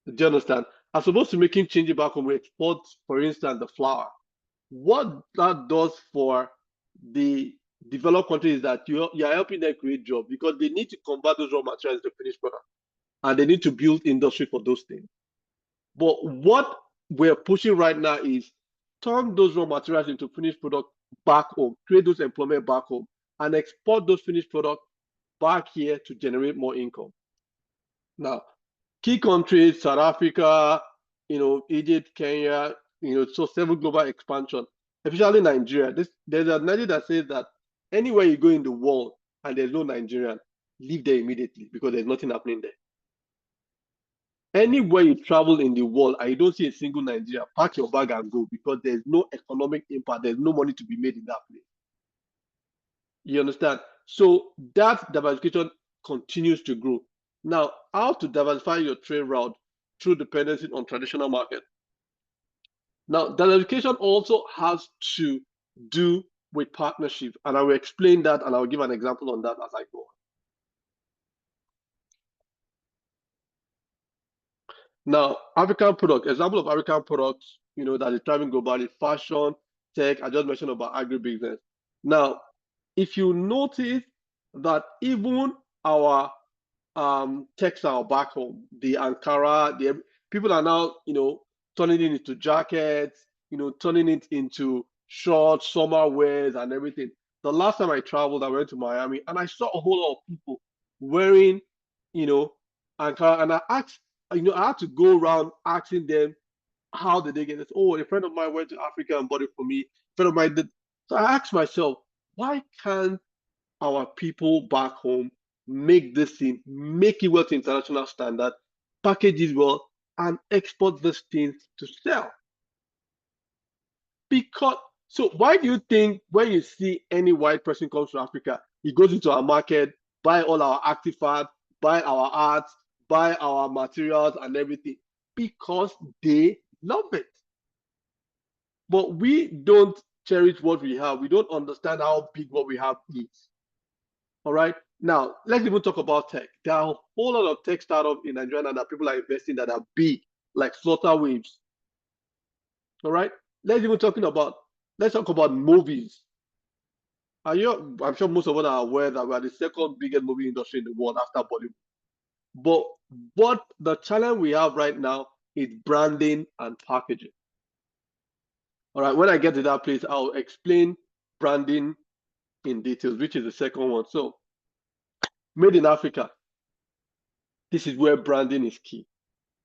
Do you understand? as opposed to making changes back home, we export, for instance, the flour. What that does for the developed countries is that you're helping them create jobs, because they need to convert those raw materials to finished product, and they need to build industry for those things. But what we're pushing right now is turn those raw materials into finished product back home, create those employment back home, and export those finished products back here to generate more income. Now, key countries, South Africa, Egypt, Kenya, so several global expansion, especially Nigeria. There's a narrative that says that anywhere you go in the world and there's no Nigerian, leave there immediately, because there's nothing happening there. Anywhere you travel in the world and you don't see a single Nigerian, pack your bag and go, because there's no economic impact. There's no money to be made in that place. You understand? So that diversification continues to grow. Now, how to diversify your trade route through dependency on traditional market? Now, diversification also has to do with partnership, and I will explain that, and I will give an example on that as I go on. Now, African product, example of African products, that is thriving globally: fashion, tech. I just mentioned about agribusiness. Now, if you notice that even our textile back home, the Ankara, people are now, turning it into jackets, turning it into shorts, summer wears, and everything. The last time I traveled, I went to Miami, and I saw a whole lot of people wearing, Ankara, and I asked, I had to go around asking them, how did they get this? Oh, a friend of mine went to Africa and bought it for me. A friend of mine did. So I asked myself, why can't our people back home make this thing, make it well to international standard, package it well, and export this thing to sell? So why do you think when you see any white person comes to Africa, he goes into our market, buy all our artifacts, buy our art, buy our materials and everything? Because they love it. But we don't cherish what we have. We don't understand how big what we have is. All right. Now, let's even talk about tech. There are a whole lot of tech startups in Nigeria that people are investing that are big, like Slaughterwaves. All right. Let's talk about movies. I'm sure most of us are aware that we are the second biggest movie industry in the world after Bollywood. But what the challenge we have right now is branding and packaging. All right. When I get to that place, I'll explain branding in details, which is the second one. So, made in Africa. This is where branding is key.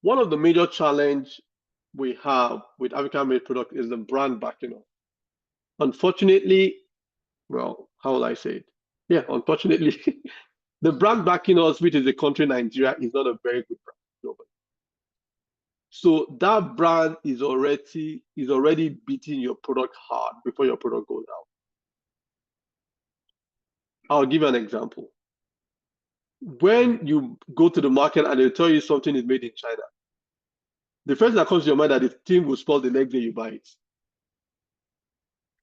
One of the major challenges we have with African-made product is the brand backing up. Unfortunately, well, how will I say it? Yeah, unfortunately, the brand backing us, which is the country Nigeria, is not a very good brand globally. So that brand is already beating your product hard before your product goes out. I'll give you an example. When you go to the market and they tell you something is made in China, the first thing that comes to your mind is that the thing will spoil the next day you buy it.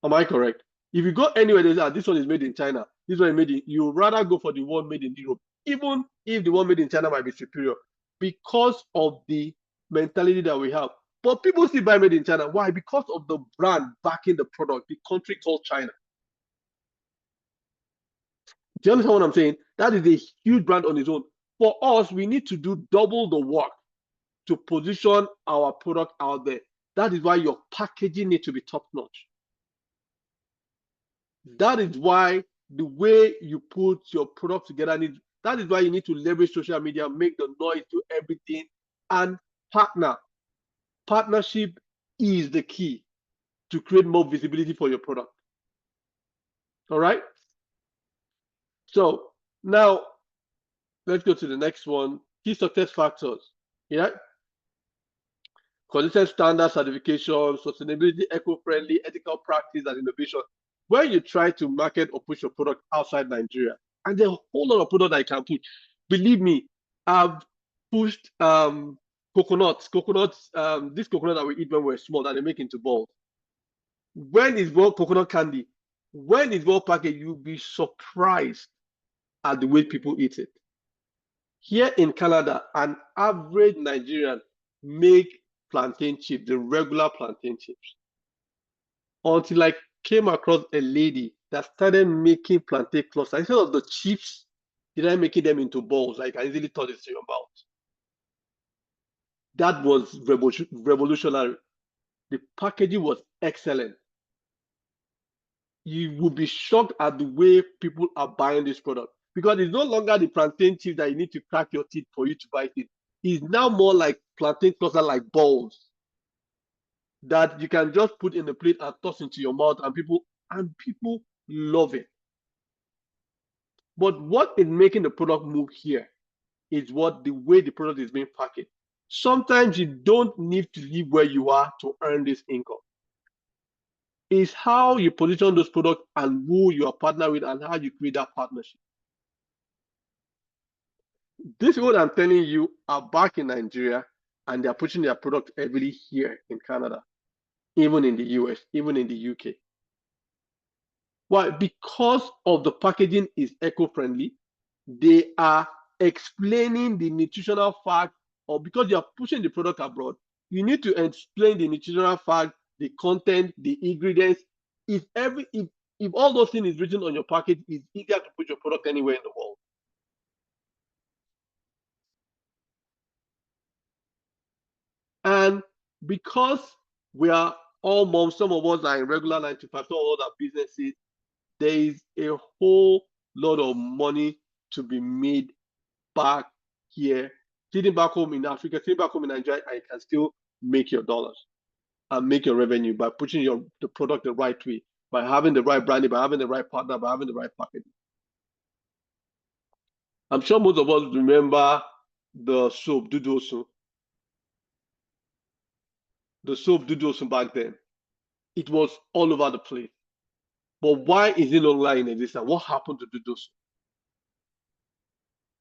Am I correct? If you go anywhere, they say, this one is made in China, this one is made in, you rather go for the one made in Europe, even if the one made in China might be superior, because of the mentality that we have. But people still buy made in China. Why? Because of the brand backing the product, the country called China. Do you understand what I'm saying? That is a huge brand on its own. For us, we need to do double the work to position our product out there. That is why your packaging needs to be top-notch. That is why the way you put your product together, that is why you need to leverage social media, make the noise, do everything, and partner. Partnership is the key to create more visibility for your product. All right? So now let's go to the next one. Key success factors. Yeah. Consistent standard certification, sustainability, eco-friendly, ethical practice, and innovation. When you try to market or push your product outside Nigeria, and there's a whole lot of product that you can push. Believe me, I've pushed coconuts, this coconut that we eat when we're small that they make into balls. When it's well coconut candy, when it's well packaged, you'll be surprised at the way people eat it. Here in Canada, an average Nigerian make plantain chips, the regular plantain chips, until I came across a lady that started making plantain clusters. Instead of the chips, did I making them into balls? Like I easily thought it's your mouth. That was revolutionary. The packaging was excellent. You would be shocked at the way people are buying this product, because it's no longer the plantain chips that you need to crack your teeth for you to buy it. It's now more like plantain cluster, like balls that you can just put in the plate and toss into your mouth, and people love it. But what is making the product move here is the way the product is being packaged. Sometimes you don't need to live where you are to earn this income. It's how you position those products and who you are partnered with and how you create that partnership. This is what I'm telling you are back in Nigeria, and they're pushing their product heavily here in Canada, even in the US, even in the UK. Why? Because of the packaging is eco-friendly. They are explaining the nutritional fact, or because you are pushing the product abroad, you need to explain the nutritional fact, the content, the ingredients. If all those things is written on your package, it's easier to put your product anywhere in the world. And because we are all moms, some of us are in regular 9 to 5, some of us are businesses, there is a whole lot of money to be made back here. Sitting back home in Africa, sitting back home in Nigeria, I can still make your dollars and make your revenue by pushing the product the right way, by having the right branding, by having the right partner, by having the right packaging. I'm sure most of us remember the soap Dudosu. The soap Dudosu back then. It was all over the place. But why is it no longer in existence? What happened to Dudosu?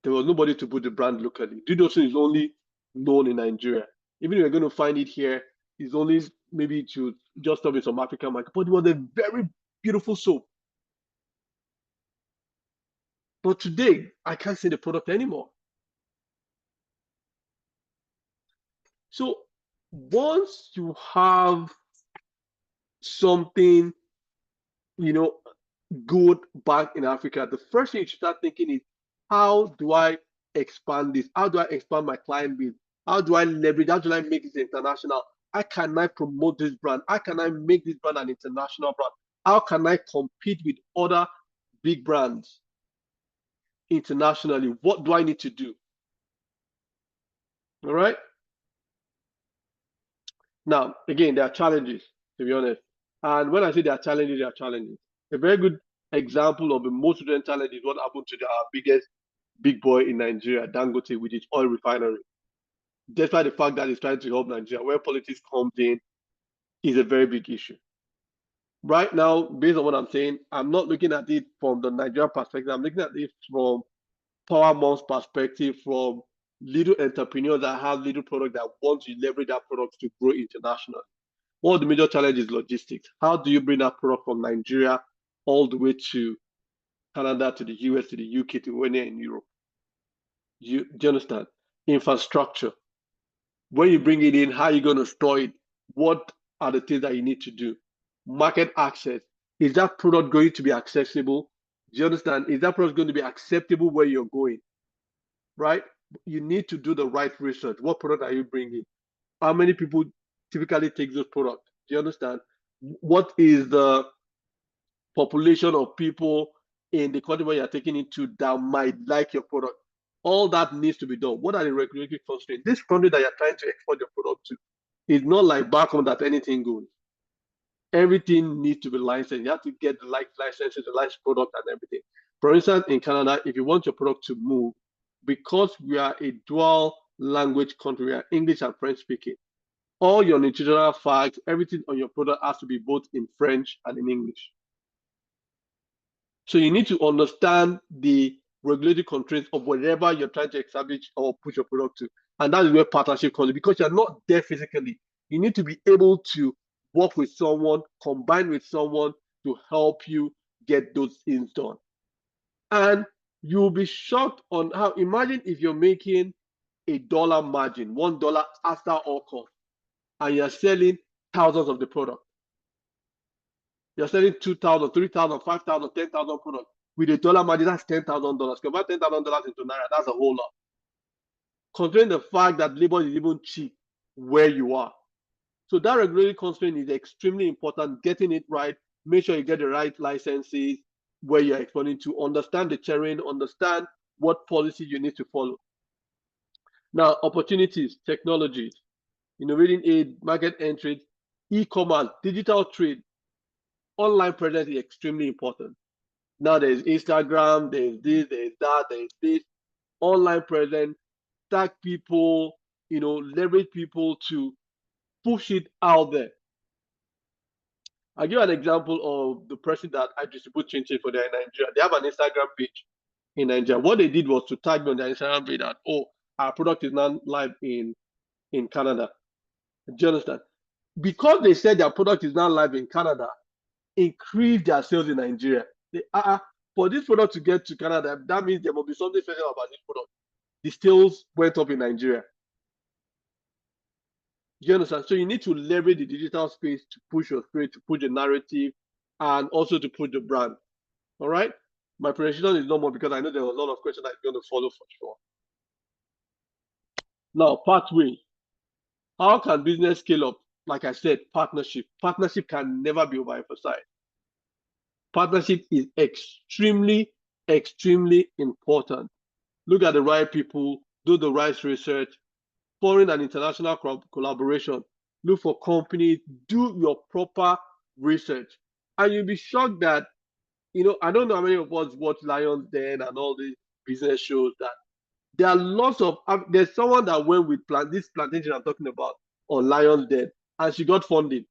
There was nobody to put the brand locally. Dudosu is only known in Nigeria. Even if you're going to find it here, it's only maybe to just stop in some African market. But it was a very beautiful soap. But today, I can't see the product anymore. So once you have something, good back in Africa, the first thing you should start thinking is, how do I expand this? How do I expand my client base? How do I leverage? How do I make this international? How can I promote this brand? How can I make this brand an international brand? How can I compete with other big brands internationally? What do I need to do? All right. Now, again, there are challenges, to be honest. And when I say there are challenges, there are challenges. A very good example of the most recent challenge is what happened to our biggest big boy in Nigeria, Dangote, with its oil refinery. Despite the fact that it's trying to help Nigeria, where politics comes in is a very big issue. Right now, based on what I'm saying, I'm not looking at it from the Nigerian perspective. I'm looking at it from Power Mom's perspective, from little entrepreneurs that have little product that want to leverage that product to grow internationally. One of the major challenges is logistics. How do you bring that product from Nigeria all the way to Canada, to the US, to the UK, to anywhere in Europe? Do you understand? Infrastructure. When you bring it in, how are you going to store it? What are the things that you need to do? Market access. Is that product going to be accessible? Do you understand? Is that product going to be acceptable where you're going? Right? You need to do the right research. What product are you bringing? How many people typically take those products? Do you understand? What is the population of people in the country where you're taking it to that might like your product? All that needs to be done. What are the regulatory constraints? This country that you're trying to export your product to is not like back home that anything goes. Everything needs to be licensed. You have to get the licenses, the licensed product and everything. For instance, in Canada, if you want your product to move, because we are a dual language country, we are English and French speaking, all your nutritional facts, everything on your product has to be both in French and in English. So you need to understand the regulatory constraints of whatever you're trying to establish or push your product to. And that is where partnership comes in, because you're not there physically. You need to be able to work with someone, combine with someone to help you get those things done. And you'll be shocked on how, imagine if you're making $1 margin, $1 after all costs. and you're selling thousands of the product. You're selling 2,000, 3,000, 5,000, 10,000 products with a dollar margin. That's $10,000. Convert $10,000 into naira. That's a whole lot. Considering the fact that labor is even cheap where you are. So that regulatory constraint is extremely important. Getting it right. Make sure you get the right licenses where you're exporting to. Understand the terrain. Understand what policy you need to follow. Now, opportunities, technologies, innovating aid, market entry, e-commerce, digital trade, online presence is extremely important. Now there's Instagram, there's this, there's that, there's this. Online presence, tag people, leverage people to push it out there. I'll give you an example of the person that I distribute chin-chin for there in Nigeria. They have an Instagram page in Nigeria. What they did was to tag me on their Instagram page that, oh, our product is now live in Canada. Do you understand? Because they said their product is now live in Canada, increase their sales in Nigeria. For this product to get to Canada, that means there must be something special about this product. The sales went up in Nigeria. Do you understand? So you need to leverage the digital space to push your spirit, to push the narrative, and also to push the brand. All right? My presentation is no more because I know there are a lot of questions that are going to follow for sure. Now, pathway. How can business scale up? Like I said, partnership. Partnership can never be overemphasized. Partnership is extremely, extremely important. Look at the right people, do the right research, foreign and international collaboration. Look for companies, do your proper research. And you'll be shocked that, I don't know how many of us watch Lion's Den and all these business shows, that there are lots of, there's someone that went with this plantation I'm talking about on Lion's Den, and she got funding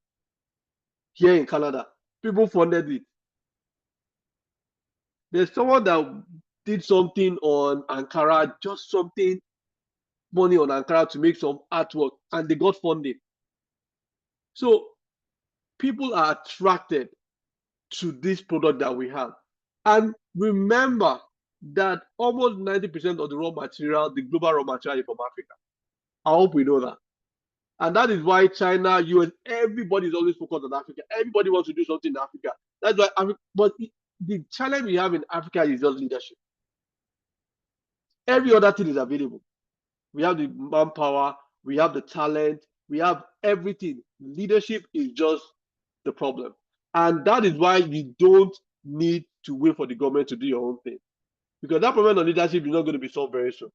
here in Canada. People funded it. There's someone that did something on Ankara, just something money on Ankara to make some artwork, and they got funding. So people are attracted to this product that we have. And remember that almost 90% of the raw material, the global raw material, is from Africa. I hope we know that. And that is why China, US, everybody is always focused on Africa. Everybody wants to do something in Africa. That's why the challenge we have in Africa is just leadership. Every other thing is available. We have the manpower, we have the talent, we have everything. Leadership is just the problem. And that is why you don't need to wait for the government to do your own thing. Because that problem of leadership is not going to be solved very soon.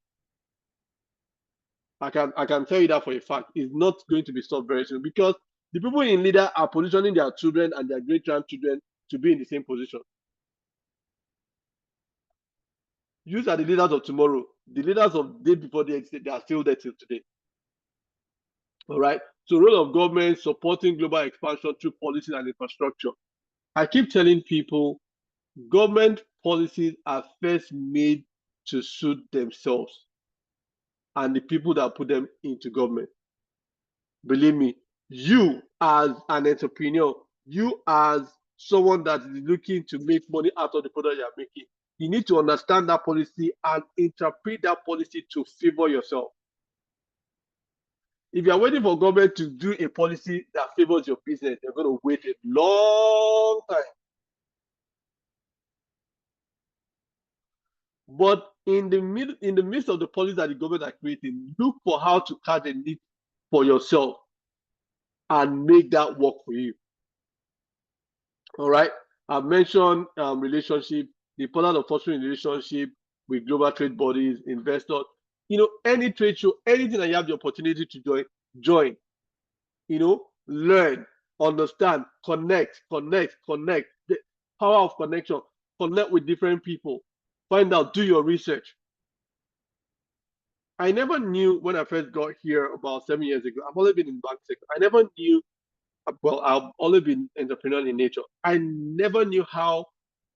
I can tell you that for a fact. It's not going to be solved very soon, because the people in leader are positioning their children and their great-grandchildren to be in the same position. These are the leaders of tomorrow. The leaders of the day before they exit, they are still there till today. All right. So, role of government supporting global expansion through policies and infrastructure. I keep telling people, government policies are first made to suit themselves and the people that put them into government. Believe me, you as an entrepreneur, you as someone that is looking to make money out of the product you are making, you need to understand that policy and interpret that policy to favor yourself. If you are waiting for government to do a policy that favors your business, you're going to wait a long time. But in the midst of the policies that the government are creating, look for how to catch a need for yourself and make that work for you. All right. I've mentioned relationship, the importance of fostering relationship with global trade bodies, investors. Any trade show, anything that you have the opportunity to join. Learn, understand, connect. The power of connection. Connect with different people. Find out, do your research. I never knew when I first got here about 7 years ago. I've always been in bank sector. I never knew, well, I've always been entrepreneurial in nature. I never knew how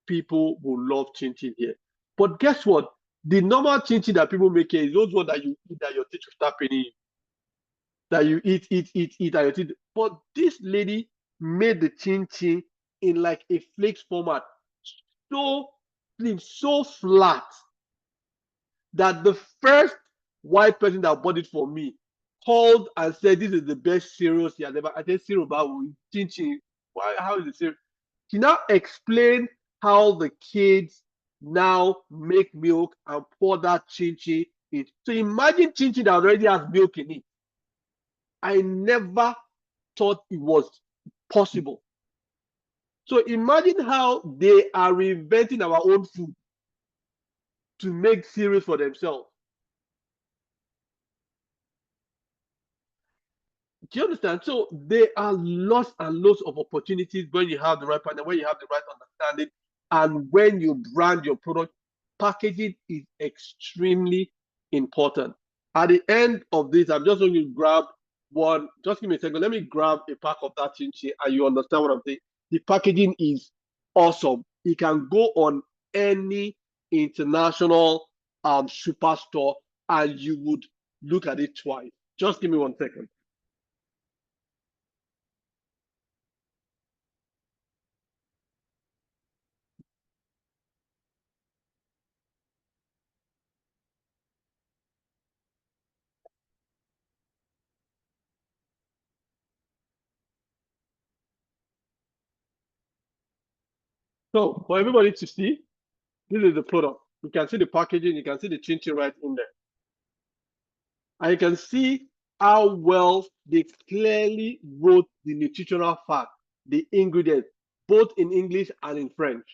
people will love chin-chin here. But guess what? The normal chin-chin that people make here is those ones that you eat, that your teeth will start paining you. That you eat, and your teeth. But this lady made the chin-chin in like a flakes format. So slim, so flat, that the first white person that bought it for me called and said this is the best cereal he has ever. I said cereal, but chin chin. Why? How is it cereal? She now explained how the kids now make milk and pour that chin chin in. So imagine chin chin that already has milk in it. I never thought it was possible. So imagine how they are reinventing our own food to make cereals for themselves. Do you understand? So there are lots and lots of opportunities when you have the right partner, when you have the right understanding, and when you brand your product. Packaging is extremely important. At the end of this, I'm just going to grab one. Just give me a second. Let me grab a pack of that chin chin, and you understand what I'm saying. The packaging is awesome. It can go on any international superstore, and you would look at it twice. Just give me 1 second. So for everybody to see, this is the product. You can see the packaging, you can see the chin chin right in there. And you can see how well they clearly wrote the nutritional fact, the ingredients, both in English and in French.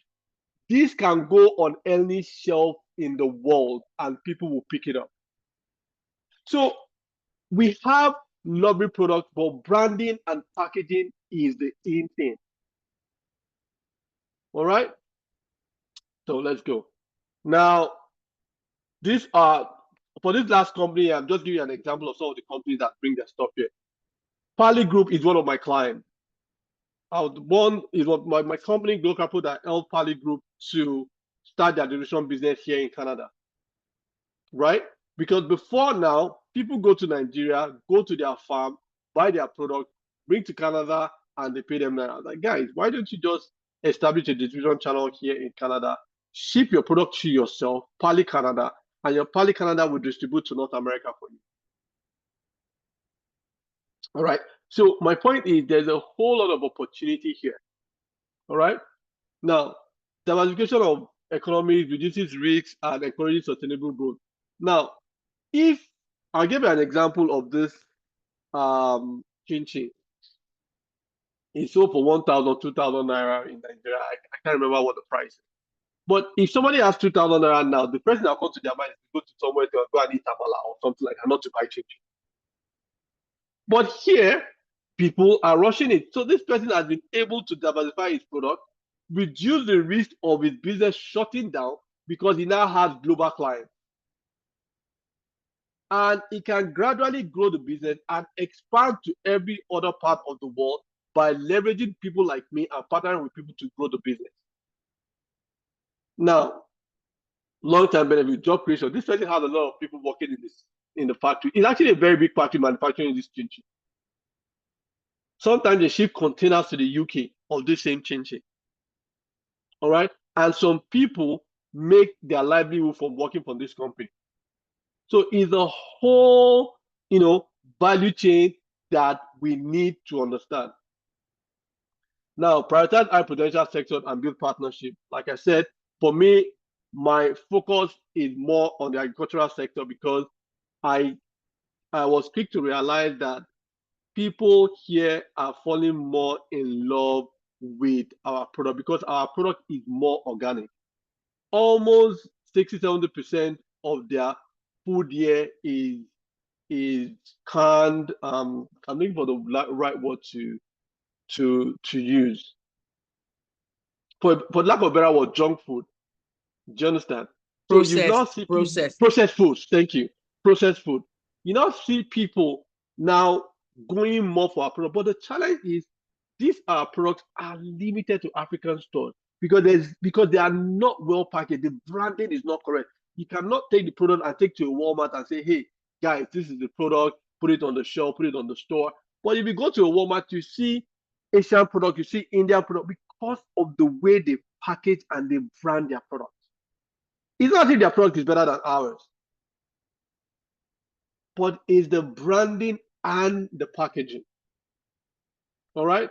This can go on any shelf in the world and people will pick it up. So we have lovely products, but branding and packaging is the in thing. All right. So let's go. Now, these are, for this last company, I'm just giving you an example of some of the companies that bring their stuff here. Pali Group is one of my clients. One is what my company, Global Pro, that helped Pali Group to start their distribution business here in Canada. Right? Because before now, people go to Nigeria, go to their farm, buy their product, bring to Canada, and they pay them there. I was like, guys, why don't you just establish a distribution channel here in Canada, ship your product to yourself, Pali Canada, and your Pali Canada will distribute to North America for you. All right. So my point is there's a whole lot of opportunity here. All right. Now, diversification of economies reduces risks and encourages sustainable growth. Now, if I'll give you an example of this chin chin. It's sold for 1,000, 2,000 naira in Nigeria. I can't remember what the price is. But if somebody has 2,000 naira now, the person that comes to their mind is to go to somewhere to go and eat amala or something like that, not to buy chin chin. But here, people are rushing it. So this person has been able to diversify his product, reduce the risk of his business shutting down because he now has global clients. And he can gradually grow the business and expand to every other part of the world by leveraging people like me and partnering with people to grow the business. Now, long-term benefit, job creation. This person has a lot of people working in the factory. It's actually a very big factory manufacturing this chin chin. Sometimes they ship containers to the UK of this same chin chin. All right. And some people make their livelihood from working for this company. So it's a whole, value chain that we need to understand. Now, prioritize high potential sectors and build partnership. Like I said, for me, my focus is more on the agricultural sector because I was quick to realize that people here are falling more in love with our product because our product is more organic. Almost 60-70% of their food here is canned. I'm looking for the right word to use. For lack of a better word, junk food. Do you understand? So you now see processed foods. Thank you. Processed food. You now see people now going more for our product. But the challenge is these products are limited to African stores because they are not well packaged. The branding is not correct. You cannot take the product and take to a Walmart and say, hey, guys, this is the product, put it on the shelf, put it on the store. But if you go to a Walmart, you see Asian product, you see Indian product because of the way they package and they brand their products. It's not as if their product is better than ours. but it's the branding and the packaging. All right?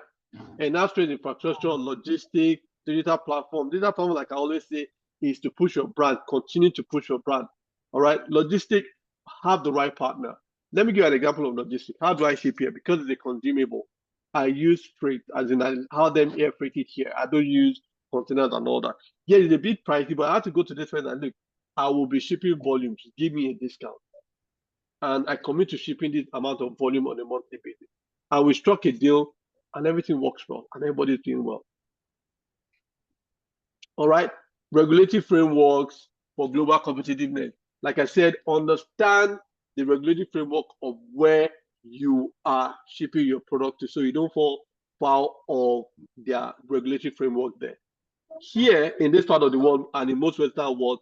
And that's trade infrastructure, logistics, digital platform. Digital platform, like I always say, is to push your brand, continue to push your brand. All right? Logistics, have the right partner. Let me give you an example of logistics. How do I ship here? Because it's a consumable. I use freight, as in how them air freight it here. I don't use containers and all that. Yeah, it's a bit pricey, but I have to go to this friend and look, I will be shipping volumes. Give me a discount. And I commit to shipping this amount of volume on a monthly basis. And we struck a deal and everything works well and everybody's doing well. All right, regulatory frameworks for global competitiveness. Like I said, understand the regulatory framework of where you are shipping your product to, so you don't fall foul of their regulatory framework there. Here in this part of the world and in most Western world,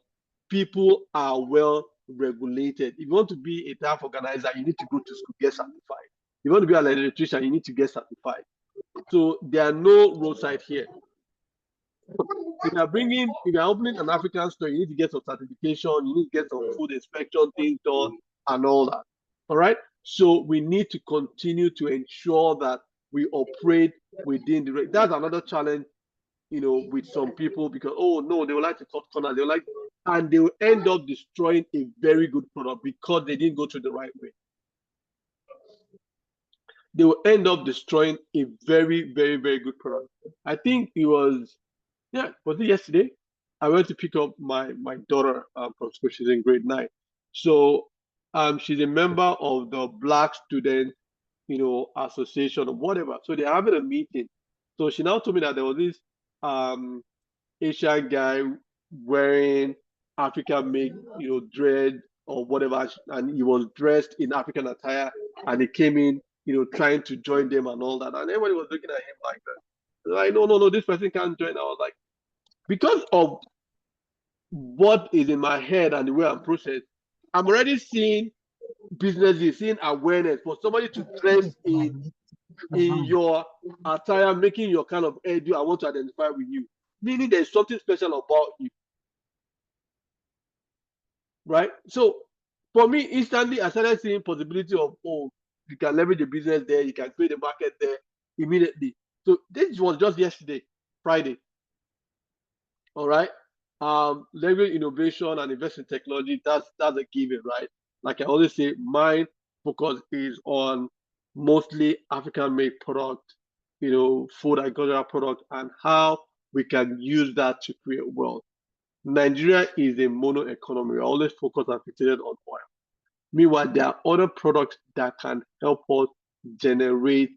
people are well regulated. If you want to be a tariff organizer, you need to go to school, get certified. If you want to be an electrician, you need to get certified. So there are no roadside here. If you're opening an African store, you need to get some certification, you need to get some food inspection things done and all that. All right. So we need to continue to ensure that we operate within the. That's another challenge, with some people, because oh no, they would like to cut corners, and they will end up destroying a very good product because they didn't go through the right way. They will end up destroying a very, very, very good product. I think it was it yesterday? I went to pick up my daughter from school. She's in grade 9. So she's a member of the Black Student, association or whatever. So they're having a meeting. So she now told me that there was this Asian guy wearing African make, dread or whatever, and he was dressed in African attire, and he came in, trying to join them and all that, and everybody was looking at him like that. Like, no, this person can't join. I was like, because of what is in my head and the way I'm processed, I'm already seeing businesses, seeing awareness for somebody to dress in your attire, making your kind of edu. I want to identify with you, meaning there's something special about you, right? So for me, instantly I started seeing possibility of, oh, you can leverage the business there, you can create a market there immediately. So this was just yesterday, Friday. All right. Leverage innovation and invest in technology, that's a given, right? Like I always say, my focus is on mostly African-made product, food, agricultural product, and how we can use that to create wealth. Nigeria is a mono economy. We're always focused and fixated on oil. Meanwhile, there are other products that can help us generate,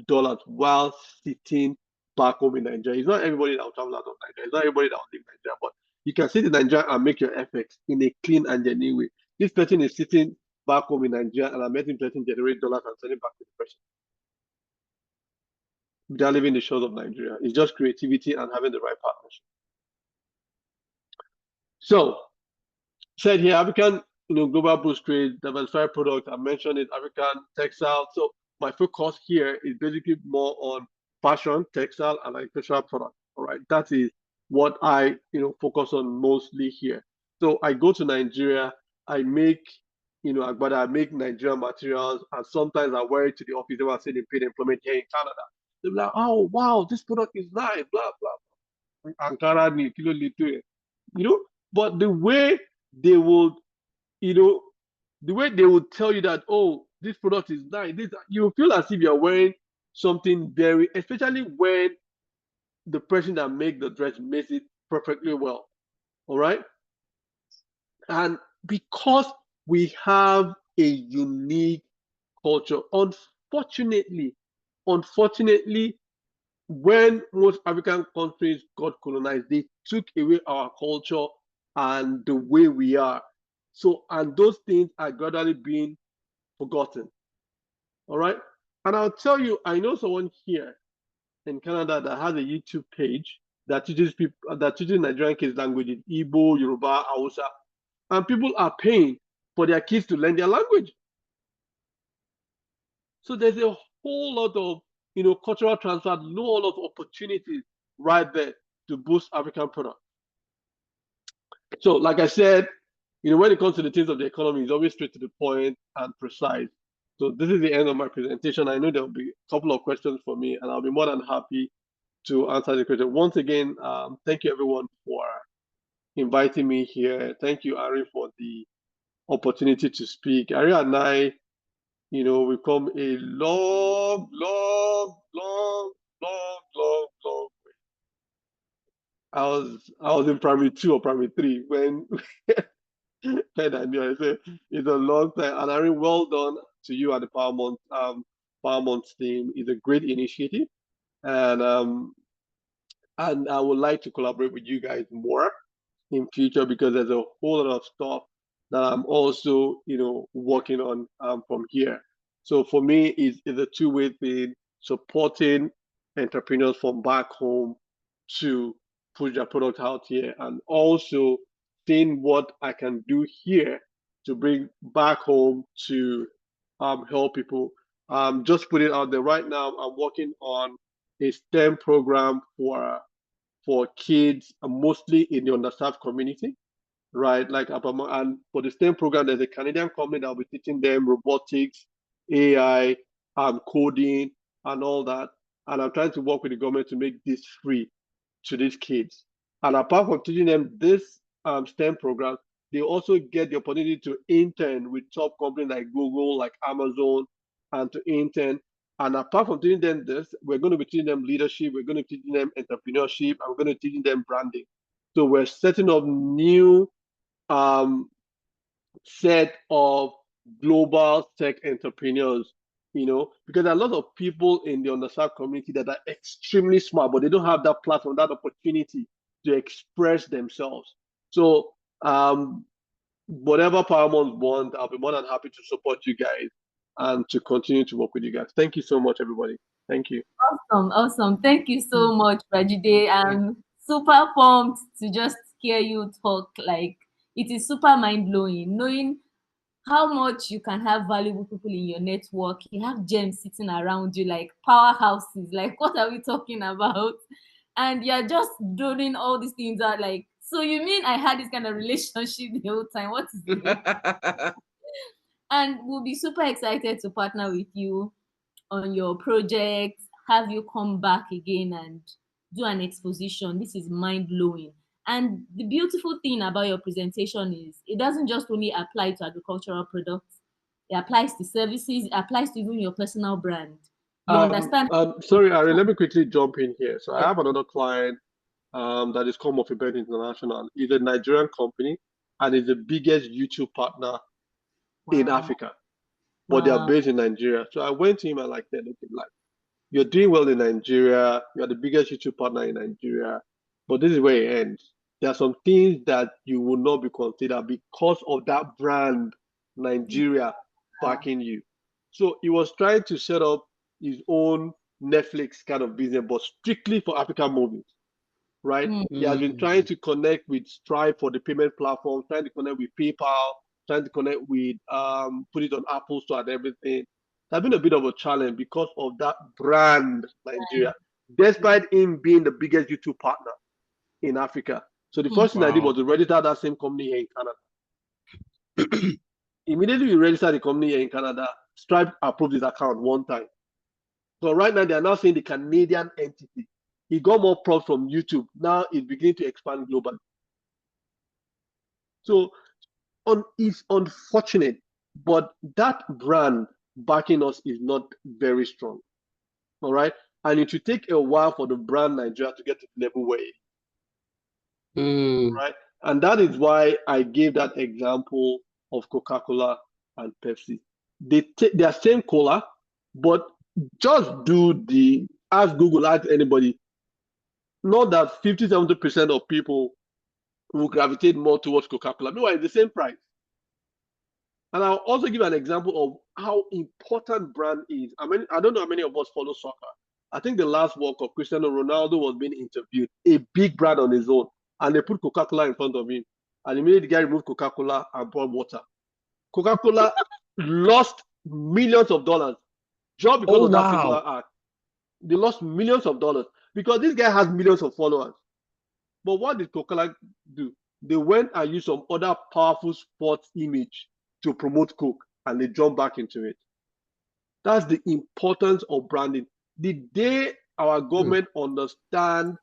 dollars while sitting back home in Nigeria. It's not everybody that will travel out of Nigeria. It's not everybody that will leave Nigeria, but you can sit in Nigeria and make your FX in a clean and genuine way. This person is sitting back home in Nigeria, and I'm letting person generate dollars and send it back to the person without leaving the shores of Nigeria. It's just creativity and having the right partnership. So, said here, African, global boost trade, diversified products. I mentioned it, African textile. So my focus here is basically more on fashion, textile, and agricultural products. All right, that is what I focus on mostly here. So I go to Nigeria, I make I make Nigerian materials, and sometimes I wear it to the office. They were saying they paid employment here in Canada. They're like, oh wow, this product is nice, blah blah. Ankara ni kilo litre, but the way they would, the way they would tell you that, oh, this product is nice, you feel as if you're wearing something very, especially when the person that makes the dress makes it perfectly well. All right. And because we have a unique culture, unfortunately, when most African countries got colonized, they took away our culture and the way we are. So, and those things are gradually being forgotten. All right. And I'll tell you, I know someone here in Canada that has a YouTube page that teaches Nigerian kids languages, Igbo, Yoruba, Hausa, and people are paying for their kids to learn their language. So there's a whole lot of cultural transfer, a lot of opportunities right there to boost African products. So like I said, when it comes to the things of the economy, it's always straight to the point and precise. So this is the end of my presentation. I know there'll be a couple of questions for me, and I'll be more than happy to answer the question. Once again, thank you everyone for inviting me here. Thank you, Ari, for the opportunity to speak. Ari and I, we've come a long way. I was in primary 2 or primary 3 when and I knew. I said it's a long time. And Ari, well done to you and the Paramount team. It's a great initiative, and I would like to collaborate with you guys more in future, because there's a whole lot of stuff that I'm also working on from here. So for me, it's a two-way thing, supporting entrepreneurs from back home to push their product out here, and also seeing what I can do here to bring back home to help people. Just put it out there right now. I'm working on a STEM program for kids, mostly in the underserved community, right? And for the STEM program, there's a Canadian company that will be teaching them robotics, AI, coding, and all that. And I'm trying to work with the government to make this free to these kids. And apart from teaching them this STEM program, they also get the opportunity to intern with top companies like Google, like Amazon, and to intern. And apart from teaching them this, we're going to be teaching them leadership, we're going to be teaching them entrepreneurship, and we're going to be teaching them branding. So we're setting up new set of global tech entrepreneurs, because there are a lot of people in the underserved community that are extremely smart, but they don't have that platform, that opportunity to express themselves. So whatever Paramount wants, I'll be more than happy to support you guys and to continue to work with you guys. Thank you so much, everybody. Thank you. Awesome. Thank you so much, Bajide. I'm super pumped to just hear you talk. Like, it is super mind-blowing knowing how much you can have valuable people in your network. You have gems sitting around you, like powerhouses. Like, what are we talking about? And you're just doing all these things out. Like, so you mean I had this kind of relationship the whole time? What is it? And we'll be super excited to partner with you on your project, have you come back again and do an exposition. This is mind-blowing. And the beautiful thing about your presentation is it doesn't just only apply to agricultural products. It applies to services. It applies to even your personal brand. You understand? Sorry, Ari, let me quickly jump in here. So I have another client that is Come of Event International. It's a Nigerian company and is the biggest YouTube partner in Africa, but they are based in Nigeria. So I went to him and said, okay, you're doing well in Nigeria. You're the biggest YouTube partner in Nigeria, but this is where it ends. There are some things that you will not be considered because of that brand, Nigeria, backing you. So he was trying to set up his own Netflix kind of business, but strictly for African movies, right? He has been trying to connect with Stripe for the payment platform, trying to connect with PayPal, trying to connect with put it on Apple Store and everything. That's been a bit of a challenge because of that brand, Nigeria, despite him being the biggest YouTube partner in Africa. So the first thing I did was to register that same company here in Canada. Immediately we registered the company here in Canada, Stripe approved his account one time. So right now they are now saying the Canadian entity. He got more props from YouTube. Now it's beginning to expand globally. So it's unfortunate, but that brand backing us is not very strong. All right. And it will take a while for the brand Nigeria to get to the level where it is. Right. And that is why I gave that example of Coca-Cola and Pepsi. They are same cola, but just ask Google, ask anybody. Not that 50-70% of people will gravitate more towards Coca-Cola. Meanwhile, it's the same price. And I'll also give an example of how important brand is. I mean, I don't know how many of us follow soccer. I think the last World Cup, Cristiano Ronaldo was being interviewed, a big brand on his own, and they put Coca-Cola in front of him. And immediately the guy removed Coca-Cola and poured water. Coca-Cola lost millions of dollars just because of that particular act. They lost millions of dollars because this guy has millions of followers. But what did Coca-Cola do? they went and used some other powerful sports image to promote Coke, and they jump back into it. That's the importance of branding. The day our government understand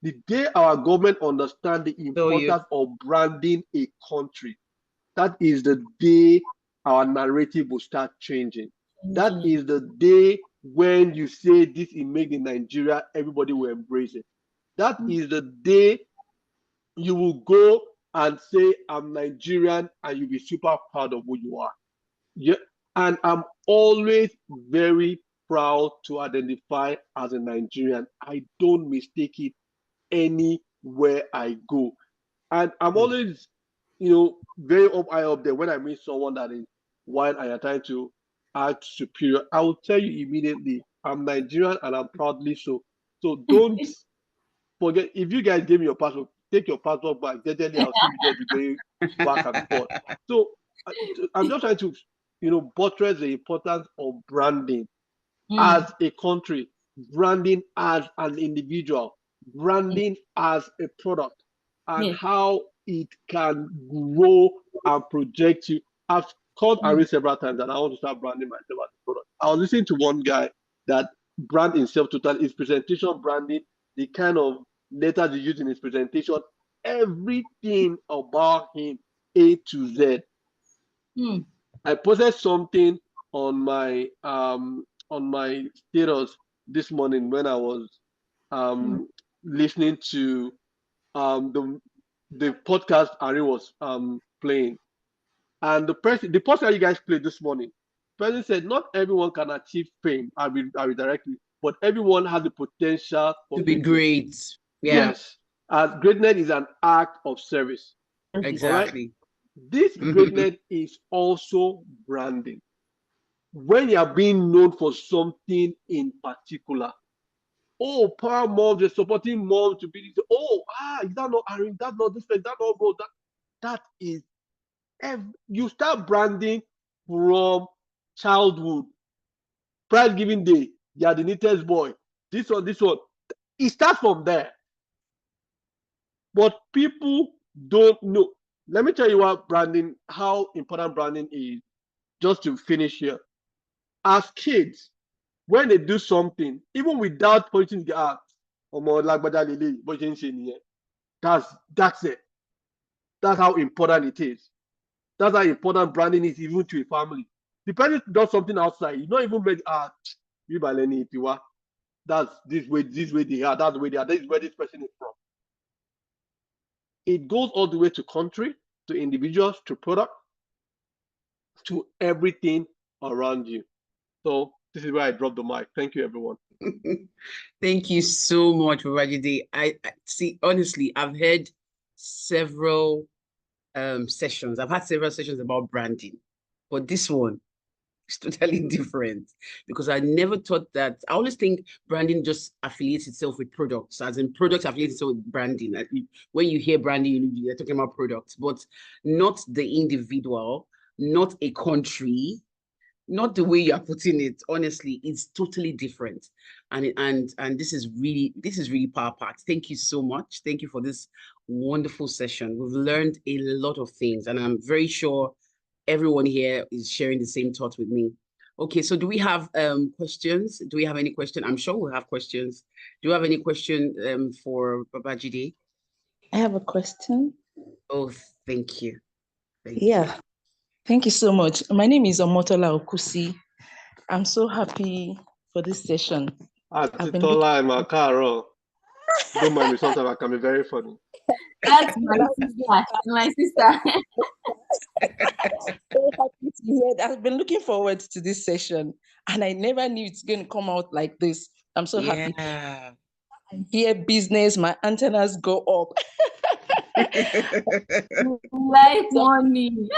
the day our government understand the importance of branding a country, that is the day our narrative will start changing. That is the day when you say this is made in Nigeria, everybody will embrace it. That is the day you will go and say, I'm Nigerian, and you'll be super proud of who you are. Yeah. And I'm always very proud to identify as a Nigerian. I don't mistake it anywhere I go. And I'm always, very high up there when I meet someone that is white and you're trying to act superior. I will tell you immediately, I'm Nigerian and I'm proudly so. So don't forget, if you guys give me your passport, take your passport back. Definitely, I'll still just be going back and forth. So I'm just trying to, buttress the importance of branding as a country, branding as an individual, branding as a product, and how it can grow and project you. I've called Ari several times, and I want to start branding myself as a product. I was listening to one guy that brand himself totally, his presentation branding, the kind of letters he used in his presentation, everything about him, A to Z. I posted something on my status this morning when I was listening to the podcast Ari was playing, and the podcast you guys played this morning, the person said not everyone can achieve fame. I will directly, but everyone has the potential to be great. Yes, as greatness is an act of service. Exactly. Right? This greatness is also branding. When you are being known for something in particular, power moms, they're supporting moms to be. Is that not Aaron? That's not this place. That not bro. That is. You start branding from childhood. Prize giving day, you are the neatest boy. This one. It starts from there. But people don't know. Let me tell you how important branding is. Just to finish here. As kids, when they do something, even without pointing the out, that's it. That's how important it is. That's how important branding is, even to a family. The parent does something outside, you don't even make that's this way they are, that's the way they are, this is where this person is from. It goes all the way to country, to individuals, to product, to everything around you. So this is where I drop the mic. Thank you, everyone. Thank you so much, BABAJIDE. I see, honestly, I've heard several sessions. I've had several sessions about branding, but this one is totally different because I never thought that. I always think branding just affiliates itself with products, as in products affiliate itself with branding. When you hear branding, you're talking about products, but not the individual, not a country, not the way you are putting it. Honestly, it's totally different. And this is really power packed. Thank you so much. Thank you for this wonderful session. We've learned a lot of things, and I'm very sure everyone here is sharing the same thoughts with me. Okay, so do we have questions? Do we have any question? I'm sure we'll have questions. Do you have any question for BABAJIDE? I have a question. Oh, thank you. Thank you so much. My name is Omotola Okusi. I'm so happy for this session. Don't mind me, sometimes I can be very funny. That's my sister. So happy to hear that. I've been looking forward to this session, and I never knew it's going to come out like this. I'm so happy. I hear business, my antennas go up. Like money.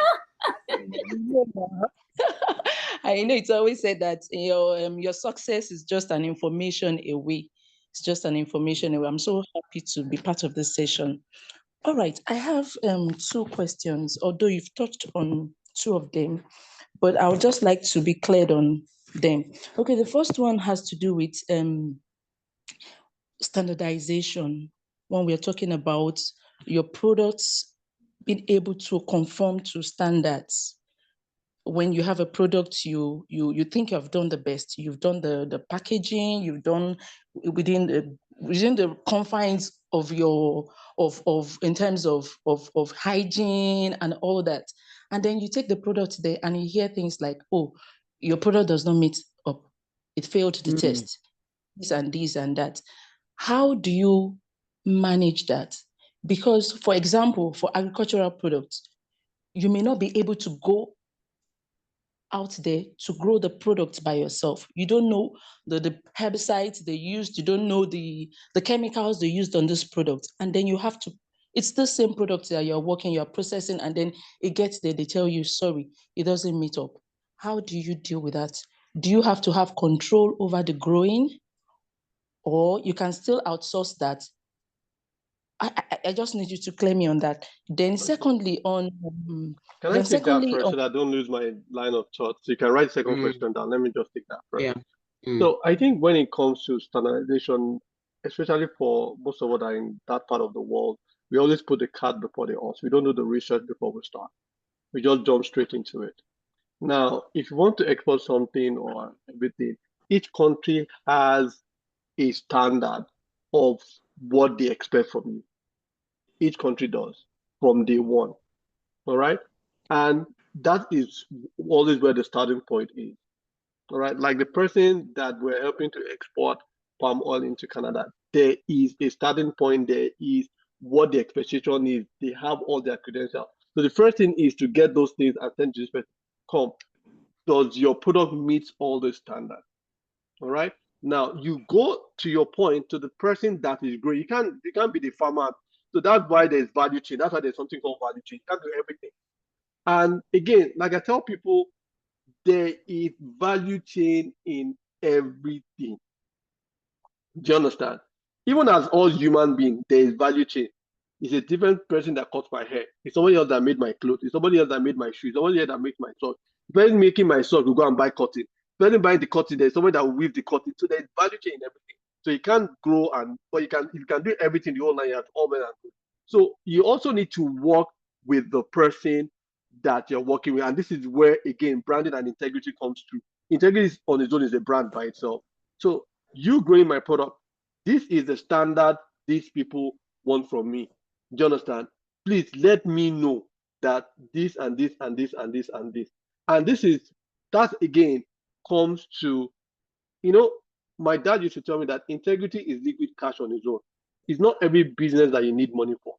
I know it's always said that your success is just an information away. It's just an information away. I'm so happy to be part of this session. All right, I have 2 questions, although you've touched on 2 of them, but I would just like to be cleared on them. Okay, the first one has to do with standardization. When we're talking about your products being able to conform to standards? When you have a product, you think you have done the best. You've done the packaging, you've done within the confines of your in terms of hygiene and all that. And then you take the product there and you hear things like, oh, your product does not meet up. It failed the test. This and that. How do you manage that? Because, for example, for agricultural products, you may not be able to go out there to grow the product by yourself. You don't know the herbicides they used, you don't know the chemicals they used on this product. And then you have to, it's the same product that you're working, you're processing, and then it gets there, they tell you, sorry, it doesn't meet up. How do you deal with that? Do you have to have control over the growing, or you can still outsource that? I just need you to clear me on that. Then secondly, on can I take that first so that I don't lose my line of thought? So you can write the second question down. Let me just take that first. So I think when it comes to standardization, especially for most of us are in that part of the world, we always put the cart before the horse. We don't do the research before we start. We just jump straight into it. Now, if you want to export something or everything, each country has a standard of what they expect from you. Each country does from day one. All right. And that is always where the starting point is. All right. Like the person that we're helping to export palm oil into Canada, there is a starting point. There is what the expectation is. They have all their credentials. So the first thing is to get those things and send to this person. Come, does your product meet all the standards? All right. Now you go to your point to the person that is growing. You can't be the farmer. So that's why there's value chain. That's why there's something called value chain. You can't do everything. And again, like I tell people, there is value chain in everything. Do you understand? Even as all human beings, there is value chain. It's a different person that cuts my hair. It's somebody else that made my clothes. It's somebody else that made my shoes. Somebody else that makes my socks. The person making my socks will go and buy cotton. The person buying the cotton, there's somebody that will weave the cotton. So there's value chain in everything. So you can't grow but you can do everything the whole 9 years, all men and good. So you also need to work with the person that you're working with. And this is where, again, branding and integrity comes through. Integrity on its own is a brand by itself. So you growing my product, this is the standard these people want from me. Do you understand? Please let me know that this and this and this and this and this. And that again comes to, my dad used to tell me that integrity is liquid cash on its own. It's not every business that you need money for.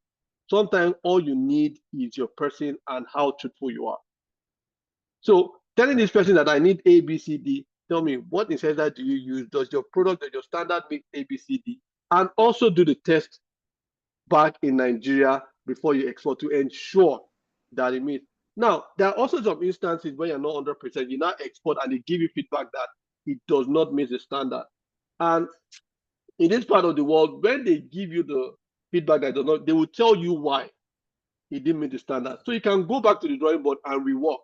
Sometimes all you need is your person and how truthful you are. So telling this person that I need A, B, C, D, tell me, what incentive do you use? Does your product, does your standard make A, B, C, D? And also do the test back in Nigeria before you export to ensure that it meets. Now, there are also some instances where you're not 100%, you now export and they give you feedback that it does not meet the standard. And in this part of the world, when they give you the feedback that does not, they will tell you why it didn't meet the standard. So you can go back to the drawing board and rework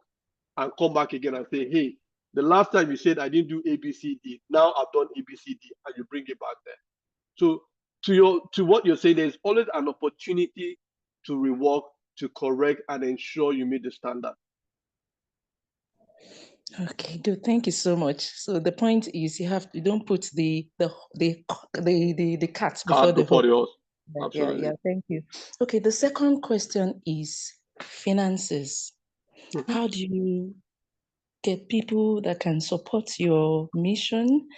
and come back again and say, hey, the last time you said I didn't do A, B, C, D, now I've done A, B, C, D, and you bring it back there. So to what you're saying, there's always an opportunity to rework, to correct, and ensure you meet the standard. Okay, good. Thank you so much. So the point is, you don't put the cat before the horse. Absolutely. Yeah. Thank you. Okay, the second question is finances. How do you get people that can support your mission?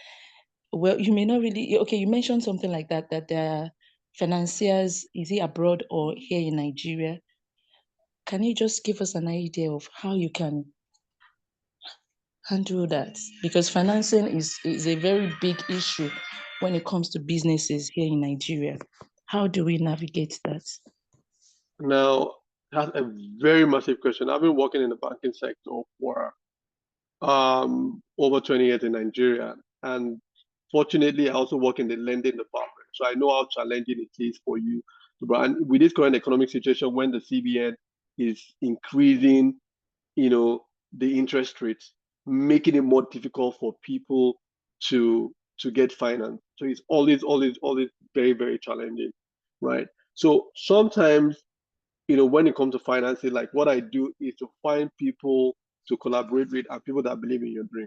Well, you may not really. Okay, you mentioned something like that there are financiers. Is it abroad or here in Nigeria? Can you just give us an idea of how you can handle that? Because financing is a very big issue when it comes to businesses here in Nigeria. How do we navigate that? Now, that's a very massive question. I've been working in the banking sector for over 20 years in Nigeria. And fortunately, I also work in the lending department. So I know how challenging it is for you to brand. With this current economic situation, when the CBN is increasing, the interest rates, making it more difficult for people to get finance. So it's always very, very challenging, right? So sometimes, when it comes to financing, like what I do is to find people to collaborate with and people that believe in your dream.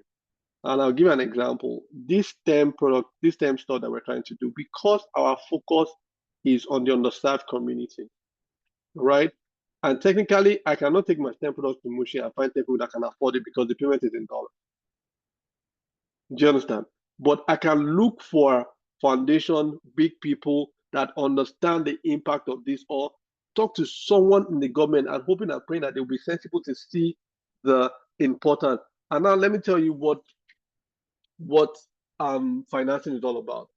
And I'll give you an example. This STEM store that we're trying to do, because our focus is on the underserved community, right? And technically, I cannot take my STEM products to Mushi and find people that can afford it because the payment is in dollars. Do you understand? But I can look for foundation, big people that understand the impact of this, or talk to someone in the government and hoping and praying that they'll be sensible to see the importance. And now let me tell you what financing is all about.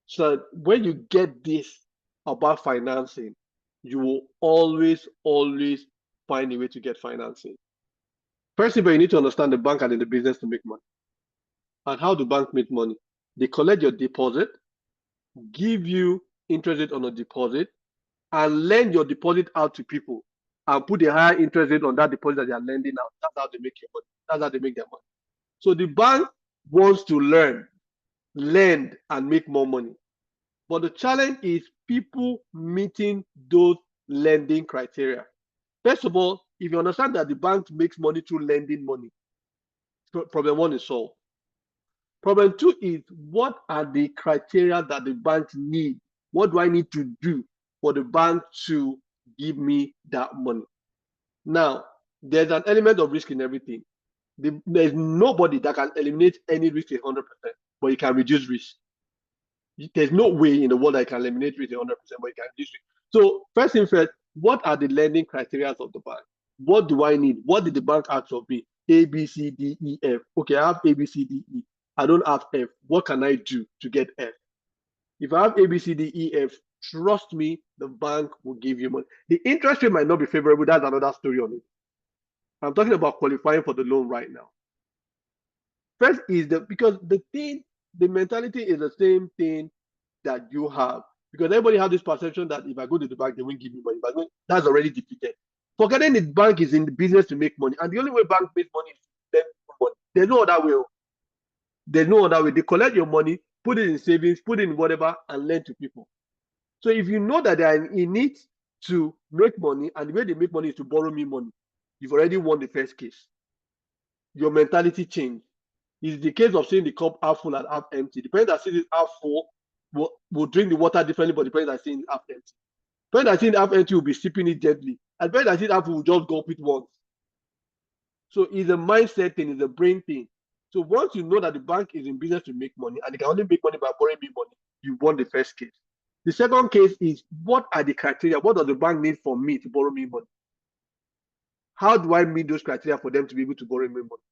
So when you get this about financing, you will always find a way to get financing. First of all, you need to understand the bank are in the business to make money. And how do banks make money? They collect your deposit, give you interest rate on a deposit, and lend your deposit out to people and put a higher interest rate on that deposit that they are lending out. That's how they make your money. That's how they make their money. So the bank wants to lend, and make more money. But the challenge is people meeting those lending criteria. First of all, if you understand that the bank makes money through lending money, problem one is solved. Problem two is, what are the criteria that the bank need? What do I need to do for the bank to give me that money? Now, there's an element of risk in everything. There's nobody that can eliminate any risk 100%, but you can reduce risk. There's no way in the world I can eliminate risk 100%, but you can reduce risk. So first thing first, what are the lending criteria of the bank? What do I need? What did the bank ask of me? A, B, C, D, E, F. Okay, I have A, B, C, D, E. I don't have F. What can I do to get F? If I have A, B, C, D, E, F, trust me, the bank will give you money. The interest rate might not be favorable. That's another story on it. I'm talking about qualifying for the loan right now. First is because the mentality is the same thing that you have. Because everybody has this perception that if I go to the bank, they won't give me money. But that's already defeated. Forgetting the bank is in the business to make money. And the only way bank makes money is to lend money. There's no other way. There's no other way. They collect your money, put it in savings, put it in whatever, and lend to people. So if you know that they are in need to make money, and the way they make money is to borrow me money, you've already won the first case. Your mentality changed. It's the case of seeing the cup half full and half empty. The person that sees it half full will drink the water differently, but the person that sees it half empty. The person that sees it half empty will be sipping it gently. And the person that sees it half full will just gulp it once. So it's a mindset thing, it's a brain thing. So once you know that the bank is in business to make money, and they can only make money by borrowing me money, you won the first case. The second case is, what are the criteria? What does the bank need from me to borrow me money? How do I meet those criteria for them to be able to borrow me money?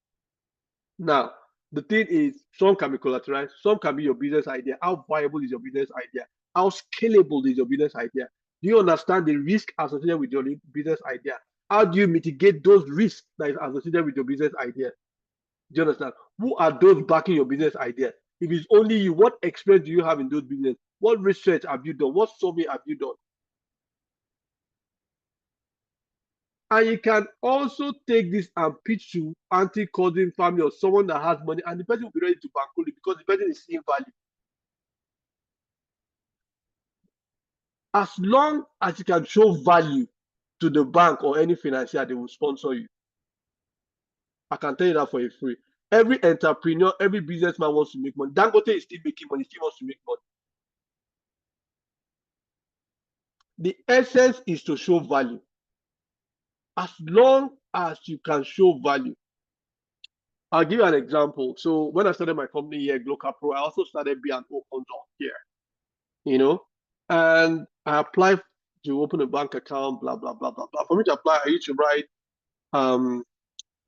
Now, the thing is, some can be collateralized, some can be your business idea. How viable is your business idea? How scalable is your business idea? Do you understand the risk associated with your business idea? How do you mitigate those risks that is associated with your business idea? Do you understand? Who are those backing your business idea? If it's only you, what experience do you have in those business? What research have you done? What survey have you done? And you can also take this and pitch to auntie, cousin, family, or someone that has money, and the person will be ready to bankroll it because the person is seeing value. As long as you can show value to the bank or any financier, they will sponsor you. I can tell you that for a free. Every entrepreneur, every businessman wants to make money. Dangote is still making money, still wants to make money. The essence is to show value. As long as you can show value. I'll give you an example. So when I started my company here, Global Pro, I also started B&O Consult here, and I applied to open a bank account, blah, blah, blah, blah, blah. For me to apply, I used to write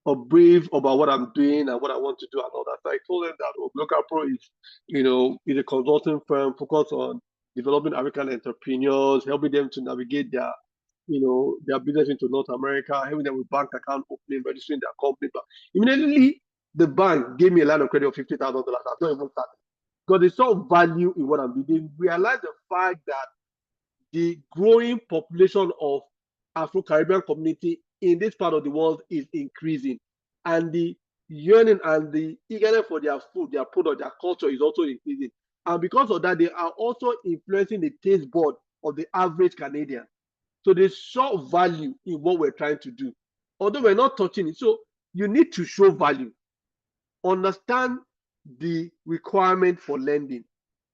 a brief about what I'm doing and what I want to do and all that. So I told them that Global Pro is, is a consulting firm focused on developing African entrepreneurs, helping them to navigate their business into North America, helping them with bank account opening, registering their company. But immediately, the bank gave me a line of credit of $50,000. I've not even started. Because they saw value in what I'm doing. They realized the fact that the growing population of Afro-Caribbean community in this part of the world is increasing. And the yearning and the eagerness for their food, their product, their culture is also increasing. And because of that, they are also influencing the taste board of the average Canadian. So they saw value in what we're trying to do, although we're not touching it. So you need to show value, understand the requirement for lending,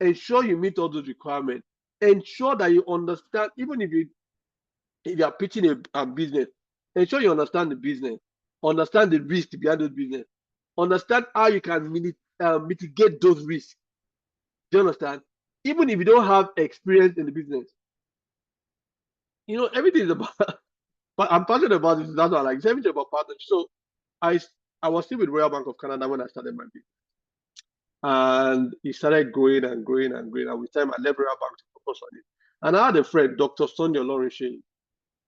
ensure you meet all those requirements, ensure that you understand, even if you are pitching a business, ensure you understand the business, understand the risk behind those business, understand how you can mitigate those risks. Do you understand? Even if you don't have experience in the business, you know, everything is about, but I'm passionate about this. That's what I like. It's everything about partnership. So I was still with Royal Bank of Canada when I started my business. And it started growing and growing and growing. And with time, I left Royal Bank to focus on it. And I had a friend, Dr. Sonia Lawrence.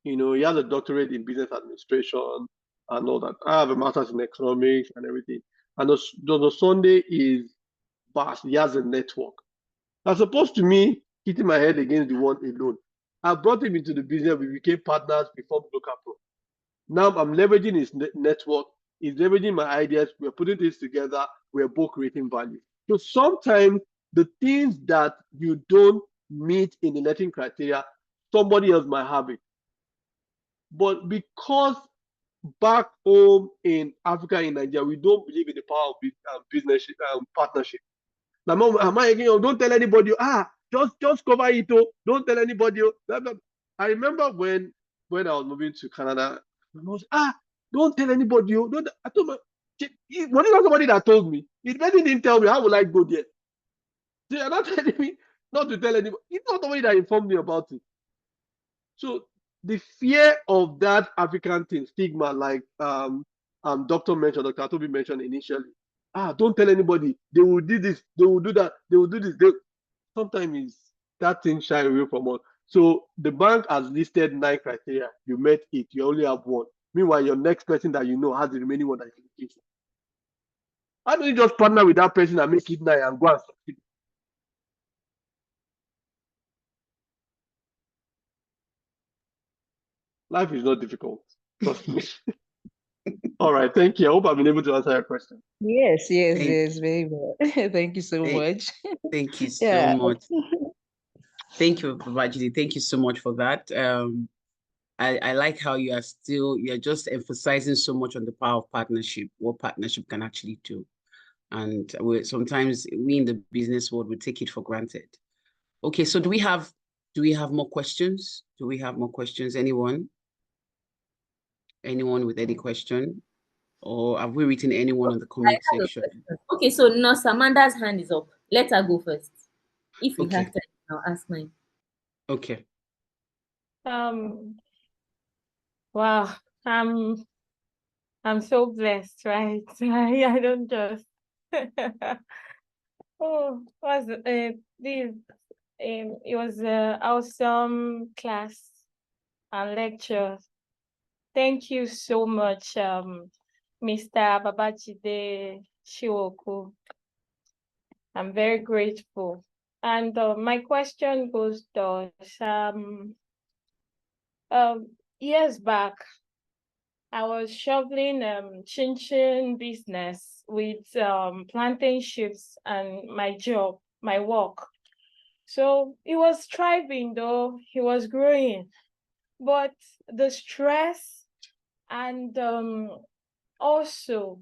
You know, he has a doctorate in business administration and all that. I have a master's in economics and everything. And Dr. Sunday is vast. He has a network. As opposed to me hitting my head against the wall alone. I brought him into the business. We became partners before Local Pro. Now I'm leveraging his network. He's leveraging my ideas. We're putting this together. We're both creating value. So sometimes the things that you don't meet in the netting criteria, somebody else might have it. But because back home in Africa, in Nigeria, we don't believe in the power of business partnership. Now, don't tell anybody. Just cover it. Don't tell anybody. I remember when I was moving to Canada, I was don't tell anybody. I told my, when it was somebody that told me, if person didn't tell me, how would I go there? They are not telling me not to tell anybody. It's not somebody that informed me about it. So the fear of that African thing, stigma, like Dr. Adaobi mentioned initially. Don't tell anybody. They will do this. They will do that. They will do this. Sometimes that thing shy away from us. So the bank has listed 9 criteria. You met it. You only have 1. Meanwhile, your next person that you know has the remaining 1 that you're looking for. How do you just partner with that person and make it 9 and go and succeed? Life is not difficult. Trust me. All right, thank you. I hope I've been able to answer your question. Yes, very well. Thank you so much. Thank you so much. Thank you, Babajide. Thank you so much for that. I like how you're just emphasizing so much on the power of partnership, what partnership can actually do. And sometimes we in the business world, we take it for granted. Okay, so do we have more questions? Do we have more questions? Anyone with any question? Or have we written anyone on the comment section? Okay, so Nurse Amanda's hand is up. Let her go first. If we have time, I'll ask mine. Okay. Wow, I'm so blessed, right? I don't just it was an awesome class and lecture. Thank you so much, Mr. Babajide Shiwoku. I'm very grateful. And my question goes to years back, I was shoveling chin-chin business with plantain chips and my work. So it was thriving though, it was growing. But the stress and also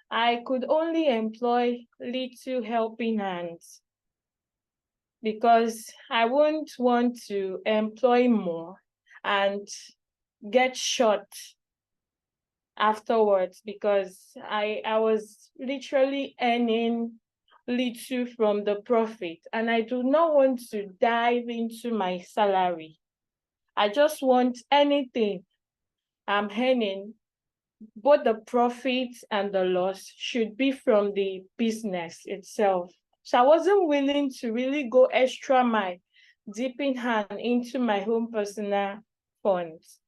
I could only employ little helping hands because I wouldn't want to employ more and get short afterwards because I was literally earning little from the profit and I do not want to dive into my salary. I just want anything I'm earning, both the profit and the loss should be from the business itself. So I wasn't willing to really go extra mile, dipping hand into my own personal funds.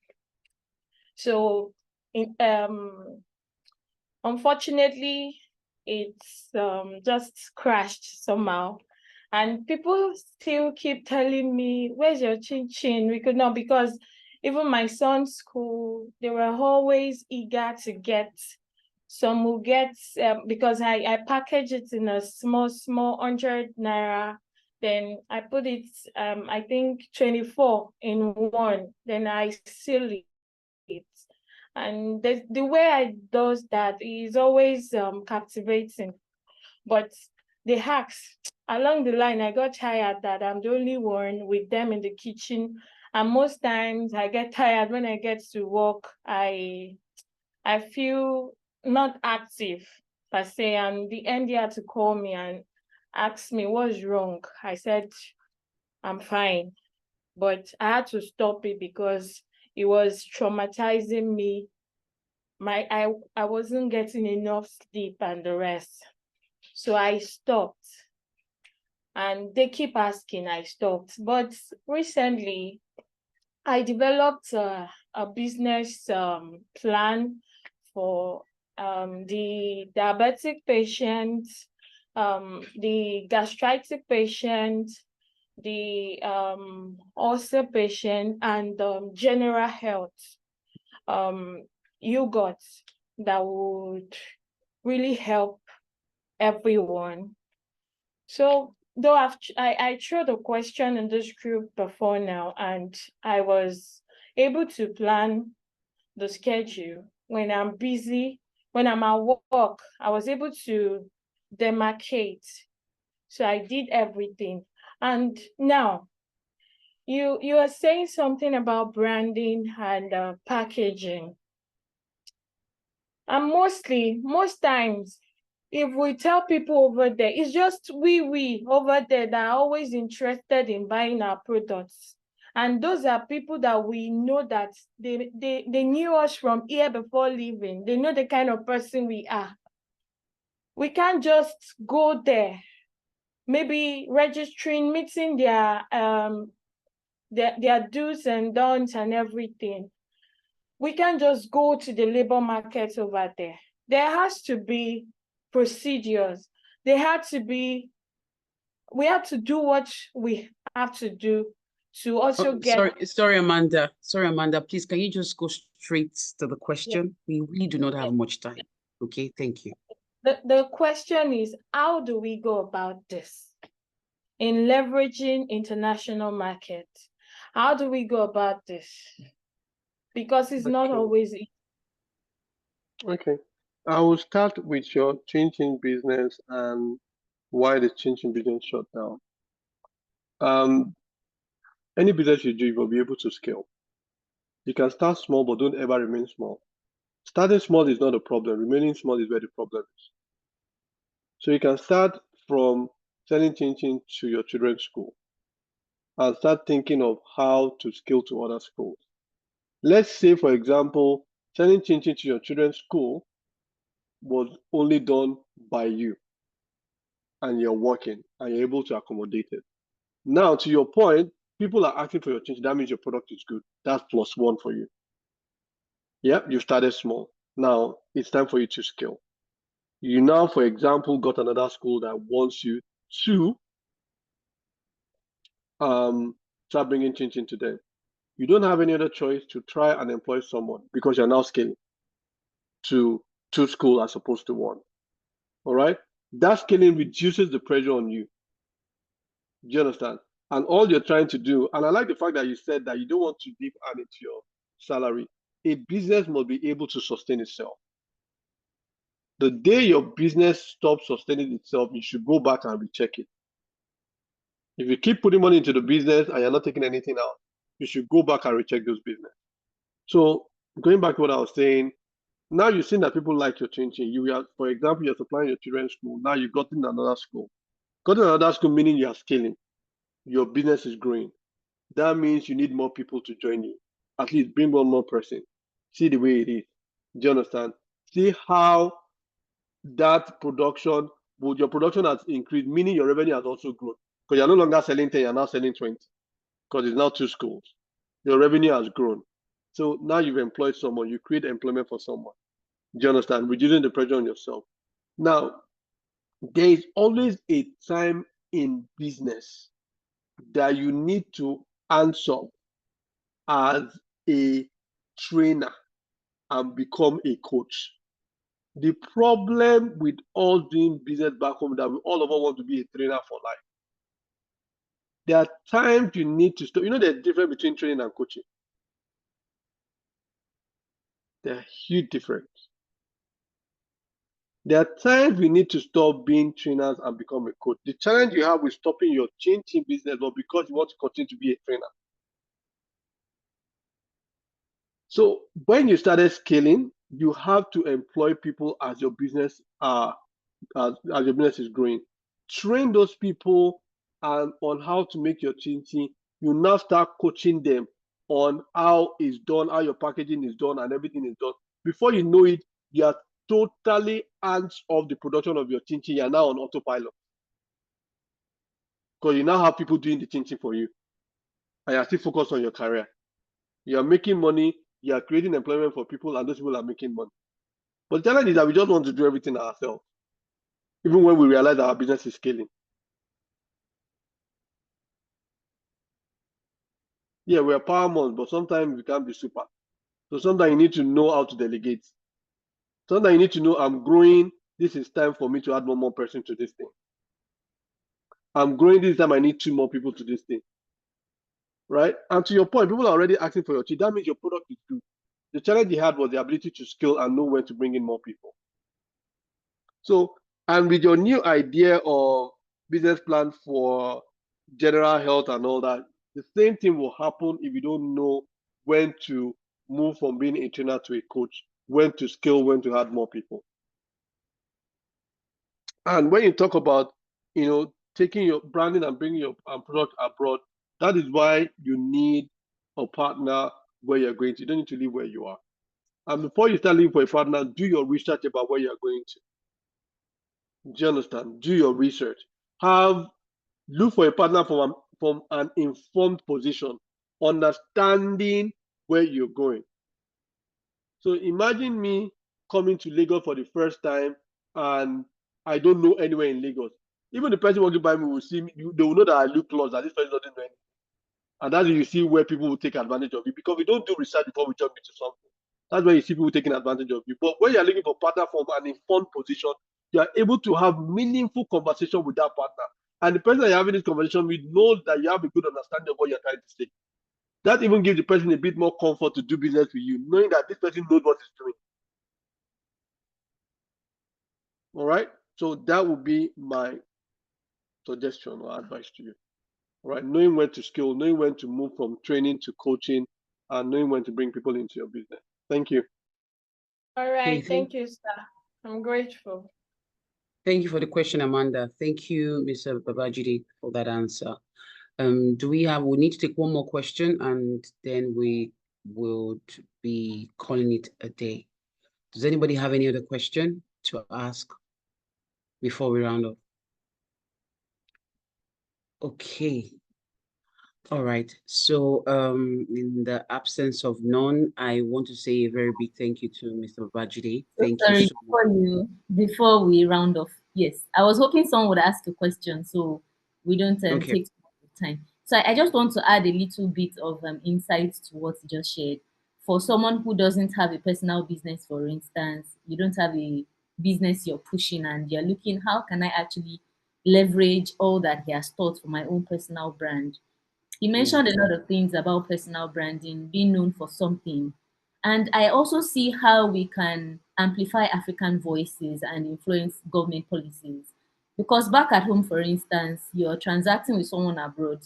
So unfortunately, it's just crashed somehow. And people still keep telling me, where's your chin-chin? We could not, because even my son's school, they were always eager to get. Some will get, because I package it in a small 100 naira Then I put it, I think 24 in one. Then I seal it. And the way I does that is always captivating. But the hacks along the line, I got tired that I'm the only one with them in the kitchen. And most times I get tired when I get to work. I feel not active per se. And the MD had to call me and ask me what's wrong. I said, I'm fine. But I had to stop it because it was traumatizing me. I wasn't getting enough sleep and the rest. So I stopped. And they keep asking, I stopped. But recently, I developed a business plan for the diabetic patients, the gastritic patient, the ulcer patient, and general health yogurt that would really help everyone. So though I threw the question in this group before now, and I was able to plan the schedule when I'm busy, when I'm at work, I was able to demarcate. So I did everything. And now you are saying something about branding and packaging. And most times, if we tell people over there, it's just we over there that are always interested in buying our products. And those are people that we know that they knew us from here before leaving. They know the kind of person we are. We can't just go there, maybe registering, meeting their do's and don'ts and everything. We can't just go to the labor market over there. There has to be procedures. We have to do what we have to do to also get. Sorry, Amanda. Please, can you just go straight to the question? Yeah. We really do not have much time. Okay, thank you. The question is, how do we go about this in leveraging international market? How do we go about this? Because it's not always easy. Okay. I will start with your changing business and why the changing business shut down. Any business you do, you will be able to scale. You can start small, but don't ever remain small. Starting small is not a problem. Remaining small is where the problem is. So you can start from selling chin-chin to your children's school and start thinking of how to scale to other schools. Let's say, for example, selling chin-chin to your children's school was only done by you and you're working and you're able to accommodate it. Now, to your point, people are asking for your chin-chin. That means your product is good. That's +1 for you. Yep, you started small. Now it's time for you to scale. You now, for example, got another school that wants you to start bringing chin-chin to them. You don't have any other choice to try and employ someone because you're now scaling to 2 schools as opposed to 1. All right? That scaling reduces the pressure on you. Do you understand? And all you're trying to do, and I like the fact that you said that you don't want to dip into your salary. A business must be able to sustain itself. The day your business stops sustaining itself, you should go back and recheck it. If you keep putting money into the business and you're not taking anything out, you should go back and recheck those business. So going back to what I was saying, now you've seen that people like your chin-chin. You are, for example, you're supplying your children's school. Now you've gotten another school. Gotten another school meaning you are scaling. Your business is growing. That means you need more people to join you. At least bring one more person. See the way it is. Do you understand? See how that production, your production has increased, meaning your revenue has also grown. Because you're no longer selling 10, you're now selling 20. Because it's now 2 schools. Your revenue has grown. So now you've employed someone, you create employment for someone. Do you understand? Reducing the pressure on yourself. Now, there is always a time in business that you need to answer as a trainer and become a coach. The problem with all doing business back home that all of us want to be a trainer for life. There are times you need to stop. You know, there's a difference between training and coaching. There's a huge difference. There are times we need to stop being trainers and become a coach. The challenge you have with stopping your changing business, but because you want to continue to be a trainer. So when you started scaling, you have to employ people as your business as your business is growing. Train those people and on how to make your chinchi. You now start coaching them on how it's done, how your packaging is done, and everything is done. Before you know it, you are totally hands off the production of your chinchi. You are now on autopilot. Because you now have people doing the chinchi for you. And you are still focused on your career. You are making money, you are creating employment for people, and those people are making money. But the challenge is that we just want to do everything ourselves, even when we realize that our business is scaling. Yeah, we are power moms, but sometimes we can't be super. So sometimes you need to know how to delegate. Sometimes you need to know I'm growing. This is time for me to add one more person to this thing. I'm growing this time. I need 2 more people to this thing. Right? And to your point, people are already asking for your tea. That means your product is good. The challenge you had was the ability to scale and know when to bring in more people. So, and with your new idea of business plan for general health and all that, the same thing will happen if you don't know when to move from being a trainer to a coach, when to scale, when to add more people. And when you talk about, taking your branding and bringing your product abroad, that is why you need a partner where you're going to. You don't need to live where you are. And before you start looking for a partner, do your research about where you're going to. Do you understand? Do your research. Look for a partner from an informed position, understanding where you're going. So imagine me coming to Lagos for the first time and I don't know anywhere in Lagos. Even the person walking by me will see me, they will know that I look lost, that this person doesn't know anything. And that's when you see where people will take advantage of you, because we don't do research before we jump into something. That's where you see people taking advantage of you. But when you're looking for a partner from an informed position, you are able to have meaningful conversation with that partner. And the person that you're having this conversation with knows that you have a good understanding of what you're trying to say. That even gives the person a bit more comfort to do business with you, knowing that this person knows what he's doing. All right? So that would be my suggestion or advice to you. All right? Knowing when to scale, knowing when to move from training to coaching, and knowing when to bring people into your business. Thank you. All right. Thank you, sir. I'm grateful. Thank you for the question, Amanda. Thank you, Mr. Babajide, for that answer. We need to take one more question and then we will be calling it a day. Does anybody have any other question to ask before we round up? Okay. All right. So in the absence of none, I want to say a very big thank you to Mr. Babajide. Thank you so much. Before we round off, yes, I was hoping someone would ask a question so we don't take too much time. So I just want to add a little bit of insight to what you just shared. For someone who doesn't have a personal business, for instance, you don't have a business you're pushing and you're looking, how can I actually leverage all that he has taught for my own personal brand? He mentioned a lot of things about personal branding, being known for something. And I also see how we can amplify African voices and influence government policies. Because back at home, for instance, you're transacting with someone abroad.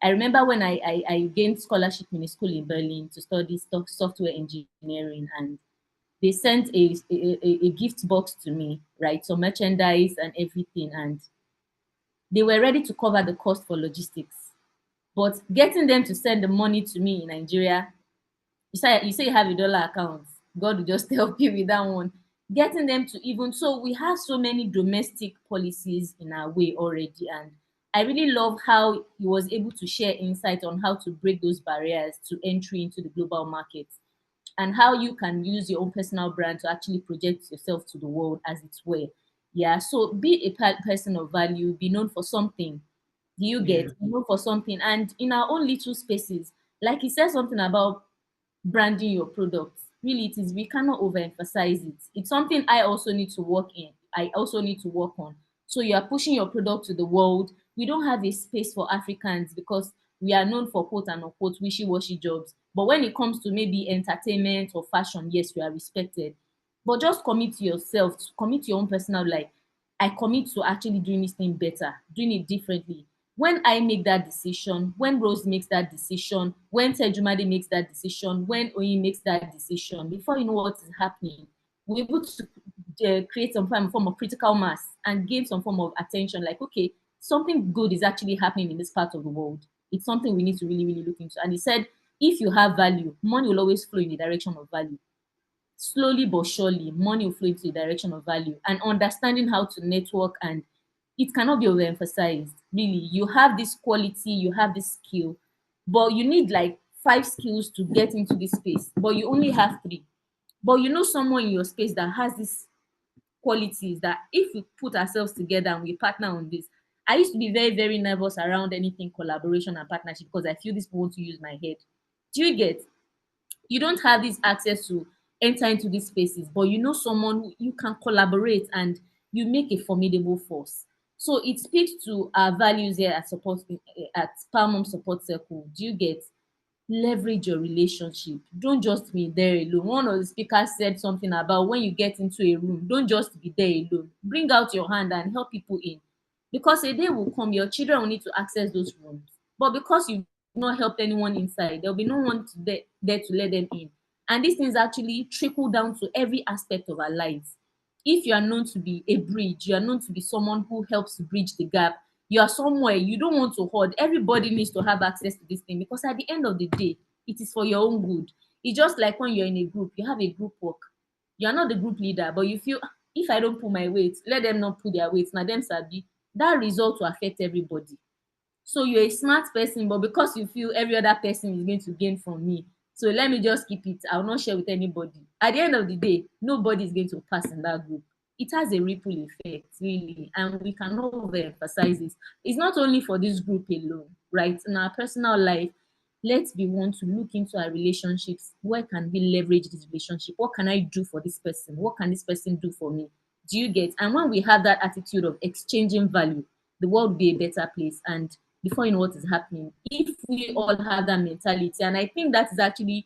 I remember when I gained scholarship in a school in Berlin to study software engineering, and they sent a gift box to me, right? So merchandise and everything. And they were ready to cover the cost for logistics. But getting them to send the money to me in Nigeria, you say you have a dollar account, God will just help you with that one. Getting them to even, so we have so many domestic policies in our way already. And I really love how he was able to share insight on how to break those barriers to entry into the global market and how you can use your own personal brand to actually project yourself to the world, as it were. Yeah, so be a person of value, be known for something. Do you get known for something? And in our own little spaces, like he said something about branding your products. Really, it is, we cannot overemphasize it. It's something I also need to work on So you are pushing your product to the world. We don't have a space for Africans because we are known for quote and unquote wishy-washy jobs. But when it comes to maybe entertainment or fashion, yes, we are respected. But just commit to yourself, commit to your own personal life. I commit to actually doing this thing better, doing it differently. When I make that decision, when Rose makes that decision, when Tejumade makes that decision, when Oyin makes that decision, before you know what is happening, we're able to create some form of critical mass and gain some form of attention. Like, okay, something good is actually happening in this part of the world. It's something we need to really, really look into. And he said, if you have value, money will always flow in the direction of value. Slowly but surely, money will flow into the direction of value. And understanding how to network, and it cannot be overemphasized. Really, you have this quality, you have this skill, but you need like 5 skills to get into this space, but you only have 3. But you know someone in your space that has these qualities that if we put ourselves together and we partner on this. I used to be very, very nervous around anything collaboration and partnership because I feel these people want to use my head. Do you get? You don't have this access to enter into these spaces, but you know someone who you can collaborate and you make a formidable force. So it speaks to our values here at Palm Support Circle. Do you get? Leverage your relationship. Don't just be there alone. One of the speakers said something about when you get into a room, don't just be there alone. Bring out your hand and help people in. Because a day will come, your children will need to access those rooms. But because you've not helped anyone inside, there'll be no one there to let them in. And these things actually trickle down to every aspect of our lives. If you are known to be a bridge, you are known to be someone who helps to bridge the gap, you are somewhere you don't want to hoard. Everybody needs to have access to this thing because at the end of the day, it is for your own good. It's just like when you're in a group, you have a group work. You're not the group leader, but you feel if I don't pull my weight, let them not pull their weight. Now them sabi, that result will affect everybody. So you're a smart person, but because you feel every other person is going to gain from me, so let me just keep it. I will not share with anybody. At the end of the day, nobody is going to pass in that group. It has a ripple effect, really, and we cannot overemphasize this. It's not only for this group alone, right? In our personal life, let's be one to look into our relationships. Where can we leverage this relationship? What can I do for this person? What can this person do for me? Do you get? And when we have that attitude of exchanging value, the world will be a better place. And before you know what is happening, if we all have that mentality, and I think that is actually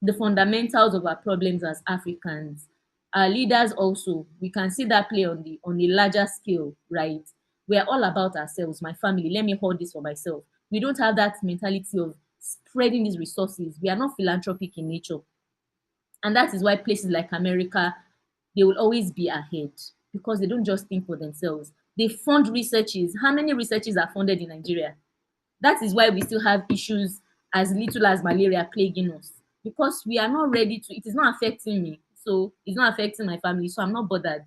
the fundamentals of our problems as Africans. Our leaders also, we can see that play on the larger scale, right? We are all about ourselves, my family, let me hold this for myself. We don't have that mentality of spreading these resources. We are not philanthropic in nature. And that is why places like America, they will always be ahead because they don't just think for themselves. They fund researches. How many researches are funded in Nigeria? That is why we still have issues as little as malaria plaguing us because we are not ready to, it is not affecting me. So it's not affecting my family. So I'm not bothered.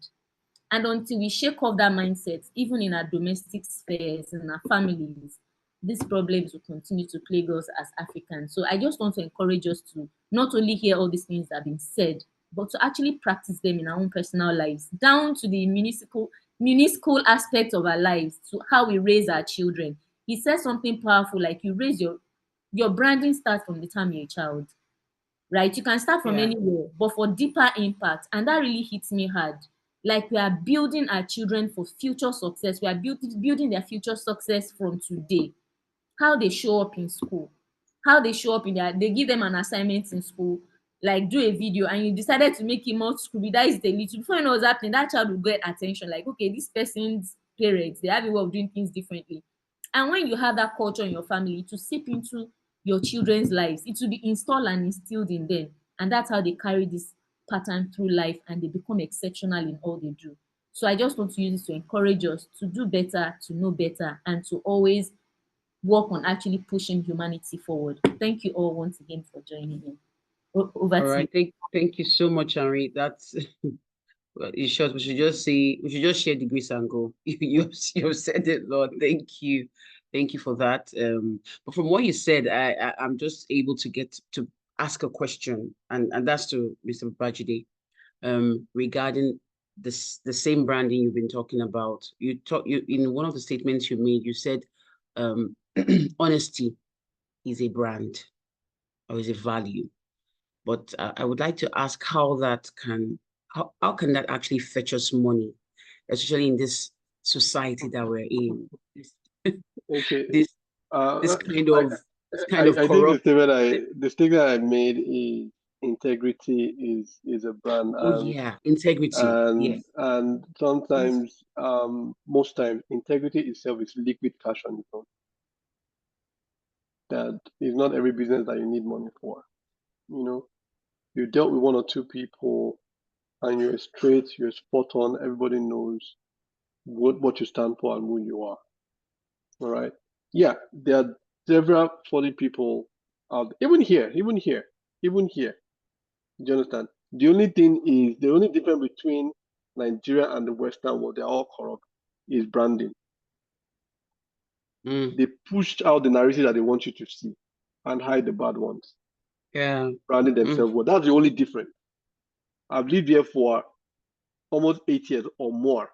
And until we shake off that mindset, even in our domestic spheres, in our families, these problems will continue to plague us as Africans. So I just want to encourage us to not only hear all these things that have been said, but to actually practice them in our own personal lives, down to the municipal aspect of our lives, to how we raise our children. He said something powerful, like you raise your branding starts from the time you're a child, right? You can start from anywhere, but for deeper impact, and that really hits me hard. Like we are building our children for future success. We are building their future success from today. How they show up in school, how they show up they give them an assignment in school, like do a video, and you decided to make it more scooby. That is the little, before you know what's happening, that child will get attention. Like, okay, this person's parents, they have a way of doing things differently. And when you have that culture in your family, to seep into your children's lives, it will be installed and instilled in them. And that's how they carry this pattern through life and they become exceptional in all they do. So I just want to use this to encourage us to do better, to know better, and to always work on actually pushing humanity forward. Thank you all once again for joining in. Over all right, thank you so much, Henri. That's well, in short, we should just share the grace and go. You've said it, Lord. Thank you for that. But from what you said, I'm just able to get to ask a question, and that's to Mr. BABAJIDE, regarding the same branding you've been talking about. You in one of the statements you made, you said honesty is a brand or is a value. But I would like to ask how can that actually fetch us money, especially in this society that we're in. Okay. This kind of I corrupt. think the statement I made is integrity is a brand. Oh yeah, integrity. Yes. And sometimes, most times, integrity itself is liquid cash on its own. That is not every business that you need money for. You know, you dealt with one or two people, and you're straight, you're spot on. Everybody knows what you stand for and who you are. All right. Yeah, there are several funny people out there. Even here. Do you understand? The only difference between Nigeria and the Western world, they're all corrupt, is branding. They pushed out the narrative that they want you to see and hide the bad ones. Yeah. Branding themselves well. That's the only difference. I've lived here for almost 8 years or more.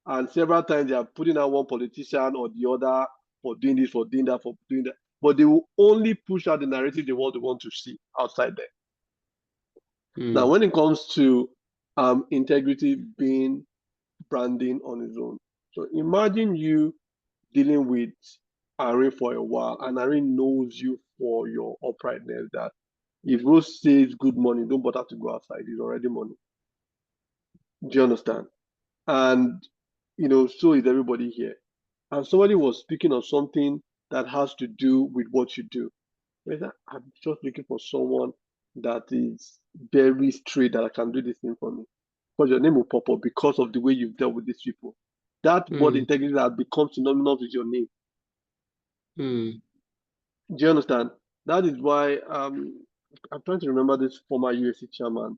And several times they are putting out one politician or the other for doing this, for doing that, for doing that. But they will only push out the narrative they want to see outside there. Now, when it comes to integrity being branding on its own. So imagine you dealing with Irene for a while, and Irene knows you for your uprightness, that if Rose says good money, don't bother to go outside. It's already money. Do you understand? And, so is everybody here. And somebody was speaking of something that has to do with what you do. I'm just looking for someone that is very straight, that can do this thing for me. Because your name will pop up because of the way you've dealt with these people. That word integrity has become synonymous with your name. Do you understand? That is why I'm trying to remember this former USC chairman,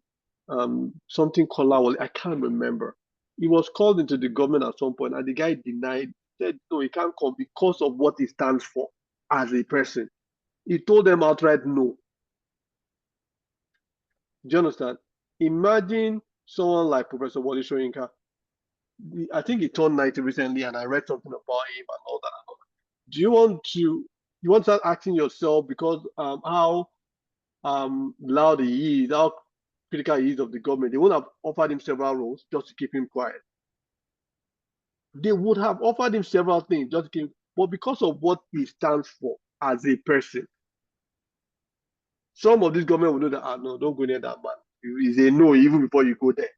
something Kolawole, I can't remember. He was called into the government at some point, and the guy denied, said no, he can't come because of what he stands for as a person. He told them outright no. Do you understand? Imagine someone like Professor Wole Soyinka. I think he turned 90 recently, and I read something about him and all that. Do you want to start asking yourself, because how loud he is, how critical he is of the government, they would have offered him several roles just to keep him quiet. They would have offered him several things just to keep him, but because of what he stands for as a person, some of this government will know that, no, don't go near that man. It's a no even before you go there.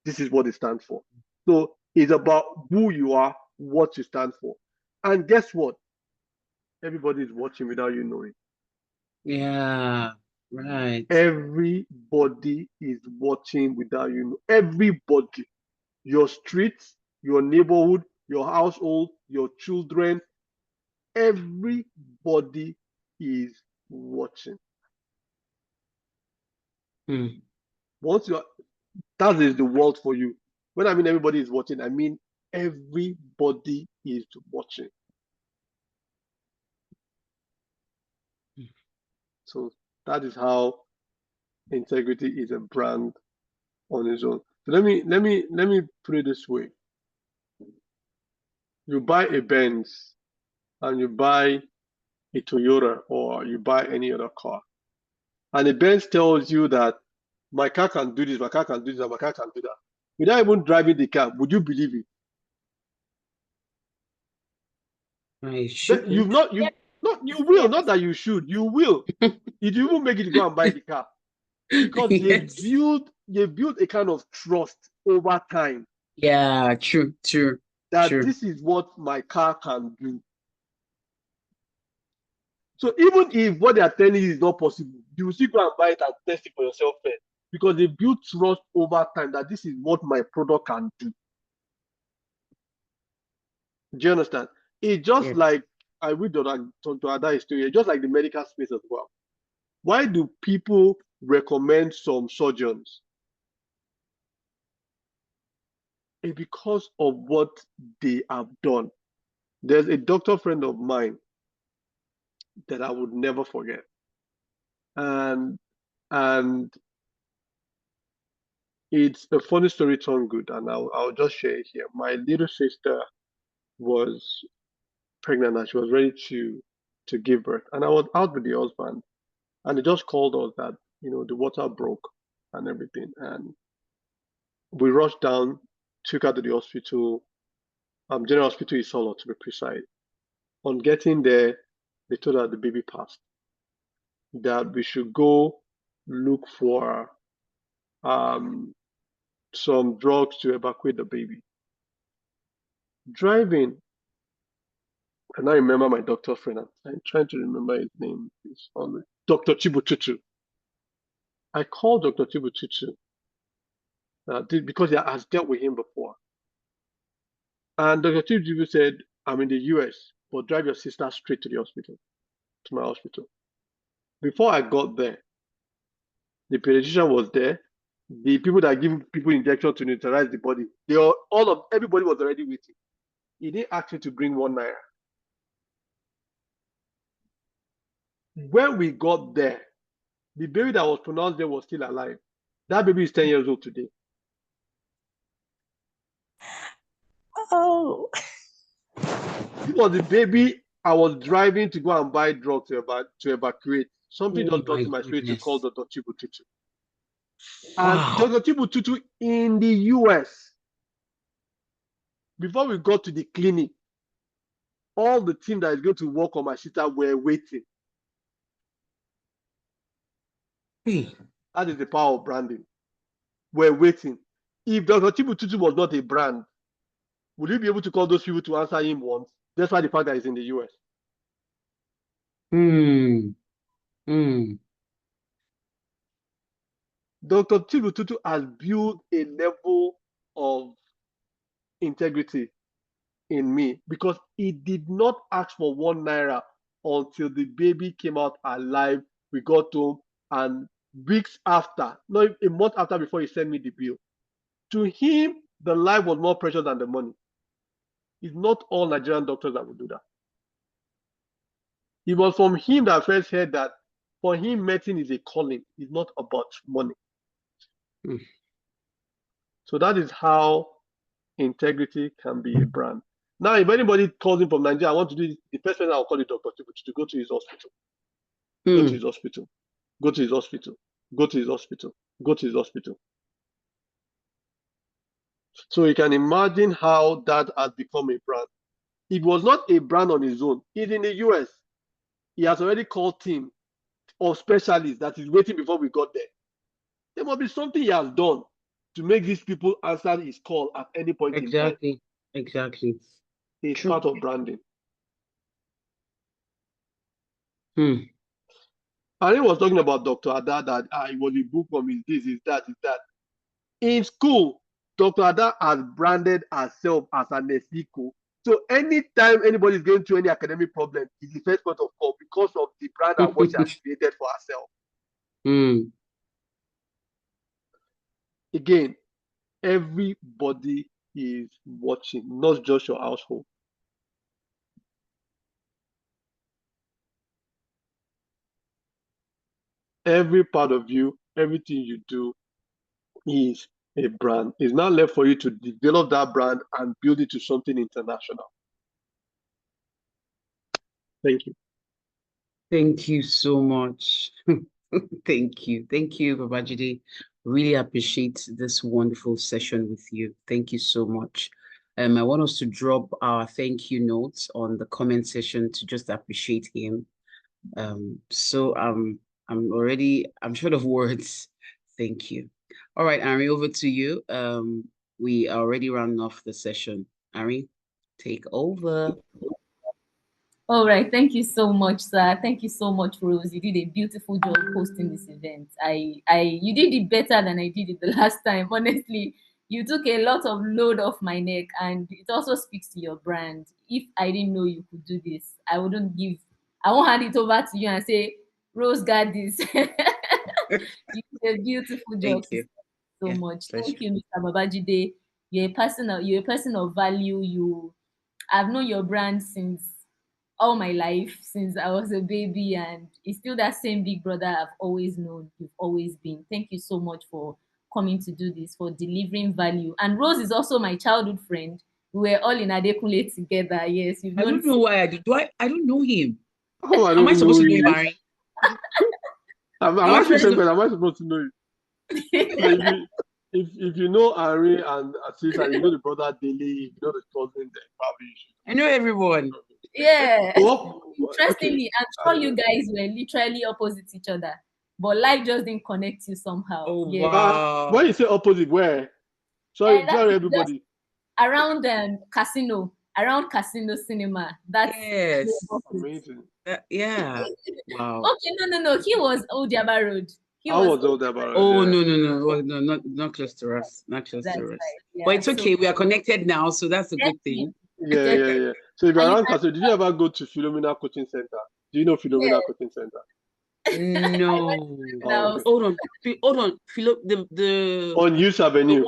This is what it stands for. So it's about who you are, what you stand for. And guess what? Everybody is watching without you knowing. Yeah, right. Everybody is watching without you knowing. Everybody. Your streets, your neighborhood, your household, your children, everybody is watching. Once that is the world for you. When I mean everybody is watching, I mean everybody is watching. So that is how integrity is a brand on its own. So let me put it this way. You buy a Benz and you buy a Toyota, or you buy any other car, and the Benz tells you that my car can do this, my car can do this, my car can do that. Without even driving the car, would you believe it? I should. You will, not that you should, you will. If you even make it to go and buy the car. Because yes, they build a kind of trust over time. Yeah, true. That this is what my car can do. So even if what they are telling you is not possible, you will still go and buy it and test it for yourself first. Because they build trust over time that this is what my product can do. Do you understand? It's just like, I read to Ada story, just like the medical space as well. Why do people recommend some surgeons? It's because of what they have done. There's a doctor friend of mine that I would never forget. And it's a funny story turned good, and I'll just share it here. My little sister was pregnant and she was ready to give birth. And I was out with the husband, and they just called us that, the water broke and everything. And we rushed down, took her to the hospital. General Hospital Isolo to be precise. On getting there, they told her the baby passed. That we should go look for some drugs to evacuate the baby. Driving, and I remember my doctor friend. I'm trying to remember his name. It's on Dr. Chibututu. I called Dr. Chibututu because I has dealt with him before. And Dr. Chibututu said, I'm in the US, but drive your sister straight to the hospital, to my hospital. Before I got there, the pediatrician was there. The people that give people injection to neutralize the body, everybody was already waiting. He didn't ask me to bring 1 naira. When we got there, the baby that was pronounced there was still alive. That baby is 10 years old today. Oh. It was the baby I was driving to go and buy drugs to evacuate. Something just got in my spirit to call Dr. Chibututu. And Dr. Chibututu in the US, before we got to the clinic, all the team that is going to work on my sister were waiting. That is the power of branding. We're waiting. If Dr. Chibututu was not a brand, would you be able to call those people to answer him once? That's why the fact that he's in the US. Dr. Chibututu has built a level of integrity in me because he did not ask for 1 naira until the baby came out alive. We got home, and weeks after, not a month after, before he sent me the bill. To him, the life was more precious than the money. It's not all Nigerian doctors that would do that. It was from him that I first heard that for him, medicine is a calling. It's not about money. So that is how integrity can be a brand. Now, if anybody calls him from Nigeria, I want to do this, the first person I'll call is Dr. Chibututu to go to his hospital. Go to his hospital. Go to his hospital. Go to his hospital. Go to his hospital. So you can imagine how that has become a brand. It was not a brand on his own. He's in the US. He has already called team of specialists that is waiting before we got there. There must be something he has done to make these people answer his call at any point in time. Exactly. It's part of branding. And he was talking about Dr. Ada, that it was a book from his this, is that. In school, Dr. Ada has branded herself as an Esiko. So anytime anybody is going through any academic problem, it's the first point of call because of the brand and what she has created for herself. Again, everybody is watching, not just your household. Every part of you, everything you do is a brand. It's now left for you to develop that brand and build it to something international. Thank you. Thank you so much. Thank you. Thank you, Babajide. Really appreciate this wonderful session with you. Thank you so much. I want us to drop our thank you notes on the comment section to just appreciate him. I'm short of words. Thank you. All right, Ari, over to you. We are already rounding off the session. Ari, take over. All right, thank you so much, sir. Thank you so much, Rose. You did a beautiful job hosting this event. You did it better than I did it the last time. Honestly, you took a lot of load off my neck, and it also speaks to your brand. If I didn't know you could do this, I won't hand it over to you and say, Rose got this. You did a beautiful job. Thank you so much. Pleasure. Thank you, Mr. Babajide. You're a person of value. I've known your brand since all my life, since I was a baby, and it's still that same big brother I've always known, you've always been. Thank you so much for coming to do this, for delivering value. And Rose is also my childhood friend. We were all in Adekunle together. Yes, I don't know why I do. I don't know him. Oh, am I supposed to know him, Barry? Am I supposed to know you? if you know Ari and Assis and you know the brother Daily, you know the cousin, then probably you should. I know everyone. Yeah. Well, Interestingly, okay. I'm sure you guys were literally opposite each other, but life just didn't connect you somehow. Oh yeah. wow! When you say opposite, where? Sorry, everybody. Around casino, around casino cinema. That's yes, amazing. Yeah. Wow. Okay, no. He was Odiaba Road. I was Odiaba Road. Oh yeah. no, not close to us. Not close to us. Right. Yeah, but it's okay. We are connected now, so that's a good thing. Yeah. So if you're around Castle, did you ever go to Philomena Coaching Center? Do you know Philomena Coaching Center? No. Oh, okay. Hold on. The on Youth Avenue.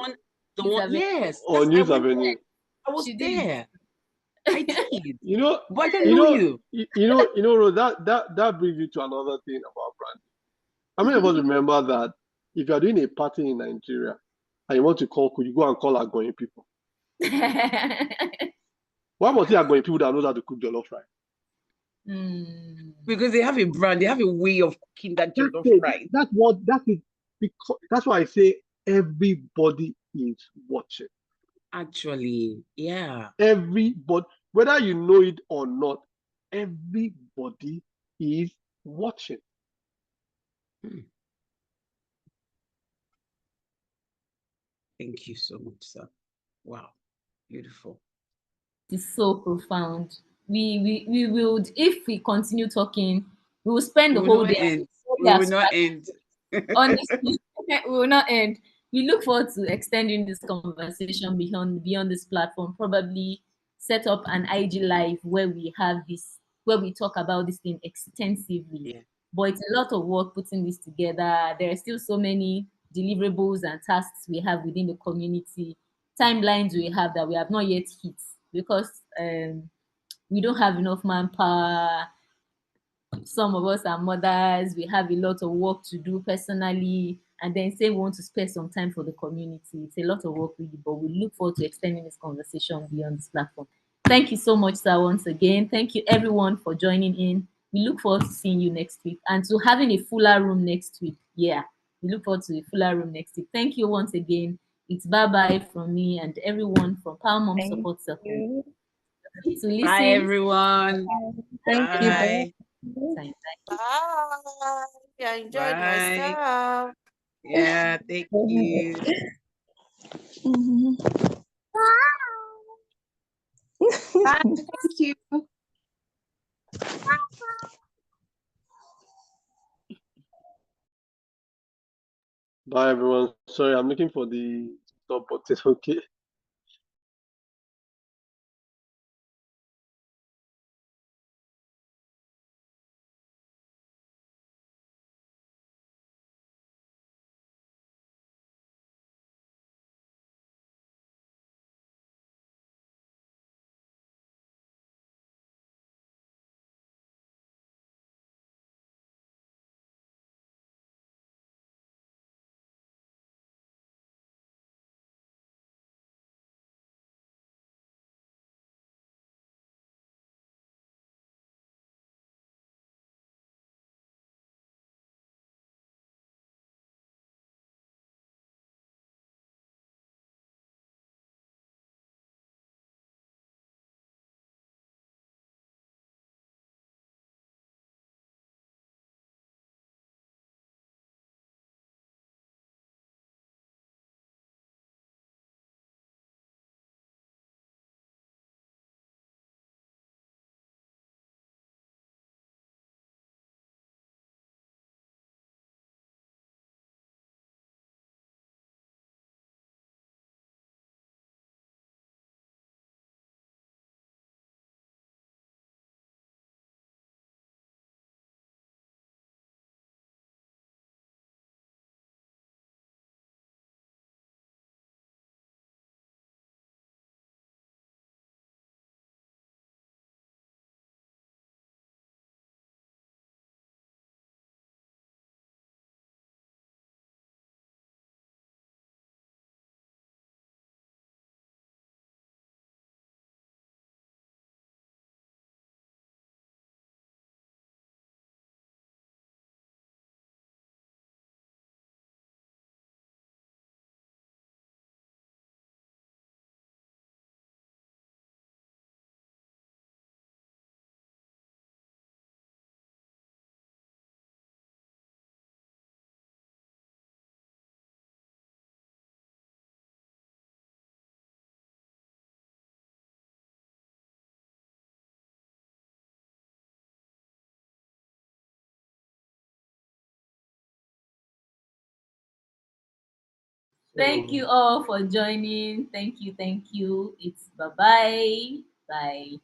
The one. Yes. On Youth Avenue. I was there. I did. You know, but I don't know you. That brings you to another thing about branding. How many of us remember that if you are doing a party in Nigeria and you want to call, could you go and call Agoyin people? Why must it Agoyin people that knows how to cook jollof rice? Because they have a brand, they have a way of cooking that jollof rice. That's why I say everybody is watching. Actually, yeah. Everybody, whether you know it or not, everybody is watching. Thank you so much, sir. Wow, beautiful. It's so profound. We will, if we continue talking, we will spend the whole day. We will not end. Honestly, we will not end. We look forward to extending this conversation beyond this platform. Probably set up an IG live where we talk about this thing extensively. Yeah. But it's a lot of work putting this together. There are still so many deliverables and tasks we have within the community, timelines we have that we have not yet hit because we don't have enough manpower. Some of us are mothers, we have a lot of work to do personally, and then say we want to spare some time for the community. It's a lot of work really, but we look forward to extending this conversation beyond this platform. Thank you so much, sir, once again. Thank you everyone for joining in. We look forward to seeing you next week and to having a fuller room next week. Yeah, we look forward to a fuller room next week. Thank you once again. It's bye-bye from me and everyone from Power Mom Support Circle. Bye, everyone. Thank you. Bye. Bye. I enjoyed myself. Yeah, thank you. Bye. Thank you. Bye, everyone. Sorry, I'm looking for the stop button. Okay. Thank you all for joining. Thank you. It's bye-bye. Bye.